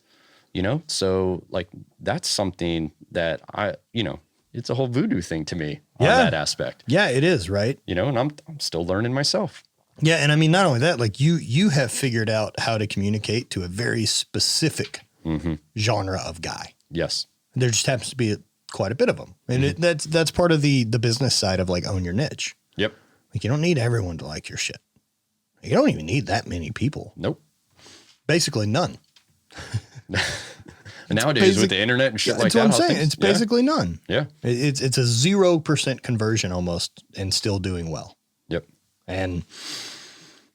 So like, that's something that it's a whole voodoo thing to me on that aspect. Yeah, it is. Right. And I'm still learning myself. Yeah. And I mean, not only that, like you have figured out how to communicate to a very specific genre of guy. Yes. There just happens to be quite a bit of them. And that's part of the business side of like own your niche. Yep. Like you don't need everyone to like your shit. You don't even need that many people. Nope. Basically none. Nowadays with the internet and shit like that. That's what I'm saying. It's basically none. Yeah. It's a 0% conversion almost and still doing well. Yep. And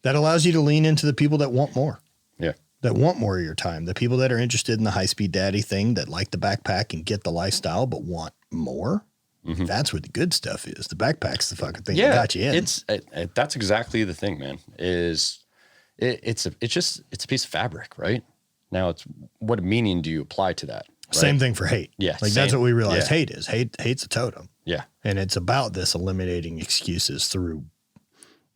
that allows you to lean into the people that want more. Yeah. That want more of your time. The people that are interested in the Hight Speed Daddy thing, that like the backpack and get the lifestyle, but want more. That's where the good stuff is. The backpack's the fucking thing that got you in. That's exactly the thing, man, it's a piece of fabric, right? Now it's what meaning do you apply to that? Right? Same thing for hate. Yeah. Like that's what we realize hate is. Hate's a totem. Yeah. And it's about this eliminating excuses through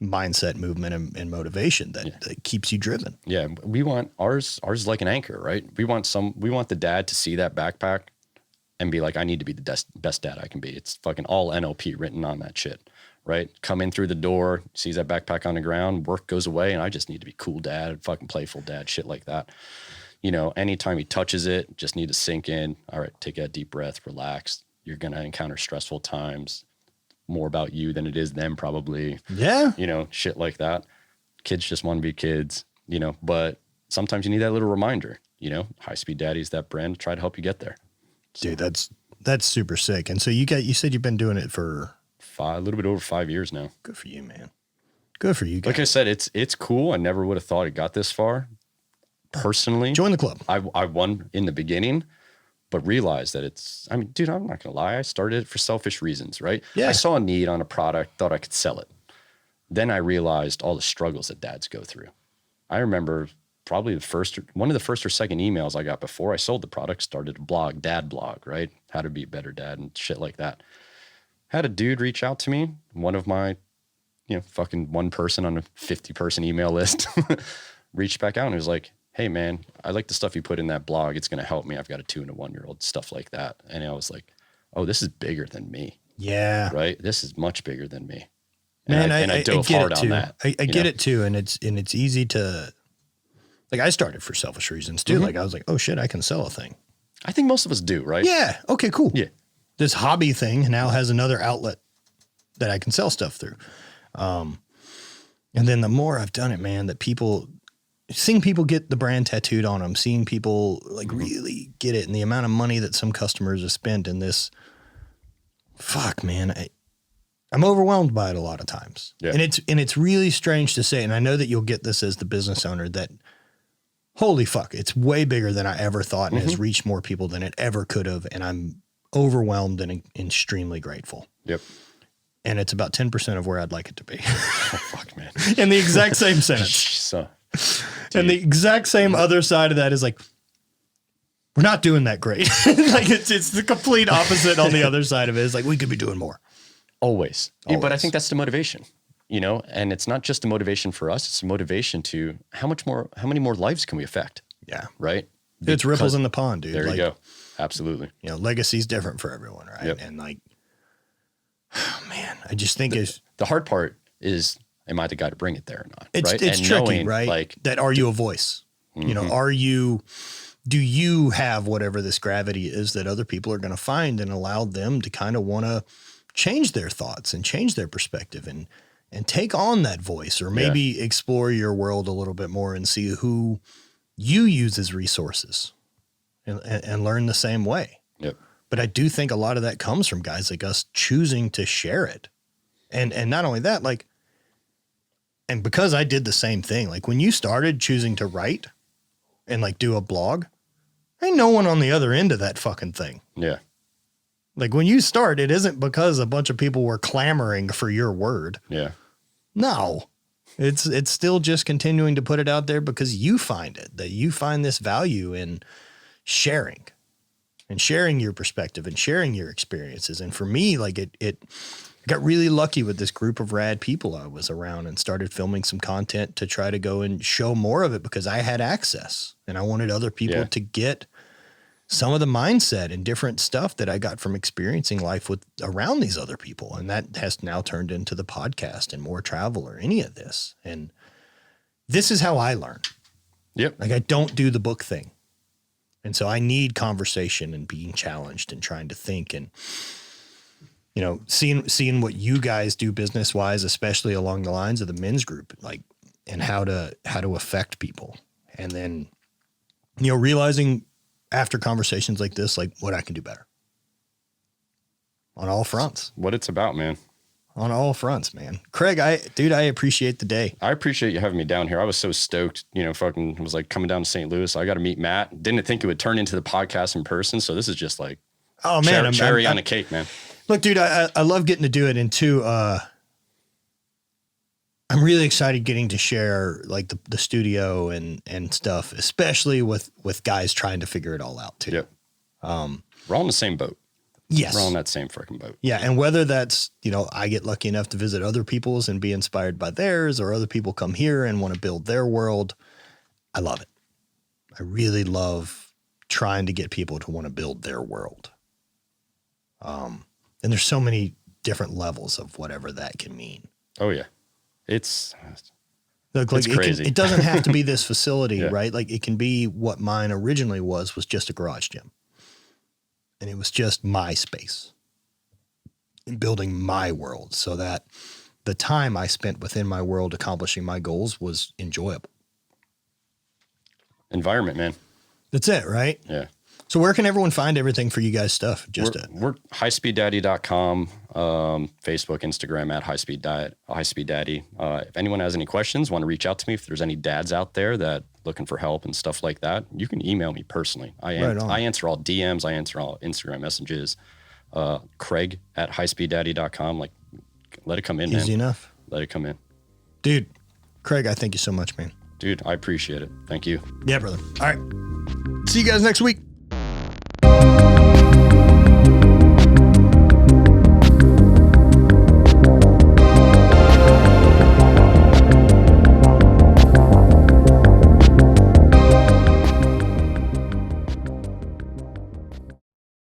mindset, movement, and motivation that keeps you driven. Yeah. We want ours is like an anchor, right? We want the dad to see that backpack and be like, I need to be the best dad I can be. It's fucking all NLP written on that shit, right? Come in through the door, sees that backpack on the ground, work goes away, and I just need to be cool dad, fucking playful dad, shit like that. You know, anytime he touches it, just need to sink in. All right, take a deep breath, relax. You're going to encounter stressful times, more about you than it is them probably. Yeah. You know, shit like that. Kids just want to be kids, you know, but sometimes you need that little reminder, you know. Hight Speed Daddy is that brand to try to help you get there. Dude, that's super sick. And so you said you've been doing it for a little bit over 5 years now. Good for you, man. Good for you guys. Like I said, it's cool. I never would have thought it got this far. Personally, Join the club. I won in the beginning, but realized that I mean, dude, I'm not gonna lie. I started it for selfish reasons, right? Yeah. I saw a need on a product, thought I could sell it. Then I realized all the struggles that dads go through. I remember probably one of the first or second emails I got before I sold the product, started a blog, dad blog, right? How to be a better dad and shit like that. Had a dude reach out to me, one of my, you know, fucking one person on a 50-person email list, reached back out and was like, hey man, I like the stuff you put in that blog. It's going to help me. I've got a 2 and a 1-year-old, stuff like that. And I was like, oh, this is bigger than me. Yeah. Right. This is much bigger than me. Man, I dove get hard it on too. that. I get it too. And it's easy to, like, I started for selfish reasons too. Like I was like, oh shit, I can sell a thing. I think most of us do, right? Yeah. Okay, cool. Yeah. This hobby thing now has another outlet that I can sell stuff through. And then the more I've done it, man, seeing people get the brand tattooed on them, seeing people like really get it, and the amount of money that some customers have spent in this, fuck, man, I'm overwhelmed by it a lot of times. Yeah. And it's really strange to say, and I know that you'll get this as the business owner, that holy fuck, it's way bigger than I ever thought and has reached more people than it ever could have. And I'm overwhelmed and extremely grateful. Yep. And it's about 10% of where I'd like it to be. Oh, fuck, man. In the exact same sentence. So, and the exact same other side of that is like, we're not doing that great. Like it's the complete opposite on the other side of it. It's like, we could be doing more. Always. Yeah, but I think that's the motivation, you know, and it's not just a motivation for us. It's a motivation to how many more lives can we affect? Yeah. Right. It's ripples in the pond, dude. There you go. Absolutely. You know, legacy's different for everyone. Right. Yep. And like, oh man, I just think the hard part is, am I the guy to bring it there or not? It's right? it's and tricky, knowing, right? Like that, are you a voice? You know, do you have whatever this gravity is that other people are going to find and allow them to kind of want to change their thoughts and change their perspective and take on that voice, or maybe explore your world a little bit more and see who you use as resources and learn the same way. Yep. But I do think a lot of that comes from guys like us choosing to share it. And not only that, like, and because I did the same thing, like when you started choosing to write and like do a blog, ain't no one on the other end of that fucking thing. Yeah. Like when you start, it isn't because a bunch of people were clamoring for your word. Yeah. No, it's still just continuing to put it out there because you find it, that you find this value in sharing your perspective and sharing your experiences. And for me, like I got really lucky with this group of rad people I was around and started filming some content to try to go and show more of it because I had access and I wanted other people to get some of the mindset and different stuff that I got from experiencing life with around these other people. And that has now turned into the podcast and more travel or any of this. And this is how I learn. Yep. Like I don't do the book thing. And so I need conversation and being challenged and trying to think and, you know, seeing what you guys do business wise, especially along the lines of the men's group, like, and how to affect people. And then, you know, realizing after conversations like this, like what I can do better on all fronts. What it's about, man. On all fronts, man. Craig, I appreciate the day. I appreciate you having me down here. I was so stoked, you know, fucking was like coming down to St. Louis. I got to meet Matt. Didn't think it would turn into the podcast in person. So this is just like, oh man, cherry on a cake, man. Look, dude, I love getting to do it. And two, I'm really excited getting to share like the studio and stuff, especially with guys trying to figure it all out too. Yep. We're all in the same boat. Yes. We're on that same freaking boat. Yeah. And whether that's, I get lucky enough to visit other people's and be inspired by theirs, or other people come here and want to build their world, I love it. I really love trying to get people to want to build their world. And there's so many different levels of whatever that can mean. Oh yeah. It's crazy. It doesn't have to be this facility, Yeah. right? Like it can be what mine originally was just a garage gym. And it was just my space in building my world, so that the time I spent within my world accomplishing my goals was enjoyable. Environment, man. That's it, right? Yeah. So where can everyone find everything for you guys' stuff? We're hightspeeddaddy.com, Facebook, Instagram at Hight Speed Daddy. If anyone has any questions, want to reach out to me, if there's any dads out there that looking for help and stuff like that, you can email me personally. I answer all DMs. I answer all Instagram messages. Craig at hightspeeddaddy.com. Like, let it come in, Easy man. enough. Let it come in. Dude, Craig, I thank you so much, man. Dude, I appreciate it. Thank you. Yeah, brother. All right. See you guys next week.